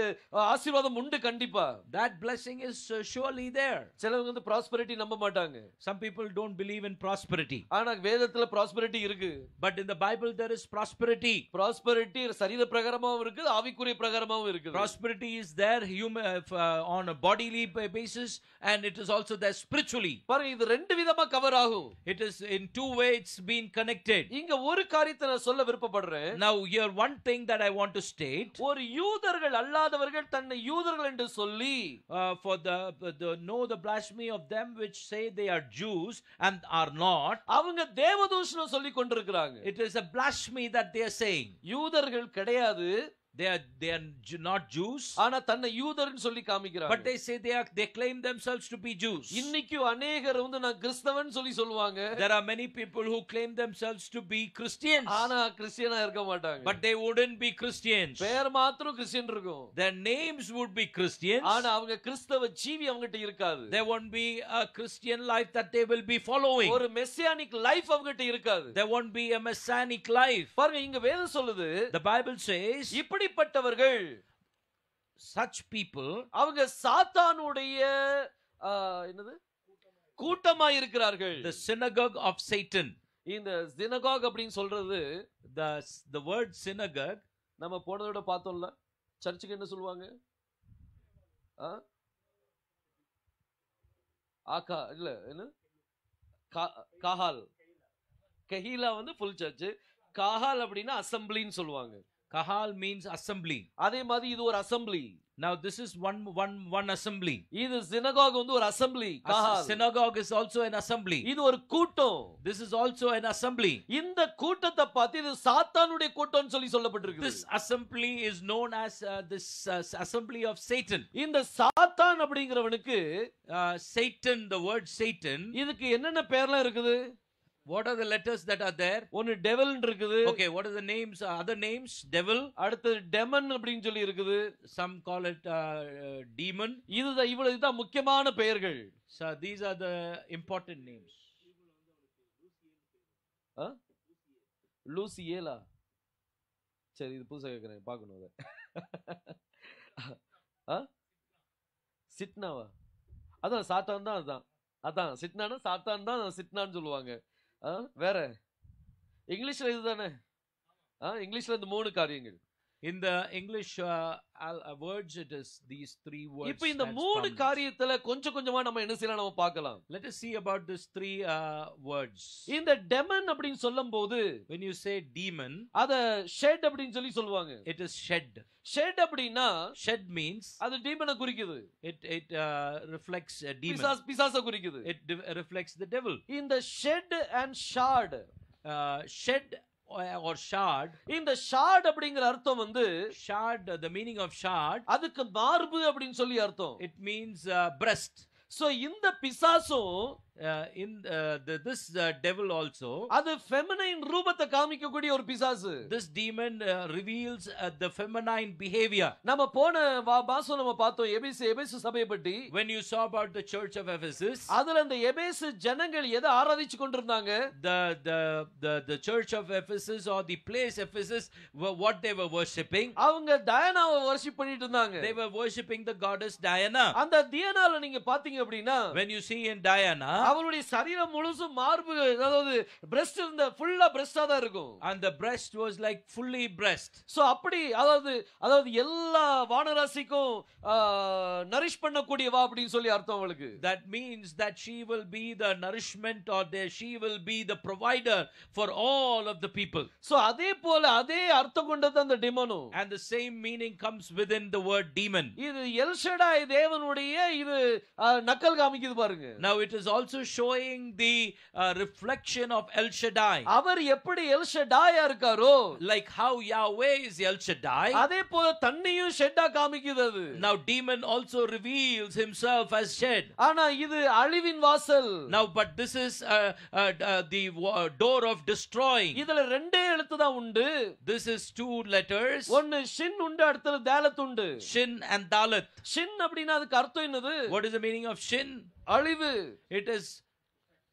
Speaker 2: ஆசீர்வாதம் உண்டு கண்டிப்பா.
Speaker 3: that blessing is surely there.
Speaker 2: சிலவங்க வந்து prosperity நம்ப மாட்டாங்க.
Speaker 3: some people don't believe in prosperity.
Speaker 2: ஆனா வேதத்துல prosperity இருக்கு.
Speaker 3: but in the Bible there is prosperity.
Speaker 2: சரீர பிரகாரமாவும் இருக்கு, ஆவிக்குரிய பிரகாரமாவும் இருக்கு.
Speaker 3: prosperity is there on a bodily basis, and it is also there spiritually.
Speaker 2: பாருங்க, இது ரெண்டு விதமா கவர் ஆகும்.
Speaker 3: it is in two ways being connected.
Speaker 2: இங்க ஒரு காரியத்தை நான் சொல்ல விருப்பப்படுறேன்.
Speaker 3: now here one thing that I want to state.
Speaker 2: ஒரு யூதர்கள் அல்லாதவர்கள் தன்னை யூதர்கள் என்று சொல்லி,
Speaker 3: for the know the blasphemy of them which say they are Jews and are not.
Speaker 2: அவங்க தேவதூஷணம் சொல்லி கொண்டிருக்கிறாங்க.
Speaker 3: it is a blasphemy that they are saying.
Speaker 2: யூதர்கள் கிடையாது,
Speaker 3: They are not Jews,
Speaker 2: ஆனா தன்னை யூதர்னு சொல்லி காமிக்கிறாங்க.
Speaker 3: but they say they claim themselves to be Jews.
Speaker 2: இன்னைக்கு அநேகர் வந்து நான் கிறிஸ்தவன் சொல்லி சொல்லுவாங்க.
Speaker 3: There are many people who claim themselves to be Christians,
Speaker 2: ஆனா கிறிஸ்டியனா இருக்க மாட்டாங்க.
Speaker 3: but they wouldn't be Christians.
Speaker 2: பேர் மாத்திரம் கிறிஸ்டியன் இருக்கும்.
Speaker 3: Their names would be Christians,
Speaker 2: ஆனா அவங்க கிறிஸ்தவ ஜீவி அவங்ககிட்ட இருக்காது.
Speaker 3: there won't be a Christian life that they will be following.
Speaker 2: ஒரு மெசியானிக் லைஃப் அவங்ககிட்ட இருக்காது.
Speaker 3: There won't be a messianic life.
Speaker 2: பாருங்க இங்க வேதம் சொல்லுது,
Speaker 3: The Bible says
Speaker 2: இப்படிப்பட்டவர்கள்,
Speaker 3: such people,
Speaker 2: அவங்க சாத்தானுடைய என்னது கூட்டமா இருக்கிறார்கள்.
Speaker 3: the synagogue of Satan.
Speaker 2: இந்த சினகாக் அப்படின்னு சொல்றது,
Speaker 3: The word synagogue,
Speaker 2: நம்ம போனதோட பார்த்தோம்ல, சர்ச்சுக்கு என்ன சொல்லுவாங்க? ஆகா இல்ல என்ன காஹால், கஹீலா வந்து ஃபுல் சர்ச், காஹால் அப்படின்னா அசம்பிளின்னு சொல்லுவாங்க.
Speaker 3: kahal means assembly.
Speaker 2: அதே மாதிரி இது ஒரு assembly.
Speaker 3: Now this is one assembly.
Speaker 2: இது சினகாக் வந்து ஒரு assembly. காஹால்
Speaker 3: synagogue is also an assembly.
Speaker 2: இது ஒரு கூட்டம்.
Speaker 3: This is also an assembly.
Speaker 2: இந்த கூட்டத்தை பார்த்து இது சாத்தானுடைய கூட்டம்னு சொல்லி சொல்லப்பட்டிருக்கு.
Speaker 3: This assembly is known as this assembly of Satan.
Speaker 2: இந்த சாத்தான் அப்படிங்கிறவனுக்கு
Speaker 3: Satan, the word Satan,
Speaker 2: இதுக்கு என்னென்ன பேர்லாம் இருக்குது?
Speaker 3: what are the letters that are there?
Speaker 2: ஒன்னு டெவில் இருக்குது.
Speaker 3: Okay, what are the names, other names? Devil.
Speaker 2: அடுத்து டெமன் அப்படின்னு சொல்லி இருக்குது.
Speaker 3: Some call it demon.
Speaker 2: இதுதான் முக்கியமான பெயர்கள்.
Speaker 3: So these are the important names.
Speaker 2: லூசியேலா. சரி, இது புதுசா கேக்குறேன், பார்க்கணும் அத. சிட்னாவா? அதான் சாத்தான் தான். அதான் சிட்னானா சாத்தான் தான் சிட்னான்னு சொல்லுவாங்க. வேற இங்கிலீஷ்ல இதுதானே? இங்கிலீஷ்ல இந்த 3 காரியங்கள்.
Speaker 3: In the English words, it is these 3 words.
Speaker 2: இப்போ இந்த 3 காரியத்துல கொஞ்சமா நம்ம என்ன செய்யலாம், நம்ம பார்க்கலாம்.
Speaker 3: Let us see about these 3 words.
Speaker 2: இந்த டெமன் அப்படினு சொல்லும்போது,
Speaker 3: when you say demon,
Speaker 2: அத ஷெட் அப்படினு சொல்லி சொல்வாங்க.
Speaker 3: it is shed.
Speaker 2: ஷெட் அப்படினா,
Speaker 3: shed means
Speaker 2: அது டீமனை குறிக்குது.
Speaker 3: it reflects a demon.
Speaker 2: பிசாசை குறிக்குது.
Speaker 3: It reflects the devil.
Speaker 2: இந்த shed and shard,
Speaker 3: shed or shard,
Speaker 2: இந்த shard அப்படிங்கிற அர்த்தம் வந்து,
Speaker 3: shard, the meaning of shard,
Speaker 2: அதுக்கு மார்பு அப்படினு சொல்லி அர்த்தம்.
Speaker 3: it means breast.
Speaker 2: So இந்த பிசாசும்
Speaker 3: in this devil also,
Speaker 2: அது feminine ரூபத்தை காமிக்கக்கூடிய ஒரு பிசாசு.
Speaker 3: this demon reveals the feminine behavior.
Speaker 2: நம்ம போன மாசம் நம்ம பார்த்தோம் எபேசு சபையை பற்றி.
Speaker 3: When you saw about the church of Ephesus,
Speaker 2: அதுல அந்த எபேசு ஜனங்கள் எதை ஆராதிச்சு கொண்டிருந்தாங்க?
Speaker 3: the church of Ephesus, or the place Ephesus, what they were worshipping,
Speaker 2: அவங்க டயானாவை வர்ஷிப் பண்ணிட்டு இருந்தாங்க.
Speaker 3: they were worshipping the goddess Diana.
Speaker 2: அந்த டியானால நீங்க பாத்தீங்க அப்படினா,
Speaker 3: when you see in Diana,
Speaker 2: அவளுடைய சரீரம் முழுசும் மார்பு, அதாவது பிரஸ்ட் இருந்த ஃபுல்லா பிரஸ்டா தான் இருக்கும்.
Speaker 3: and the breast was like fully breast.
Speaker 2: So அப்படி அதாவது எல்லா வானராசிக்கும் நரிஷ் பண்ணக்கூடியவா அப்படினு சொல்லி அர்த்தம் அவளுக்கு.
Speaker 3: that means that she will be the nourishment, or she will be the provider for all of the people.
Speaker 2: So அதே போல அதே அர்த்தம் கொண்டது அந்த டெமனும்.
Speaker 3: and the same meaning comes within the word demon.
Speaker 2: இது எல் ஷடாய் தேவனுடைய இது நக்கல் காமிக்குது பாருங்க.
Speaker 3: now it is also showing the reflection of El Shaddai.
Speaker 2: அவர் எப்படி எல் ஷடாயா இருக்காரோ,
Speaker 3: like how Yahweh is El Shaddai,
Speaker 2: அதே போல தன்னையும் ஷெட்டா காமிக்குது அது.
Speaker 3: now demon also reveals himself as shed.
Speaker 2: ஆனா இது அழிவின் வாசல்.
Speaker 3: now but this is the door of destroying.
Speaker 2: இதுல ரெண்டே எழுத்து தான் உண்டு.
Speaker 3: this is 2 letters.
Speaker 2: ஒன்னு ஷின் உண்டு, அடுத்தது தாலத் உண்டு.
Speaker 3: shin and dalet.
Speaker 2: ஷின் அப்படினா அதுக்கு அர்த்தம் என்னது?
Speaker 3: what is the meaning of shin?
Speaker 2: அழிவு.
Speaker 3: it is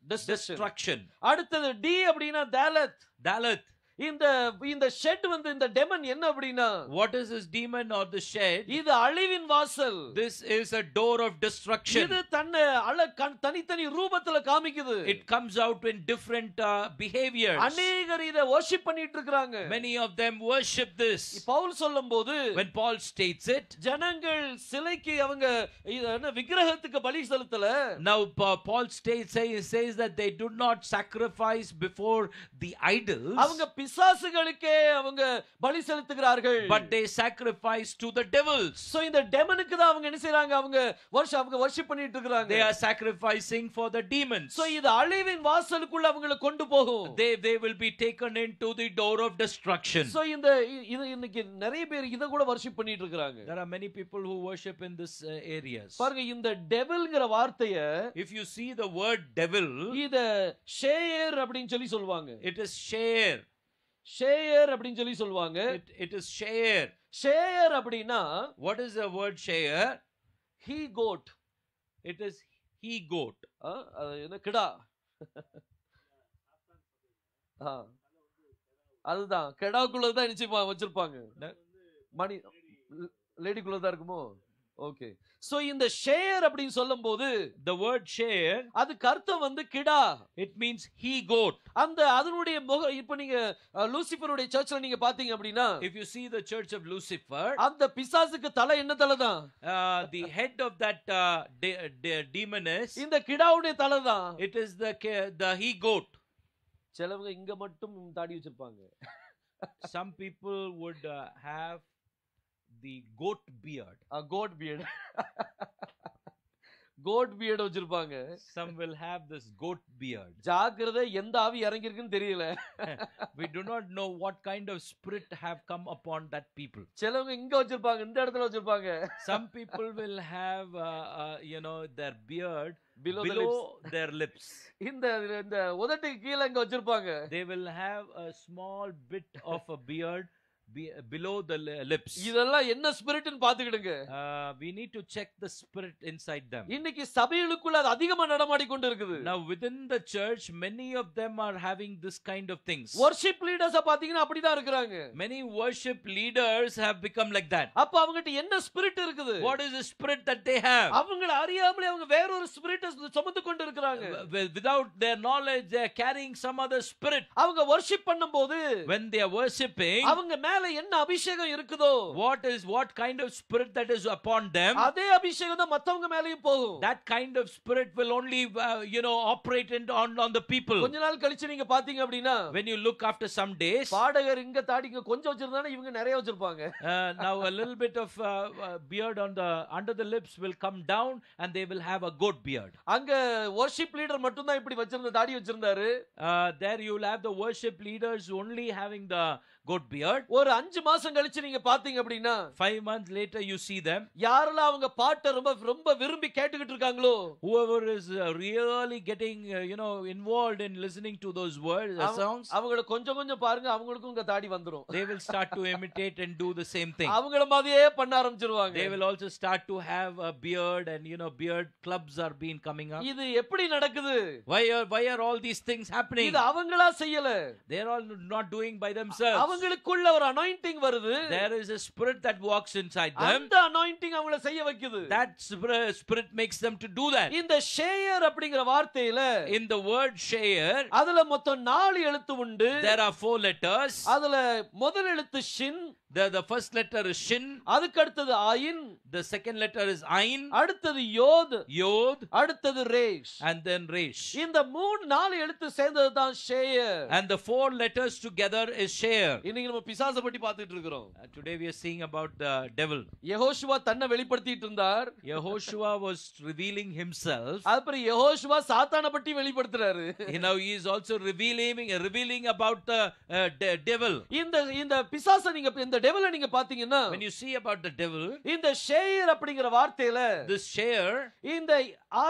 Speaker 3: destruction.
Speaker 2: அடுத்தது டி அப்படினா தாலத்.
Speaker 3: dalet.
Speaker 2: இந்த ஷெட் வந்து இந்த டெமன் என்ன அப்படினா,
Speaker 3: what is this demon or the shed?
Speaker 2: இது அழிவின் வாசல்.
Speaker 3: this is a door of destruction.
Speaker 2: இது தனித்தனி ரூபத்துல காமிக்குது.
Speaker 3: it comes out in different behaviors.
Speaker 2: அநேகர் இத வர்ஷிப் பண்ணிட்டு இருக்காங்க.
Speaker 3: many of them worship this.
Speaker 2: Pavul சொல்லும்போது,
Speaker 3: when Paul states it,
Speaker 2: ஜனங்கள் சிலைக்கு அவங்க விக்கிரகத்துக்கு பலி செலுத்தல.
Speaker 3: now Paul says that they do not sacrifice before the idols.
Speaker 2: அவங்க பிசாசுகளுக்கே அவங்க பலி செலுத்துகிறார்கள்.
Speaker 3: but they sacrifice to the devils.
Speaker 2: So இந்த டெமனுக்கு தான் அவங்க என்ன செய்றாங்க, அவங்க வர்ஷிப் பண்ணிட்டு இருக்காங்க.
Speaker 3: They are sacrificing for the demons.
Speaker 2: So இது அழிவின் வாசலுக்குள்ள அவங்களை கொண்டு போகும்.
Speaker 3: They will be taken into the door of destruction.
Speaker 2: So இந்த இன்னைக்கு நிறைய பேர் இத கூட வர்ஷிப் பண்ணிட்டு இருக்காங்க.
Speaker 3: There are many people who worship in this areas.
Speaker 2: பாருங்க இந்த டெவில்ங்கற வார்த்தைய,
Speaker 3: if you see the word devil,
Speaker 2: இத ஷேயர் அப்படினு சொல்லி சொல்வாங்க.
Speaker 3: it is share.
Speaker 2: ஷேயர் அப்படினு சொல்லி சொல்வாங்க.
Speaker 3: It is share.
Speaker 2: ஷேயர் அப்படினா
Speaker 3: what is the word share?
Speaker 2: he goat.
Speaker 3: it is he goat.
Speaker 2: என்ன கிடா. அதுதான் கெடாக்குள்ள தான் நிச்சயமா வச்சிருப்பாங்க. மணி லேடிக்குள்ள தான் இருக்குமோ? ஓகே. சோ இந்த ஷேர் அப்படினு சொல்லும்போது
Speaker 3: the word share,
Speaker 2: அதுக்கு அர்த்தம் வந்து கிடா.
Speaker 3: it means he goat.
Speaker 2: அந்த அதனுடைய இப்ப நீங்க லூசிஃபருடைய சர்ச்ல நீங்க பாத்தீங்க அப்படினா,
Speaker 3: if you see the church of Lucifer,
Speaker 2: அந்த பிசாசுக்கு தலை என்ன தலை தான்?
Speaker 3: the head of that demon is,
Speaker 2: இந்த கிடாவுடைய தலை தான்.
Speaker 3: it is the he goat.
Speaker 2: சிலவங்க இங்க மட்டும் தாடி வச்சிருப்பாங்க.
Speaker 3: some people would have the goat beard.
Speaker 2: goat beard. goat beard வச்சிருப்பாங்க.
Speaker 3: some will have this goat beard.
Speaker 2: ஜாக்கிரதை, எந்த ஆவி இறங்கி இருக்குன்னு தெரியல.
Speaker 3: we do not know what kind of spirit have come upon that people.
Speaker 2: சிலவங்க இங்க வச்சிருப்பாங்க, இந்த இடத்துல வச்சிருப்பாங்க.
Speaker 3: some people will have their beard below their lips.
Speaker 2: இந்த உதட்டுக்கு கீழ இங்க வச்சிருப்பாங்க.
Speaker 3: they will have a small bit of a beard below the lips.
Speaker 2: இதெல்லாம் என்ன ஸ்பிரிட்னு பாத்துக்கிடுங்க.
Speaker 3: we need to check the spirit inside them.
Speaker 2: இன்னைக்கு சபைகளுக்குள்ள அது அதிகமா நடமாடி கொண்டு இருக்குது.
Speaker 3: now within the church many of them are having this kind of things.
Speaker 2: worship leaders பாத்தீங்கன்னா அப்படிதான் இருக்காங்க.
Speaker 3: many worship leaders have become like that.
Speaker 2: அப்ப அவங்கட்ட என்ன ஸ்பிரிட் இருக்குது?
Speaker 3: what is the spirit that they have?
Speaker 2: அவங்கள அறியாமலே அவங்க வேற ஒரு ஸ்பிரிட்டை சுமந்து கொண்டு இருக்காங்க.
Speaker 3: without their knowledge they are carrying some other spirit.
Speaker 2: அவங்க worship பண்ணும்போது,
Speaker 3: when they are worshiping,
Speaker 2: அவங்க மேல என்ன அபிஷேகம் இருக்குதோ,
Speaker 3: what kind of spirit that is upon them,
Speaker 2: அதே அபிஷேகம் தான் மத்தவங்க மேலயும் போகும்.
Speaker 3: that kind of spirit will only operate on the people.
Speaker 2: கொஞ்ச நாள் கழிச்சு நீங்க பாத்தீங்க அப்படினா,
Speaker 3: when you look after some days,
Speaker 2: பாடகர் இங்க தாடிங்க கொஞ்சம் வச்சிருந்தானே இவங்க நிறைய வச்சிருப்பாங்க.
Speaker 3: now a little bit of beard under the lips will come down and they will have a goat beard.
Speaker 2: அங்க worship leader மட்டும் தான் இப்படி வச்சிருந்த தாடி வச்சிருந்தாரு.
Speaker 3: there you will have the worship leaders only having the goat beard.
Speaker 2: ஒரு 5 மாசம் கழிச்சு நீங்க பாத்தீங்க அப்படினா,
Speaker 3: 5 months later you see them,
Speaker 2: யாரெல்லாம் அவங்க பாட்டை ரொம்ப விரும்பி கேட்டுக்கிட்டு இருக்காங்களோ,
Speaker 3: whoever is really getting involved in listening to those words songs,
Speaker 2: அவங்கள கொஞ்சம் பாருங்க, அவங்களுக்கும் உங்க தாடி வந்துரும்.
Speaker 3: they will start to imitate and do the same thing.
Speaker 2: அவங்கள மாதிரியே பண்ண ஆரம்பிச்சிருவாங்க.
Speaker 3: they will also start to have a beard and beard clubs are being coming up.
Speaker 2: இது எப்படி நடக்குது?
Speaker 3: why are all these things happening?
Speaker 2: இது அவங்களா செய்யல.
Speaker 3: they are all not doing by themselves.
Speaker 2: அவங்களுக்குள்ள ஒரு anointing வருது.
Speaker 3: there is a spirit that walks inside them.
Speaker 2: அந்த anointing அவங்கள செய்ய வைக்குது.
Speaker 3: that spirit makes them to do that.
Speaker 2: இந்த ஷேயர் அப்படிங்கற வார்த்தையில,
Speaker 3: in the word share,
Speaker 2: அதுல மொத்தம் 4 எழுத்து உண்டு.
Speaker 3: there are 4 letters.
Speaker 2: அதுல முதல் எழுத்து ஷின்,
Speaker 3: the first letter is shin,
Speaker 2: அதுக்கு அடுத்தது ஆயின்,
Speaker 3: the second letter is ain,
Speaker 2: அடுத்தது யோத், அடுத்தது ரேஷ்,
Speaker 3: and then resh.
Speaker 2: இந்த 4 எழுத்து சேர்ந்தது தான் ஷேயர்.
Speaker 3: and the 4 letters together is share.
Speaker 2: இன்னைக்கு நம்ம பிசாசை பத்தி பார்த்துட்டு இருக்கோம்.
Speaker 3: today we are seeing about the devil.
Speaker 2: யெகோஷுவா தன்னை வெளிப்படுத்திட்டு இருந்தார்.
Speaker 3: Yehoshua was revealing himself.
Speaker 2: அப்புறம் யெகோஷுவா சாத்தானை பத்தி வெளிப்படுத்துறாரு.
Speaker 3: now he is also revealing about the devil.
Speaker 2: இந்த பிசாசை நீங்க இந்த டெவிலை நீங்க பாத்தீங்கன்னா,
Speaker 3: when you see about the devil,
Speaker 2: இந்த ஷேயர் அப்படிங்கற வார்த்தையில,
Speaker 3: this share,
Speaker 2: இந்த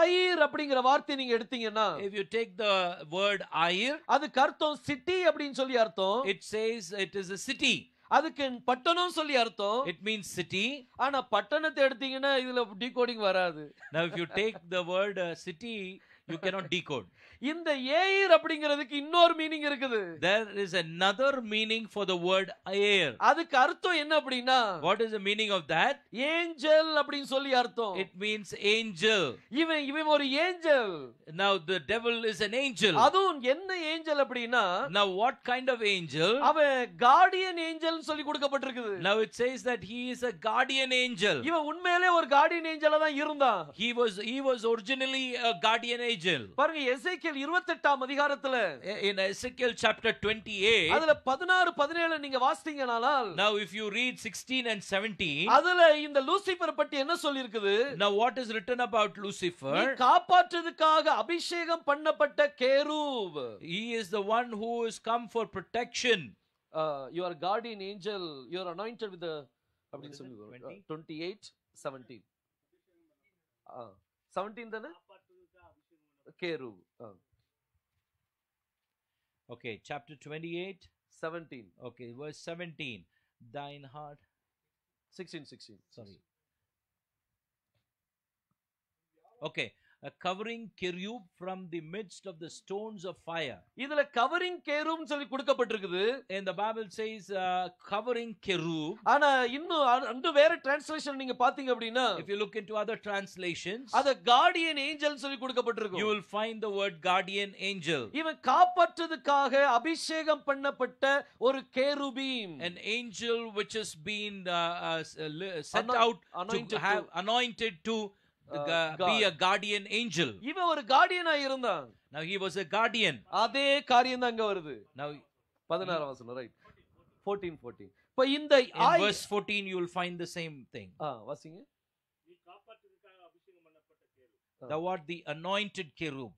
Speaker 2: ஆயிர் அப்படிங்கற வார்த்தையை நீங்க எடுத்தீங்கன்னா,
Speaker 3: if you take the word air,
Speaker 2: அதுக்கு அர்த்தம் சிட்டி அப்படினு சொல்லி அர்த்தம்.
Speaker 3: it says it is a city.
Speaker 2: அதுக்கு பட்டணம் சொல்லி அர்த்தம்.
Speaker 3: it means city.
Speaker 2: ஆனா பட்டணத்தை எடுத்தீங்கன்னா இதுல டீகோடிங் வராது.
Speaker 3: now if you take the word city, you cannot decode.
Speaker 2: இந்த ஏர் அப்படிங்கிறதுக்கு இன்னொரு மீனிங் இருக்குது.
Speaker 3: there is another meaning for the word air.
Speaker 2: அதுக்கு அர்த்தம் என்ன அப்படினா,
Speaker 3: what is the meaning of that?
Speaker 2: Angel அப்படினு சொல்லி அர்த்தம்.
Speaker 3: it means angel.
Speaker 2: இவன் ஒரு angel.
Speaker 3: now the devil is an angel.
Speaker 2: அதுவும் என்ன ஏஞ்சல் அப்படினா,
Speaker 3: now what kind of angel?
Speaker 2: அவன் கார்டியன் ஏஞ்சல் சொல்லி கொடுக்கப்பட்டிருக்குது.
Speaker 3: now it says that he is a guardian angel.
Speaker 2: இவன் உண்மையிலே ஒரு கார்டியன் ஏஞ்சலா தான் இருந்தான்.
Speaker 3: he was originally a guardian angel.
Speaker 2: பாருங்க எசேக்கியேல் 28ஆம் அதிகாரத்துல
Speaker 3: In Ezekiel chapter 28,
Speaker 2: அதுல 16 17 நீங்க வாசித்தீங்கனானால்
Speaker 3: now if you read 16 and 17,
Speaker 2: அதுல இந்த லூசிபர் பற்றி என்ன சொல்லி இருக்குது?
Speaker 3: now what is written about Lucifer?
Speaker 2: நீ காப்பாற்றுவதற்காக அபிஷேகம் பண்ணப்பட்ட cherub.
Speaker 3: He is the one who has come for protection.
Speaker 2: You are guardian angel, you are anointed with the அப்படின்னு சொல்லி 28 17 17 தானே cherub.
Speaker 3: Okay, chapter 28,
Speaker 2: 17
Speaker 3: okay, verse 17. Thine heart,
Speaker 2: 16
Speaker 3: sorry. Okay, a covering cherub from the midst of the stones of fire.
Speaker 2: இதுல covering cherub சொல்லி கொடுக்கப்பட்டிருக்குது.
Speaker 3: And the Bible says covering cherub.
Speaker 2: ஆனா இன்னும் அந்த வேற translation நீங்க பாத்தீங்க அப்படினா,
Speaker 3: If you look into other translations,
Speaker 2: அத கார்டியன் ஏஞ்சல் சொல்லி கொடுக்கப்பட்டிருக்கும்.
Speaker 3: you will find the word guardian angel.
Speaker 2: இவன் காப்பாற்றுவதற்காக அபிஷேகம் பண்ணப்பட்ட ஒரு கேருபீம்.
Speaker 3: An angel which has been sent out
Speaker 2: anointed
Speaker 3: to have anointed to be a guardian angel.
Speaker 2: இவன் ஒரு கார்டியனா இருந்தான்.
Speaker 3: Now he was a guardian.
Speaker 2: அதே காரியம் தான் அங்க வருது.
Speaker 3: Now
Speaker 2: 16 வசனம், ரைட். 14 இப்ப இந்த
Speaker 3: in verse 14 you will find the same thing.
Speaker 2: வாசிங்க.
Speaker 3: Thou art the anointed cherub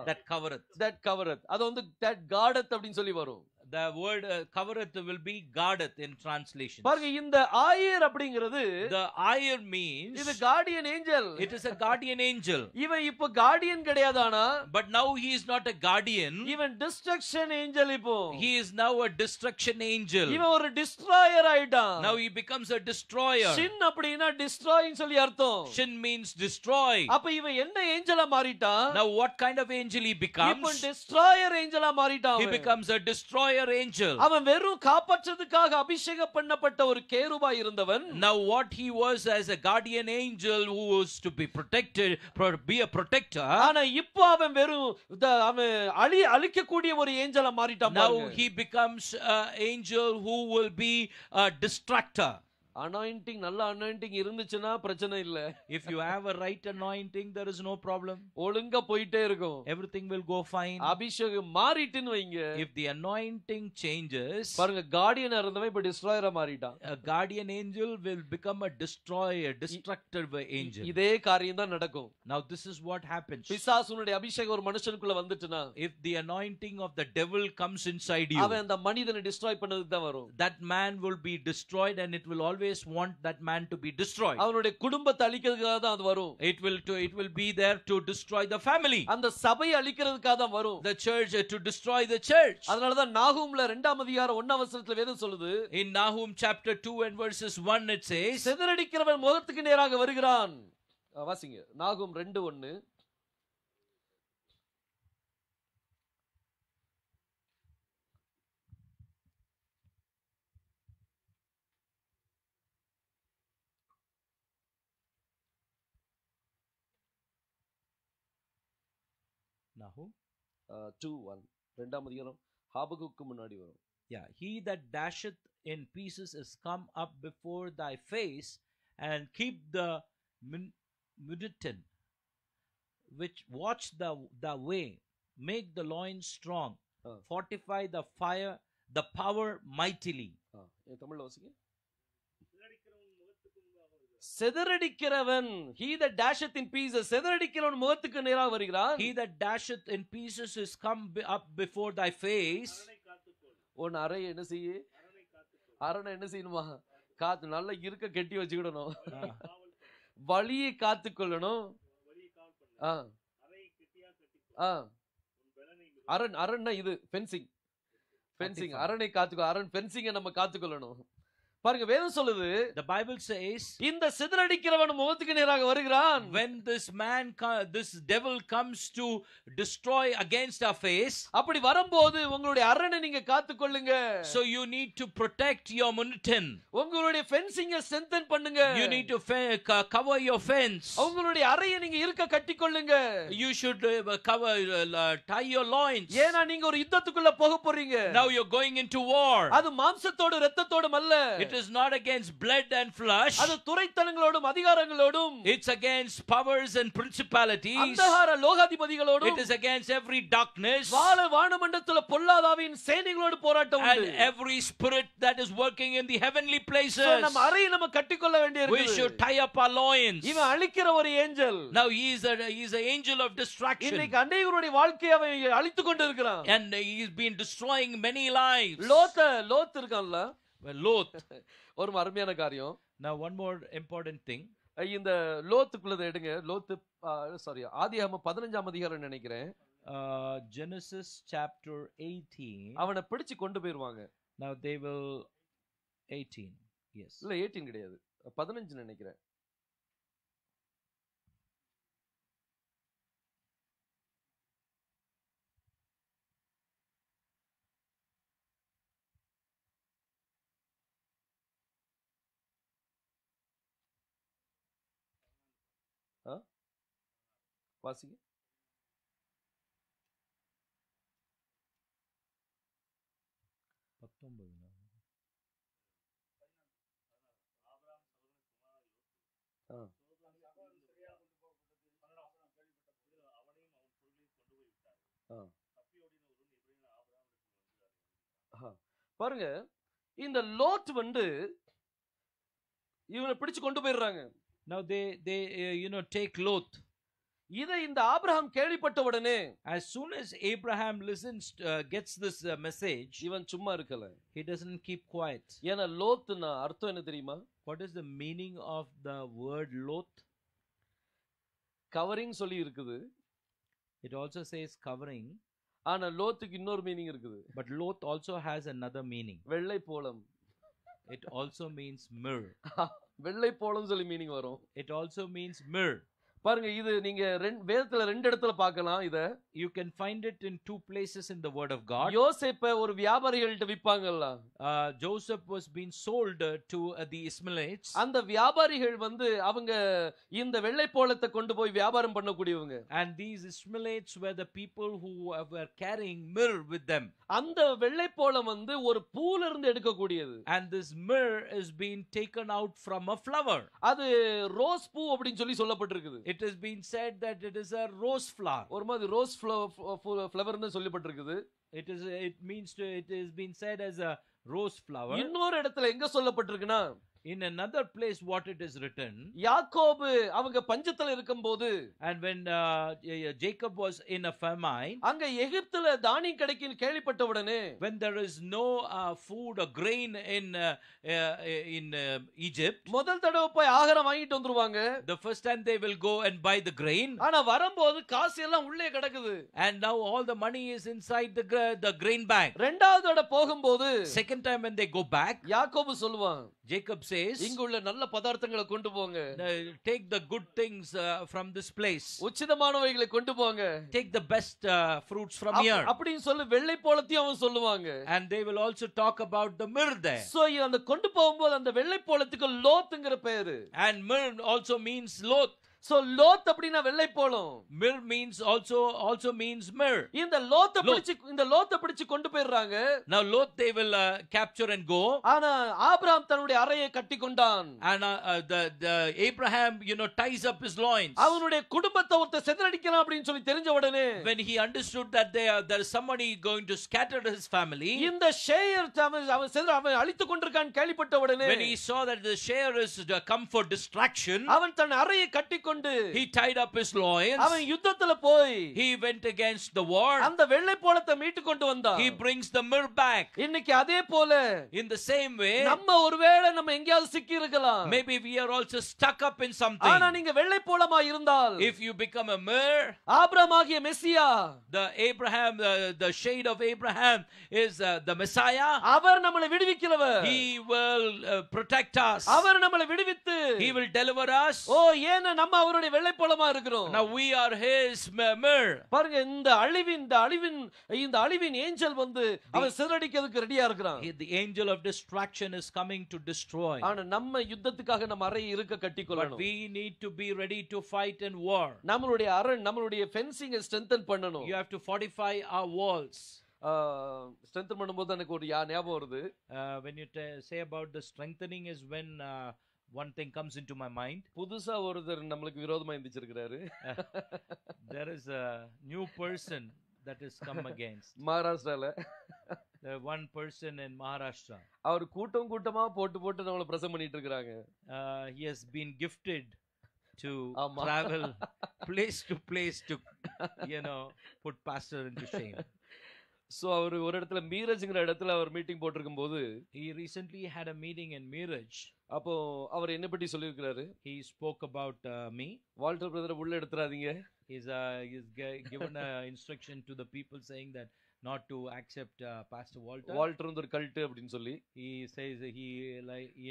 Speaker 3: that covereth.
Speaker 2: அது வந்து that guardeth அப்படினு சொல்லி வரும்.
Speaker 3: The word covereth will be guardeth in translation.
Speaker 2: பாருங்க இந்த ஆயர் அப்படிங்கிறது,
Speaker 3: the ayar means
Speaker 2: இது guardian angel.
Speaker 3: It is a guardian angel.
Speaker 2: இவன் இப்ப guardian கிடையாதானா?
Speaker 3: But now he is not a guardian.
Speaker 2: இவன் destruction angel இப்போ.
Speaker 3: He is now a destruction angel.
Speaker 2: இவன் ஒரு destroyer ஆயிட்டான்.
Speaker 3: Now he becomes a destroyer.
Speaker 2: sin அப்படினா destroy ன்னு சொல்லி அர்த்தம்.
Speaker 3: Sin means destroy.
Speaker 2: அப்ப இவன் என்ன ஏஞ்சலா மாறிட்டான்?
Speaker 3: Now what kind of angel he becomes?
Speaker 2: இப்போ destroyer ஏஞ்சலா மாறிட்டான்.
Speaker 3: He becomes a destroyer angel.
Speaker 2: அவன் வெறும் காப்பாற்றுவதற்காக அபிஷேகம் பண்ணப்பட்ட ஒரு கேருபா இருந்தவன்.
Speaker 3: Now what he was as a guardian angel who was to be protected, be a protector.
Speaker 2: ஆனா இப்போ அவன் வெறும் அவன் அழிக்கக்கூடிய ஒரு ஏஞ்சலா மாறிட்டான்.
Speaker 3: Now he becomes an angel who will be a distractor.
Speaker 2: Anointing நல்ல அனாயிண்டிங் இருந்துச்சுன்னா பிரச்சனை இல்ல.
Speaker 3: If you have a right anointing, there is no problem.
Speaker 2: ஒழுங்கா போயிட்டே இருக்கும்.
Speaker 3: Everything will go fine.
Speaker 2: அபிஷேகம் மாறிட்டுன்னு வைங்க.
Speaker 3: If the anointing changes,
Speaker 2: பாருங்க கார்டியனா இருந்தவன் இப்ப டிஸ்ட்ராயரா மாறிட்டான்.
Speaker 3: a guardian angel will become a destroyer, destructive angel.
Speaker 2: இதே காரியம் தான் நடக்கும்.
Speaker 3: Now this is what happens.
Speaker 2: பிசாசுனுடைய அபிஷேகம் ஒரு மனுஷனுக்குள்ள வந்துட்டுனா,
Speaker 3: if the anointing of the devil comes inside you,
Speaker 2: அவன் அந்த மனிதனை டிஸ்ட்ராய் பண்ணதுக்கு தான் வரும்.
Speaker 3: that man will be destroyed and it will always want that man to be destroyed.
Speaker 2: அவனுடைய குடும்பத்தை அழிக்கிறதுக்காக தான் அது வரும்.
Speaker 3: It will be there to destroy the family.
Speaker 2: அந்த சபையை அழிக்கிறதுக்காக தான் வரும்.
Speaker 3: The church to destroy the church.
Speaker 2: அதனால தான் நாகூம்ல 2ஆம் அதிகாரம் 1ஆம் வசனத்துல வேதம் சொல்லுது.
Speaker 3: In Nahum chapter 2 and verses 1 it says,
Speaker 2: சிதறடிக்கிறவன் முகத்துக்கு நேராக வருகிறான். வாசிங்க. நாகூம் 2:1.
Speaker 3: Nahum
Speaker 2: 2:1 2ஆம் அதிகாரம் ஹாபகுக்கு முன்னாடி வரும்.
Speaker 3: Yeah, he that dasheth in pieces is come up before thy face, and keep the Midian, which watch the way, make the loins strong, fortify the power mightily.
Speaker 2: தமிழ்ல வாசிங்க. சிதறடிக்கிறவன், he that dasheth in pieces, சிதறடிக்கிறவன் முகத்துக்கு நேராக வருகிறான்.
Speaker 3: He that dasheth in pieces is come up before thy face.
Speaker 2: உன் அறை என்ன செய்ய? அரணை என்ன செய்யணுமா? காத்து நல்லா இருக்க கெட்டி வச்சுக்கிடணும். வழியை காத்துக்கொள்ளணும். அரண் இது ஃபென்சிங் அரணை காத்துக்கோ. அரண் ஃபென்சிங்கை நம்ம காத்துக்கொள்ளணும். பாருங்க வேதம் சொல்லுது,
Speaker 3: the Bible says,
Speaker 2: இந்த சிதறடிக்கிறவன் முகத்துக்கு நேராக வருகிறான்.
Speaker 3: when this devil comes to destroy against our face,
Speaker 2: அப்படி வரும்போது உங்களுடைய அரனை நீங்க காத்துக்கொள்ளுங்க.
Speaker 3: so you need to protect your Midian.
Speaker 2: உங்களுடைய ஃபென்சிங்கை ஸ்ட்ரெngthen பண்ணுங்க.
Speaker 3: you need to cover your fence.
Speaker 2: உங்களுடைய அறையை நீங்க இருக்க கட்டிக்கொள்ளுங்க.
Speaker 3: you should tie your loins.
Speaker 2: ஏனா நீங்க ஒரு யுத்தத்துக்குள்ள போக போறீங்க.
Speaker 3: now you're going into war.
Speaker 2: அது மாம்சத்தோடு இரத்தத்தோடும் அல்ல.
Speaker 3: it It is not against blood and flesh.
Speaker 2: அது துரைத்தனங்களோடும் அதிகாரங்களோடும்,
Speaker 3: It's against powers and principalities.
Speaker 2: அந்தகார லோகாதிபதிகளோடும்,
Speaker 3: It is against every darkness
Speaker 2: வானமண்டலத்துல பொல்லாதாவின் சேனைகளோடு போராட்டம்
Speaker 3: and
Speaker 2: உண்டு.
Speaker 3: every spirit that is working in the heavenly places.
Speaker 2: So, நம்ம அறையை நம்ம கட்டிக்கொள்ள
Speaker 3: We
Speaker 2: வேண்டியிருக்குது.
Speaker 3: should tie up our loins.
Speaker 2: இவன் அழிக்கிற ஒரு angel.
Speaker 3: Now he is an angel of destruction.
Speaker 2: இன்னைக்கு அநேகருடைய வாழ்க்கையை அவன் அழித்துக் கொண்டு இருக்கிறான்.
Speaker 3: And he's been destroying many lives.
Speaker 2: Lot இருக்கான்ல,
Speaker 3: Well, Lot.
Speaker 2: ஒரு அருமையான காரியம்.
Speaker 3: Now one more important thing.
Speaker 2: இந்த லோத்துக்குள்ளதை எடுங்க. லோத்து சாரி, ஆதியாகமம் 15ஆம் அதிகாரம் நினைக்கிறேன்.
Speaker 3: Genesis chapter 18.
Speaker 2: அவனை பிடிச்சு கொண்டு போயிருவாங்க.
Speaker 3: Now they will 18. Yes.
Speaker 2: இல்ல 18 கிடையாது, 15 நினைக்கிறேன். வாசிங்க. பாருங்க, இந்த லோத் வந்து இவனை பிடிச்சு கொண்டு போயிடுறாங்க.
Speaker 3: Now they take Lot.
Speaker 2: இதை இந்த ஆபிரகாம் கேள்விப்பட்ட உடனே,
Speaker 3: As soon as Abraham gets this message,
Speaker 2: இவன் சும்மா இருக்கல.
Speaker 3: he doesn't keep quiet.
Speaker 2: ஏன்னா லோத்னா அர்த்தம் என்ன தெரியுமா?
Speaker 3: What is the meaning of the word Lot?
Speaker 2: Covering சொல்லி இருக்குது.
Speaker 3: It also says covering.
Speaker 2: ஆனா லோத்துக்கு இன்னொரு மீனிங் இருக்குது.
Speaker 3: But Lot also has another meaning.
Speaker 2: வெள்ளை போலம்.
Speaker 3: It also means myrrh.
Speaker 2: வெள்ளை போலம் சொல்லி மீனிங் வரும்.
Speaker 3: It also means myrrh.
Speaker 2: பாருங்க, இது நீங்க வேதத்துல 2 இடத்துல பார்க்கலாம். இத
Speaker 3: You can find it in 2 places in the word of God.
Speaker 2: யோசேப்பை ஒரு வியாபாரிகள்ட்ட விப்பாங்கல்ல.
Speaker 3: Joseph was being sold to the Ishmaelites.
Speaker 2: அந்த வியாபாரிகள் வந்து அவங்க இந்த வெள்ளை போலத்தை கொண்டு போய் வியாபாரம் பண்ணக்கூடியவங்க.
Speaker 3: And these Ishmaelites were the people who were carrying myrrh with them.
Speaker 2: அந்த வெள்ளை போலம் வந்து ஒரு பூல இருந்து எடுக்கக்கூடியது.
Speaker 3: And this myrrh is being taken out from a flower.
Speaker 2: அது ரோஸ் பூ அப்படினு சொல்லி சொல்லப்பட்டிருக்குது.
Speaker 3: It has been said that it is a rose flower.
Speaker 2: ஒரு மாதிரி ரோஸ் ஃப்ளவர்னு சொல்லப்பட்டிருக்குது.
Speaker 3: It is being said as a rose flower.
Speaker 2: இன்னொரு இடத்துல எங்க சொல்லப்பட்டிருக்குன்னா,
Speaker 3: In another place what it is written,
Speaker 2: யாக்கோபு அவங்க பஞ்சத்துல இருக்கும்போது,
Speaker 3: and when Jacob was in a famine,
Speaker 2: அங்க எகிப்துல தானியம் கிடைக்குன்னு கேள்விப்பட்ட உடனே,
Speaker 3: when there is no food or grain in Egypt,
Speaker 2: முதல் தடவை போய் ஆகாரம் வாங்கிட்டு வந்துருவாங்க.
Speaker 3: the first time they will go and buy the grain,
Speaker 2: ஆனா வரும்போது காசு எல்லாம் உள்ளே கிடக்குது.
Speaker 3: and now all the money is inside the grain bag.
Speaker 2: இரண்டாவது தடவை போகும்போது,
Speaker 3: Second time when they go back,
Speaker 2: யாக்கோபு சொல்லுவான்,
Speaker 3: Jacob says,
Speaker 2: இங்க உள்ள நல்ல பதார்த்தங்களை கொண்டு போங்க.
Speaker 3: take the good things from this place.
Speaker 2: உச்சிதமானவைகளை கொண்டு போங்க.
Speaker 3: Take the best fruits from here.
Speaker 2: அப்படின்னு சொல்லி வெள்ளை போலத்தையும் அவன் சொல்லுவாங்க.
Speaker 3: And they will also talk about the myrrh there.
Speaker 2: So அந்த கொண்டு போகும்போது அந்த வெள்ளை போலத்துக்கு லோத்ங்கிற பேரு.
Speaker 3: And myrrh also means Lot.
Speaker 2: So Lot அப்படினா வெள்ளை போலம்.
Speaker 3: Myrrh means also means myrrh.
Speaker 2: இந்த லோத்தை பிடிச்சு கொண்டு போயிடுறாங்க.
Speaker 3: Now Lot they will capture and go.
Speaker 2: ஆனா ஆபிரகாம் தன்னுடைய அறையை கட்டிக்கொண்டான்.
Speaker 3: And the Abraham ties up his loins.
Speaker 2: அவனுடைய குடும்பத்தை ஒருத்த சிதறடிக்கலாம் அப்படினு சொல்லி தெரிஞ்ச உடனே,
Speaker 3: when he understood that there is somebody going to scatter his family,
Speaker 2: இந்த ஷேயர் அவன் அழித்துக் கொண்டிருக்கான் கேள்விப்பட்ட உடனே,
Speaker 3: when he saw that the share is come for distraction,
Speaker 2: அவன் தன் அறையை கட்டிக்கொண்டு
Speaker 3: he tied up his loins.
Speaker 2: அவன் யுத்தத்துல போய்
Speaker 3: he went against the war.
Speaker 2: அந்த வெள்ளை போலத்தை மீட்டு கொண்டு வந்தான்.
Speaker 3: he brings the myrrh back.
Speaker 2: இன்னைக்கு அதே போல
Speaker 3: in the same way,
Speaker 2: நம்ம ஒருவேளை நம்ம எங்கயாவது சிக்கி இருக்கலாம்.
Speaker 3: maybe we are also stuck up in something.
Speaker 2: ஆனா நீங்க வெள்ளை போலமா இருந்தால்,
Speaker 3: if you become a myrrh,
Speaker 2: ஆபிரகாமாகிய messiah,
Speaker 3: the shade of Abraham is the Messiah.
Speaker 2: அவர் நம்மை விடுவிக்கிறவர்.
Speaker 3: he will protect us.
Speaker 2: அவர் நம்மை விடுவித்து
Speaker 3: he will deliver us.
Speaker 2: ஓ ஏன்னா நம்ம அவருடைய வெள்ளை போலமா இருக்கிறோம்.
Speaker 3: now we are his myrrh.
Speaker 2: பாருங்க, இந்த அழிவின் ஏஞ்சல் வந்து அவன் சிதறடிக்கிறதுக்கு ரெடியா இருக்கிறான்.
Speaker 3: the angel of destruction is coming to destroy.
Speaker 2: ஆனா நம்ம யுத்தத்துக்காக நம்ம அறையை இருக்க கட்டிக்கொள்ளணும்.
Speaker 3: but we need to be ready to fight in war.
Speaker 2: நம்மளுடைய ஃபென்சிங்கை ஸ்ட்ரெngthen பண்ணணும்.
Speaker 3: you have to fortify our walls.
Speaker 2: Strengthen பண்ணும்போது எனக்கு ஒரு ஞாபகம் வருது.
Speaker 3: When you say about the strengthening is when one thing comes into my mind.
Speaker 2: புதுசா ஒருத்தர் நம்மளுக்கு விரோதமா எந்திரிச்சிருக்கிறாரு.
Speaker 3: There is a new person that is come against.
Speaker 2: மகாராஷ்டிரால
Speaker 3: The one person in Maharashtra.
Speaker 2: அவர் கூட்டமா போட்டு நம்மள பிரசங்கம் பண்ணிட்டு இருக்காங்க.
Speaker 3: He has been gifted to
Speaker 2: ஆமா.
Speaker 3: travel place to place to put pastor into shame.
Speaker 2: So அவர் ஒரு இடத்துல மீரஜ்ங்கிற இடத்துல அவர் மீட்டிங் போட்டிருக்கும் போது
Speaker 3: He recently had a meeting in Miraj.
Speaker 2: அப்போ அவர் என்ன பத்தி சொல்லியிருக்கிறாரு?
Speaker 3: He spoke about me.
Speaker 2: Walter brother உள்ள எடுத்துறாதீங்க.
Speaker 3: He's given a instruction to the people saying that not to accept Pastor Walter.
Speaker 2: Walter வந்து ஒரு கல்ட் அப்படின்னு சொல்லி
Speaker 3: He says he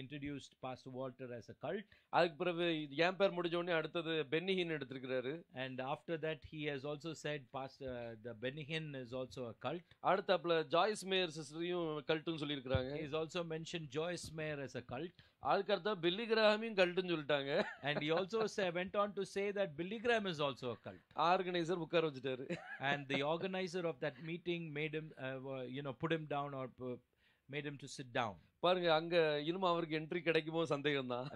Speaker 3: introduced Pastor Walter as a cult.
Speaker 2: அதுக்கு பிறகு என் பேர் முடிஞ்ச உடனே அடுத்தது பென்னிஹின் எடுத்திருக்கிறாரு.
Speaker 3: And after that he has also said Pastor the Benny Hinn is also a cult.
Speaker 2: அடுத்தாப்புல ஜாய்ஸ் மேயர் சிஸ்டரையும் கல்ட்னு சொல்லியிருக்காங்க.
Speaker 3: He has also mentioned Joyce Mayer as a cult.
Speaker 2: அதுக்கு அடுத்த பில்லி கிராஹாமையும் கல்ட்னு சொல்லிட்டாங்க.
Speaker 3: And he also went on to say that Billy Graham is also a cult.
Speaker 2: Organiser உட்கார வச்சுட்டாரு.
Speaker 3: And the organizer of that meeting made him put him down or made him to sit down.
Speaker 2: பாருங்க அங்க இன்னும் அவருக்கு entry கிடைக்குமோ சந்தேகம் தான்.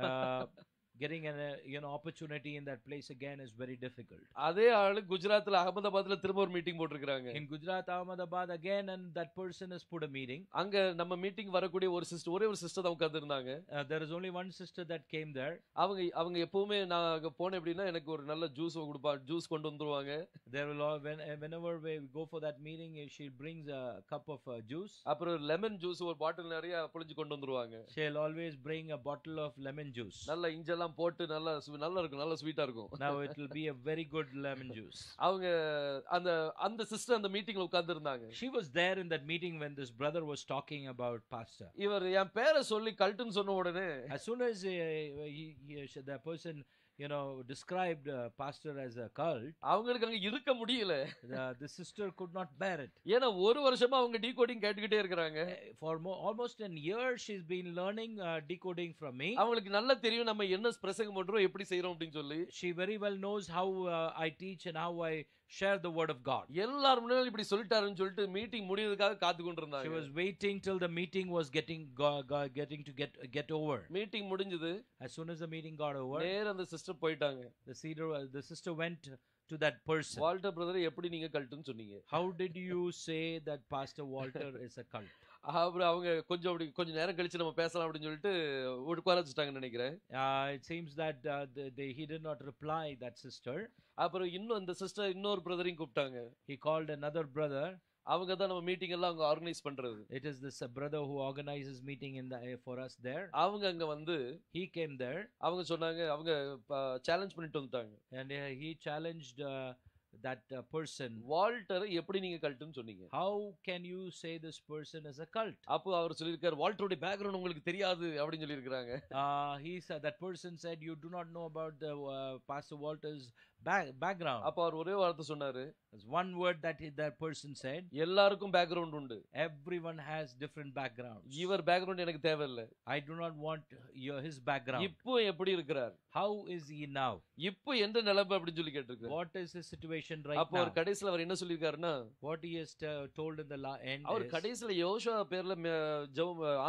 Speaker 3: Getting an opportunity in that place again is very difficult.
Speaker 2: அதே ஆளு குஜராத்ல அகமதாபாத்ல திரும்ப ஒரு மீட்டிங் போட்டுருக்காங்க.
Speaker 3: In Gujarat, Ahmedabad again, and that person has put a meeting.
Speaker 2: அங்க நம்ம மீட்டிங் வரக்கூடிய ஒரு சிஸ்டர் ஒரே ஒரு சிஸ்டர் தான் உட்கார்ந்து இருந்தாங்க.
Speaker 3: There is only one sister that came there.
Speaker 2: அவங்க எப்பவுமே நான் அங்க போனேன் அப்படின்னா எனக்கு ஒரு நல்ல ஜூஸ் கொண்டு வந்துருவாங்க.
Speaker 3: There will whenever we go for that meeting, she brings a cup of juice.
Speaker 2: அப்புறம் லெமன் ஜூஸ் ஒரு பாட்டில் நிறைய புளிஞ்சு கொண்டு வந்துருவாங்க.
Speaker 3: She'll always bring a bottle of lemon juice.
Speaker 2: நல்ல இஞ்செல்லாம் போட்டு நல்லா இருக்கும், நல்ல ஸ்வீட்டா இருக்கும்.
Speaker 3: Now it will be a very good lemon juice.
Speaker 2: அவங்க அந்த சிஸ்டர் அந்த மீட்டிங்ல உட்கார்ந்து இருந்தாங்க.
Speaker 3: She was there in that meeting when this brother was talking about pastor.
Speaker 2: இவர் என் பேரை சொல்லி கல்ட்னு சொன்ன உடனே
Speaker 3: As soon as the person described pastor as a cult,
Speaker 2: அவங்களுக்கு அங்க இருக்க முடியல.
Speaker 3: the sister could not bear it.
Speaker 2: ஏன்னா ஒரு வருஷமா அவங்க டீகோடிங் கேட்டுக்கிட்டே இருக்காங்க.
Speaker 3: For almost a year she's been learning decoding from me.
Speaker 2: அவங்களுக்கு நல்லா தெரியும் நம்ம என்ன பிரசங்கம் பண்றோம் எப்படி செய்றோம் அப்படினு சொல்லி.
Speaker 3: She very well knows how I teach and how I share the word of God.
Speaker 2: எல்லாரும் முன்னாடி இப்படி சொல்லிட்டாருன்னு சொல்லிட்டு மீட்டிங் முடியறதுக்காக காத்து கொண்டிருந்தாங்க.
Speaker 3: She was waiting till the meeting was getting to get over.
Speaker 2: Meeting முடிஞ்சது.
Speaker 3: As soon as the meeting got over,
Speaker 2: நேரா அந்த sister போயிட்டாங்க.
Speaker 3: The sister went to that person.
Speaker 2: Walter brother எப்படி நீங்க கல்ட்னு சொன்னீங்க?
Speaker 3: How did you say that Pastor Walter is a cult?
Speaker 2: அவங்க கொஞ்சம் நேரம் கழிச்சு நம்ம பேசலாம் அப்படின்னு சொல்லிட்டு உட்கார வச்சுட்டாங்கன்னு நினைக்கிறேன்.
Speaker 3: It seems that he did not reply, that sister.
Speaker 2: அப்புறம் இன்னும் அந்த சிஸ்டர் இன்னொரு பிரதரையும் கூப்பிட்டாங்க.
Speaker 3: He called another brother.
Speaker 2: அவங்க தான் நம்ம மீட்டிங் எல்லாம் அங்க ஆர்கனைஸ் பண்றது.
Speaker 3: It is this brother who organizes meeting for us there.
Speaker 2: அவங்க அங்க வந்து
Speaker 3: he came there.
Speaker 2: அவங்க சொன்னாங்க அவங்க சேலஞ்ச் பண்ணிட்டு வந்துட்டாங்க.
Speaker 3: And he challenged that person.
Speaker 2: Walter எப்படி நீங்க கல்ட்னு சொன்னீங்க?
Speaker 3: How can you say this person is a cult?
Speaker 2: அப்போ அவர் சொல்லிருக்கார் வால்டரோட பேக்ரவுண்ட் உங்களுக்கு தெரியாது அப்படினு சொல்லிருக்காங்க.
Speaker 3: He said that person said you do not know about the Pastor Walter's background.
Speaker 2: அப்ப அவர் ஒரே வார்த்தை சொன்னாரு.
Speaker 3: There's one word that person said.
Speaker 2: எல்லாருக்கும் பேக்ரவுண்ட் உண்டு.
Speaker 3: Everyone has different backgrounds.
Speaker 2: இவர் பேக்ரவுண்ட் எனக்கு தேவையில்லை.
Speaker 3: I do not want his background.
Speaker 2: இப்போ எப்படி இருக்கிறார்?
Speaker 3: How is he now?
Speaker 2: இப்போ எந்த நிலைமை அப்படி சொல்லி கேட்டிருக்காரு.
Speaker 3: What is his situation right now?
Speaker 2: அப்போ அவர் கடைசில அவர் என்ன சொல்லிருக்காருன்னா
Speaker 3: what he has told in the end
Speaker 2: அவர் கடைசில யோசுவா பேர்ல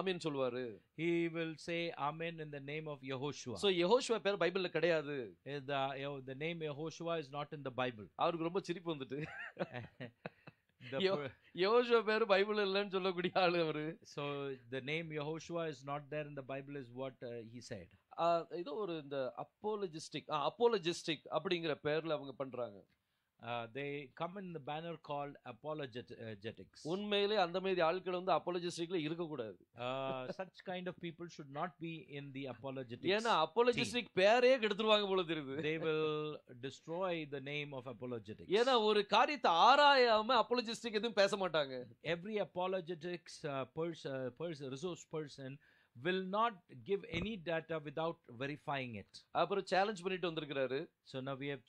Speaker 2: ஆமென் சொல்வாரு.
Speaker 3: He will say amen in the name of Yehoshua.
Speaker 2: So யெகோஷுவா பேர் பைபிள்ல கிடையாது.
Speaker 3: The name Yehoshua is not in the Bible.
Speaker 2: அவருக்கு ரொம்ப சிரிப்பு வந்துட்டு. யெகோஷுவா பேர் பைபிள்ல இல்லன்னு சொல்லக்கூடிய ஆளு அவரு.
Speaker 3: So the name Yehoshua is not there in the Bible is what he said.
Speaker 2: இது ஒரு இந்த அப்போலஜிஸ்டிக் அப்படிங்கிற பேர்ல அவங்க பண்றாங்க.
Speaker 3: They come in the banner called apologetics.
Speaker 2: உண்மையிலே அந்த மாதிரி ஆட்கள் வந்து அப்போலஜிஸ்டிக்ல இருக்க கூடாது.
Speaker 3: Such kind of people should not be in the apologetics.
Speaker 2: ஏன்னா அப்போலஜிஸ்டிக் பேரே கெடுத்துருவாங்க போல தெரியுது.
Speaker 3: They will destroy the name of apologetics.
Speaker 2: ஏன்னா ஒரு காரியத்தை ஆராயாம அப்போலஜிஸ்டிக் எதுவும் பேச மாட்டாங்க.
Speaker 3: Every apologetics resource person will not give any data without verifying it.
Speaker 2: அப்புறம் சேலஞ்ச் பண்ணிட்டு வந்திருக்காரு.
Speaker 3: So now we have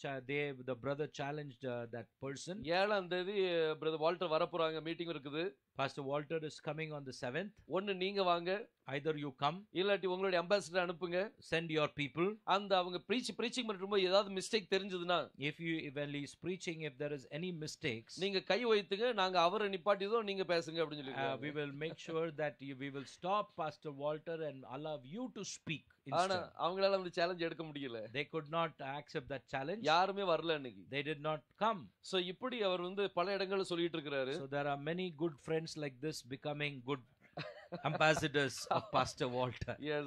Speaker 3: the brother challenged that person.
Speaker 2: 7ஆம் தேதி பிரதர் வால்டர் வர போறாங்க, மீட்டிங் இருக்குது.
Speaker 3: Pastor Walter is coming on the 7th.
Speaker 2: ஒன்னு நீங்க வாங்க,
Speaker 3: Either you come,
Speaker 2: இல்லாட்டி உங்களுடைய அம்பாசிடர் அனுப்புங்க.
Speaker 3: send your people.
Speaker 2: அந்த அவங்க ப்ரீச்சிங் பண்ணும்போது ஏதாவது மிஸ்டேக் தெரிஞ்சதுன்னா,
Speaker 3: When he is preaching, if there is any mistakes,
Speaker 2: நீங்க கை வைத்துங்க, நாங்க அவரை நிப்பாட்டிதோ நீங்க பேசுங்க அப்படின்னு சொல்லி.
Speaker 3: we will make sure that we will stop Pastor Walter and allow you to speak
Speaker 2: ஆனா
Speaker 3: instead.
Speaker 2: அவங்களால அந்த சேலஞ்ச் எடுக்க முடியல.
Speaker 3: They could not accept that challenge.
Speaker 2: யாருமே வரல அன்னைக்கு.
Speaker 3: They did not come.
Speaker 2: So இப்படி அவர் பல இடங்கள்ல சொல்லிட்டு இருக்காரு.
Speaker 3: So there are many good friends like this becoming good ambassadors of Pastor Walter.
Speaker 2: Yes.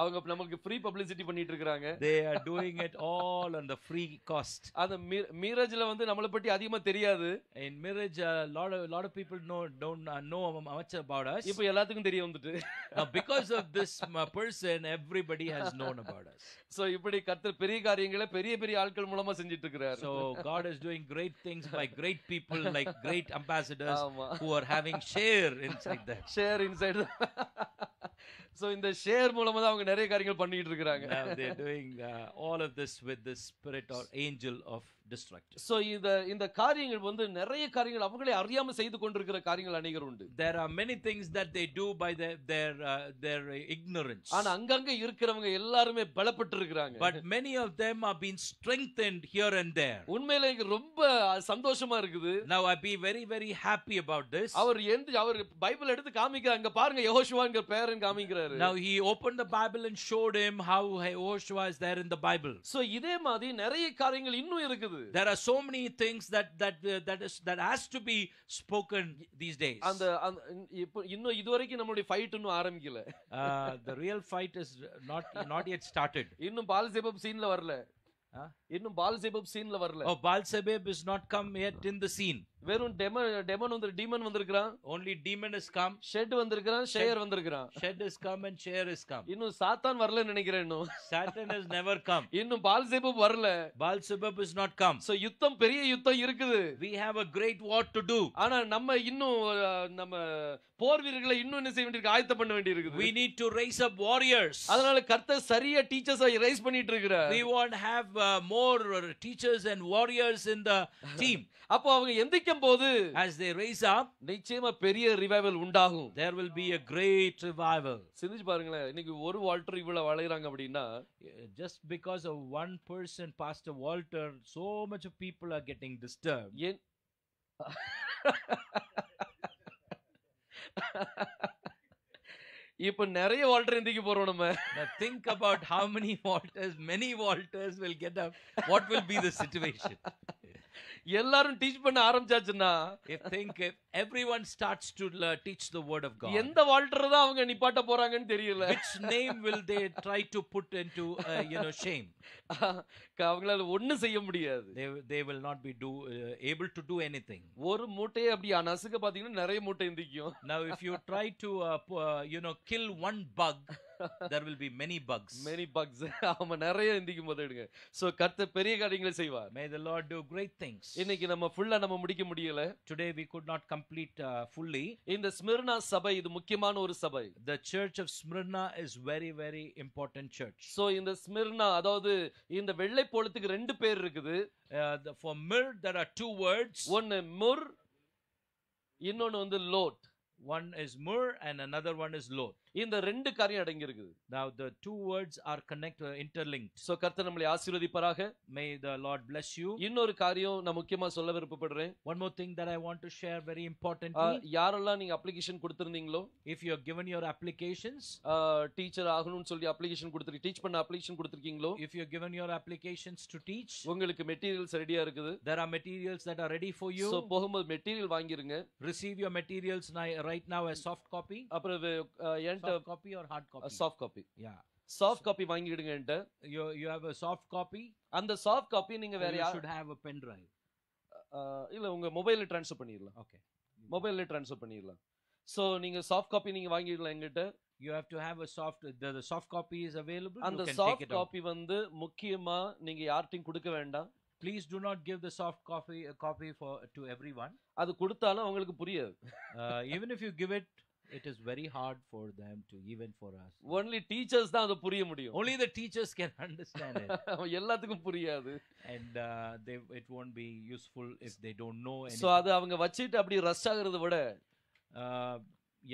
Speaker 2: அவங்க நமக்கு ஃப்ரீ பப்ளிசிட்டி பண்ணிட்டு இருக்காங்க.
Speaker 3: They are doing it all on the free cost.
Speaker 2: அந்த மீரேஜ்ல நம்மளை பத்தி அதிகமா தெரியாது.
Speaker 3: In marriage, a lot of people don't know much about us.
Speaker 2: இப்போ எல்லாத்துக்கும் தெரிய வந்துட்டு.
Speaker 3: Now because of this person, everybody has known about us.
Speaker 2: So இப்படி கர்த்தர் பெரிய காரியங்களை பெரிய பெரிய ஆட்கள் மூலமா செஞ்சிட்டு இருக்காரு.
Speaker 3: So God is doing great things by great people like great ambassadors who are having share inside that.
Speaker 2: Share inside. So இந்த ஷேர் மூலமா தான் அவங்க நிறைய காரியங்கள் பண்ணிட்டு இருக்காங்க.
Speaker 3: Now they are doing all of this with the spirit or angel of destruction.
Speaker 2: So இந்த காரியங்கள் நிறைய காரியங்கள் அவங்களே அறியாம செய்து கொண்டிருக்கிற காரியங்கள் அநேகர் உண்டு.
Speaker 3: There are many things that they do by their ignorance.
Speaker 2: ஆனா அங்கங்க இருக்கிறவங்க எல்லாரும் பலப்பட்டு இருக்காங்க.
Speaker 3: But many of them are being strengthened here and there.
Speaker 2: உண்மையிலே ரொம்ப சந்தோஷமா இருக்குது.
Speaker 3: Now I be very very happy about this.
Speaker 2: அவர் பைபிள் எடுத்து காமிக்கிறாங்க. அங்க பாருங்க யெகோஷுவாங்கிற பேரன் காமிக்கிறாரு.
Speaker 3: Now he opened the Bible and showed him how Yehoshua is there in the Bible.
Speaker 2: So இதே மாதிரி நிறைய காரியங்கள் இன்னும் இருக்குது.
Speaker 3: There are so many things that has to be spoken these days.
Speaker 2: இன்னும் இதுவரைக்கும் நம்மளுடைய ஃபைட் இன்னும் ஆரம்பிக்கல.
Speaker 3: The real fight is not yet started.
Speaker 2: இன்னும் பால்செபப் சீன்ல வரல. இன்னும் பால்செபப் சீன்ல வரல.
Speaker 3: Oh, Baal-zebub is not come yet in the scene.
Speaker 2: வெறும் டெமன் வந்திருக்கான்.
Speaker 3: Only demon has come.
Speaker 2: Shed வந்திருக்கான், ஷேர் வந்திருக்கான்.
Speaker 3: Shed has come and share has come.
Speaker 2: இன்னும் சாத்தான் வரலன்னு நினைக்கிறேன். இன்னும்
Speaker 3: Satan has never come.
Speaker 2: இன்னும் பால்செபப் வரல.
Speaker 3: Baal-zebub is not come.
Speaker 2: So யுத்தம் பெரிய யுத்தம் இருக்குது.
Speaker 3: We have a great war to do.
Speaker 2: ஆனா நம்ம இன்னும் நம்ம போர் வீரர்களை இன்னும் என்ன செய்ய வேண்டியிருக்கு, ஆயத்தம் பண்ண வேண்டியிருக்குது.
Speaker 3: We need to raise up warriors.
Speaker 2: அதனால கர்த்தர் சரியா டீச்சர்ஸை ரைஸ் பண்ணிட்டு இருக்கார்.
Speaker 3: We want to have more teachers and warriors in the team.
Speaker 2: அப்போ அவங்க எந்திக்கும் போது
Speaker 3: As they raise up,
Speaker 2: நிச்சயமா பெரிய ரிவைவல் உண்டாகும்.
Speaker 3: there will be a great revival.
Speaker 2: சிந்திச்சு பாருங்களேன், இன்னைக்கு ஒரு வால்டர் இவ்வளவு வளையறாங்க அப்படின்னா,
Speaker 3: Just because of one person, Pastor Walter, so much of people are getting disturbed.
Speaker 2: இப்ப நிறைய வால்டர் எந்திக்க போறோம் நம்ம.
Speaker 3: Now think about how many Walters will get up. What will be the situation?
Speaker 2: எல்லாரும் டீச் பண்ண ஆரம்பிச்சாச்சுன்னா,
Speaker 3: if everyone starts to teach the word of God,
Speaker 2: எந்த Walter தான் அவங்க நிப்பாட்ட போறாங்கன்னு தெரியல.
Speaker 3: which name will they try to put into shame?
Speaker 2: அவங்களால ஒண்ணும் செய்ய முடியாது.
Speaker 3: They will not be able to do anything.
Speaker 2: ஒரு மூட்டையை அப்படி நசுக்க பாத்தீங்கன்னா நிறைய மூட்டை எந்திக்கும்.
Speaker 3: Now if you try to kill one bug, there will be many bugs.
Speaker 2: ஆமா, நிறைய எந்திக்கும் போது எடுங்க. சோ கர்த்தர் பெரிய காரியங்களை செய்வார்.
Speaker 3: May the Lord do great things.
Speaker 2: இன்னைக்கு நம்ம ஃபுல்லா முடிக்க முடியல.
Speaker 3: Today we could not complete fully.
Speaker 2: இந்த ஸ்மிர்னா சபை இது முக்கியமான ஒரு சபை.
Speaker 3: The church of Smyrna is very very important church.
Speaker 2: So இந்த ஸ்மிர்னா, அதாவது இந்த வெள்ளை போலத்துக்கு ரெண்டு பேர் இருக்குது.
Speaker 3: For myrrh there are two words.
Speaker 2: ஒன்னு முர், இன்னொன்னு load.
Speaker 3: One is myrrh and another one is lot.
Speaker 2: இந்த ரெண்டு காரியம் அடங்கி இருக்குது.
Speaker 3: Now the two words are interlinked.
Speaker 2: So கர்த்தர் நம்மளை ஆசீர்வதிப்பாராக.
Speaker 3: May the Lord bless you.
Speaker 2: இன்னொரு காரியம் நான் முக்கியமா சொல்ல விருப்பப்படுறேன்.
Speaker 3: One more thing that I want to share very importantly.
Speaker 2: யாரெல்லாம் நீங்க அப்ளிகேஷன் கொடுத்திருந்தீங்களோ,
Speaker 3: if you have given your applications,
Speaker 2: teacher ஆகணும்னு சொல்லி அப்ளிகேஷன் டீச் பண்ண அப்ளிகேஷன் கொடுத்திருக்கீங்களோ,
Speaker 3: if you have given your applications to teach,
Speaker 2: உங்களுக்கு மெட்டீரியல்ஸ் ரெடியா இருக்குது.
Speaker 3: there are materials that are ready for you.
Speaker 2: So போகும்போது material வாங்கிருங்க.
Speaker 3: Receive your materials right now as soft copy.
Speaker 2: அப்புறம்
Speaker 3: soft copy or hard copy?
Speaker 2: Soft copy.
Speaker 3: Yeah.
Speaker 2: Soft copy வாங்கிடுங்க என்கிட்ட.
Speaker 3: You have a soft copy.
Speaker 2: அந்த soft copy நீங்க வேற
Speaker 3: should have a pen drive.
Speaker 2: இல்ல உங்க மொபைல்ல transfer பண்ணிரலாம்.
Speaker 3: Okay.
Speaker 2: மொபைல்ல ட்ரான்ஸ்ஃபர் பண்ணிரலாம். சோ நீங்க soft copy நீங்க வாங்கிடலாம் என்கிட்ட.
Speaker 3: You have to have a the soft copy is available.
Speaker 2: அந்த soft copy முக்கியமா நீங்க யார்ட்டையும் கொடுக்க வேண்டாம்.
Speaker 3: Please do not give the soft copy to everyone.
Speaker 2: அது கொடுத்தாலும் அவங்களுக்கு புரியாது.
Speaker 3: Even if you give it, it is very hard for them to, even for us.
Speaker 2: Only teachers தான் அது புரிய முடியும்.
Speaker 3: Only the teachers can understand it.
Speaker 2: எல்லாத்துக்கும் புரியாது.
Speaker 3: And it won't be useful if they don't know anything.
Speaker 2: So அது அவங்க வச்சிட்டு அப்படி ரஷ் ஆகுறத விட,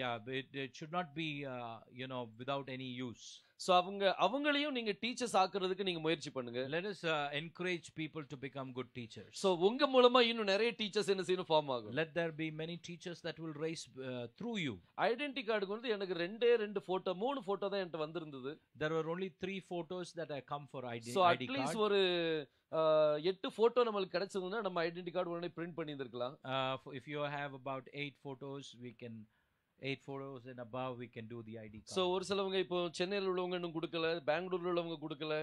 Speaker 3: Yeah, but it should not be, without any use.
Speaker 2: So அவங்களையும் நீங்க டீச்சர்ஸ் ஆக்குறதுக்கு நீங்க முயற்சி பண்ணுங்க.
Speaker 3: Let us encourage people to become good teachers.
Speaker 2: So உங்க மூலமா இன்னும் நிறைய டீச்சர்ஸ் என்ன செய்யணும் ஃபார்ம் ஆகும்.
Speaker 3: Let there be many teachers that will raise through you.
Speaker 2: Identity கார்டுக்கு வந்து எனக்கு ரெண்டு போட்டோ 3 போட்டோ தான் என்கிட்ட வந்திருந்தது.
Speaker 3: There were only 3 photos that I come for ID
Speaker 2: so
Speaker 3: ID
Speaker 2: at least
Speaker 3: card.
Speaker 2: ஒரு 8 போட்டோ நமக்கு கிடைச்சதுன்னா நம்ம ஐடென்டி கார்டு உடனே பிரிண்ட் பண்ணி இருக்கலாம்.
Speaker 3: If you have about 8 photos, 8 photos and above, we can do the ID card.
Speaker 2: So ஒரு சிலவங்க இப்போ சென்னையில உள்ளவங்க இன்னும் கொடுக்கல, பெங்களூர்ல உள்ளவங்க கொடுக்கல.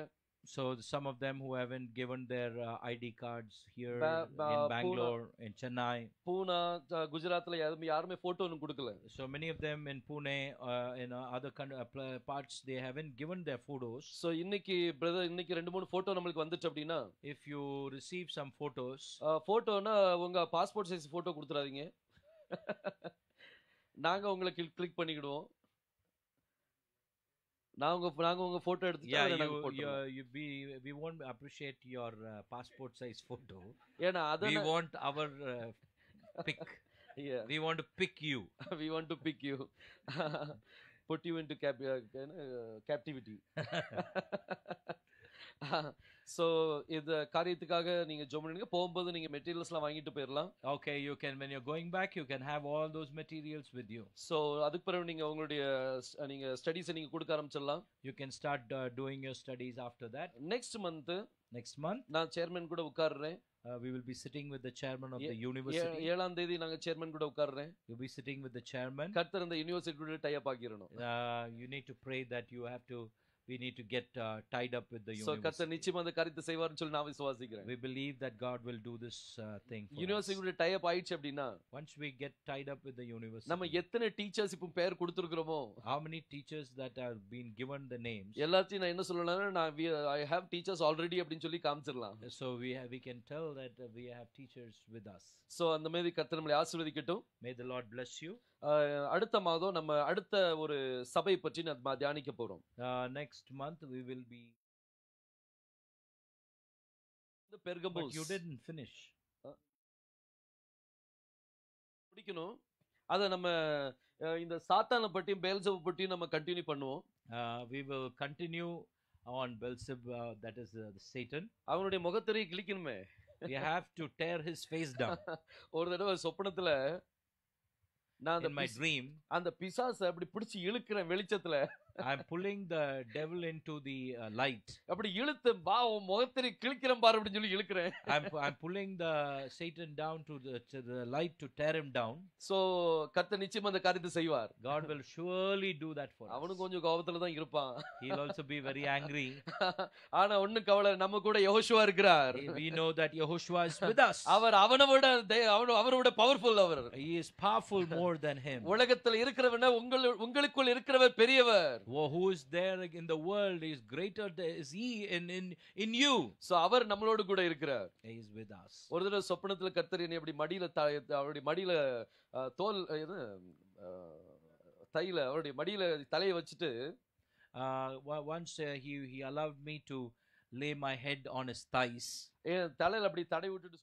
Speaker 3: So some of them who haven't given their ID cards here in Bangalore, in Chennai,
Speaker 2: பூனா, குஜராத்ல யாருமே போட்டோ இன்னும் கொடுக்கல.
Speaker 3: so many of them in Pune, in other parts, they haven't given their photos.
Speaker 2: So இன்னைக்கு 2-3 photo நமக்கு வந்துச்சு அப்படினா,
Speaker 3: if you receive some photos,
Speaker 2: போட்டோனா உங்க passport size photo கொடுத்துறாதீங்க. நாங்க உங்களுக்கு கிளிக் பண்ணிடுவோம். நாங்க உங்க போட்டோ எடுத்துட்டா நாங்க போட்டுறோம்.
Speaker 3: we won't appreciate your passport size photo.
Speaker 2: ஏனா அத
Speaker 3: we want our pick.
Speaker 2: Yeah,
Speaker 3: we want to pick you.
Speaker 2: we want to pick you. put you into captivity. So இந்த காரியத்துக்காக நீங்க ஜெபம் பண்ணுங்க. போகும்போது நீங்க மெட்டீரியல்ஸ்லாம் வாங்கிட்டு போயிரலாம்.
Speaker 3: Okay, you can, when you're going back, you can have all those materials with you.
Speaker 2: So அதுக்கு பிறகு நீங்க உங்களுடைய நீங்க ஸ்டடீஸ் நீங்க கொடுக்க ஆரம்பிச்சிடலாம்.
Speaker 3: You can start doing your studies after that.
Speaker 2: next month நான் சேர்மன் கூட உட்கார்றேன்.
Speaker 3: We will be sitting with the chairman of the university.
Speaker 2: 7ஆம் தேதி நாங்க சேர்மன் கூட உட்கார்றேன்.
Speaker 3: You'll be sitting with the chairman.
Speaker 2: கர்த்தர் இந்த யுனிவர்சிட்டியோட டை அப் ஆக்கிரணும்.
Speaker 3: You need to pray that we need to get tied up with the
Speaker 2: so
Speaker 3: university.
Speaker 2: கர்த்தர் நிச்சயமா அந்த காரியத்தை செய்வார்னு சொல்லி நான் விசுவாசிக்கிறேன்.
Speaker 3: We believe that God will do this thing for us.
Speaker 2: யுனிவர்சிட்டியோட டை அப் ஆயிடுச்சு அப்படினா,
Speaker 3: once we get tied up with the university,
Speaker 2: நம்ம எத்தனை டீச்சர்ஸ் இப்போ பேர் கொடுத்திருக்கோமோ,
Speaker 3: how many teachers that have been given the names,
Speaker 2: எல்லாத்தையும் நான் என்ன சொல்லலாம்னா I have teachers already அப்படினு சொல்லி காமிச்சிரலாம்.
Speaker 3: so we can tell that we have teachers with us.
Speaker 2: so அந்த மாதிரி கர்த்தர் நம்மளை ஆசீர்வதிக்கட்டும்.
Speaker 3: May the Lord bless you.
Speaker 2: அடுத்த மாதம் நம்ம அடுத்த ஒரு சபை பற்றி நம்ம தியானிக்க போறோம்.
Speaker 3: Next month we will be
Speaker 2: பெர்கமுஸ்.
Speaker 3: But you didn't finish.
Speaker 2: முடிக்கணும். அத நம்ம இந்த சாத்தானை பற்றியும் பெயல்செபூ பற்றியும் நம்ம கண்டினியூ பண்ணுவோம்.
Speaker 3: We will continue on Beelzebub, that is Satan.
Speaker 2: அவனுடைய முகத்திரையை கிழிக்கணுமே.
Speaker 3: We have to tear his face down.
Speaker 2: ஒரு தடவை சொப்பனத்துல நான்
Speaker 3: in my dream,
Speaker 2: அந்த பிசாசை அப்படி பிடிச்சு இழுக்கிறேன் வெளிச்சத்துல.
Speaker 3: I'm pulling the devil into the light.
Speaker 2: அப்படி இழுத்து வா உன் முகத்திரை கிழிக்கிறேன் பாரு அப்படி சொல்லி இழுக்கிறேன்.
Speaker 3: I'm pulling the Satan down to the light to tear him down.
Speaker 2: so கர்த்தர் நிச்சயமா அந்த காரியத்தை செய்வார்.
Speaker 3: God will surely do that for us.
Speaker 2: அவனும் கொஞ்சம் கோபத்துல தான் இருப்பான்.
Speaker 3: He'll also be very angry.
Speaker 2: ஆனா ஒண்ணும் கவலை, நம்ம கூட யெகோஷுவா இருக்கிறார்.
Speaker 3: We know that Yehoshua is with us.
Speaker 2: அவரோட பவர்ஃபுல். அவர்
Speaker 3: he is powerful more than him.
Speaker 2: உலகத்துல இருக்கிறவன உங்களுக்குள் இருக்கிறவர் பெரியவர்.
Speaker 3: who is there in the world is greater is he in you.
Speaker 2: so அவர் நம்மளோடு கூட இருக்கிறார்.
Speaker 3: He is with us.
Speaker 2: ஒரு தடவை சொப்பனத்துல கர்த்தர் என்னை அப்படி அவருடைய மடியில தோல் தைல அவருடைய மடியில தலையை வச்சுட்டு
Speaker 3: once he allowed me to lay my head on his thighs.
Speaker 2: தலையில அப்படி தடை விட்டுட்டு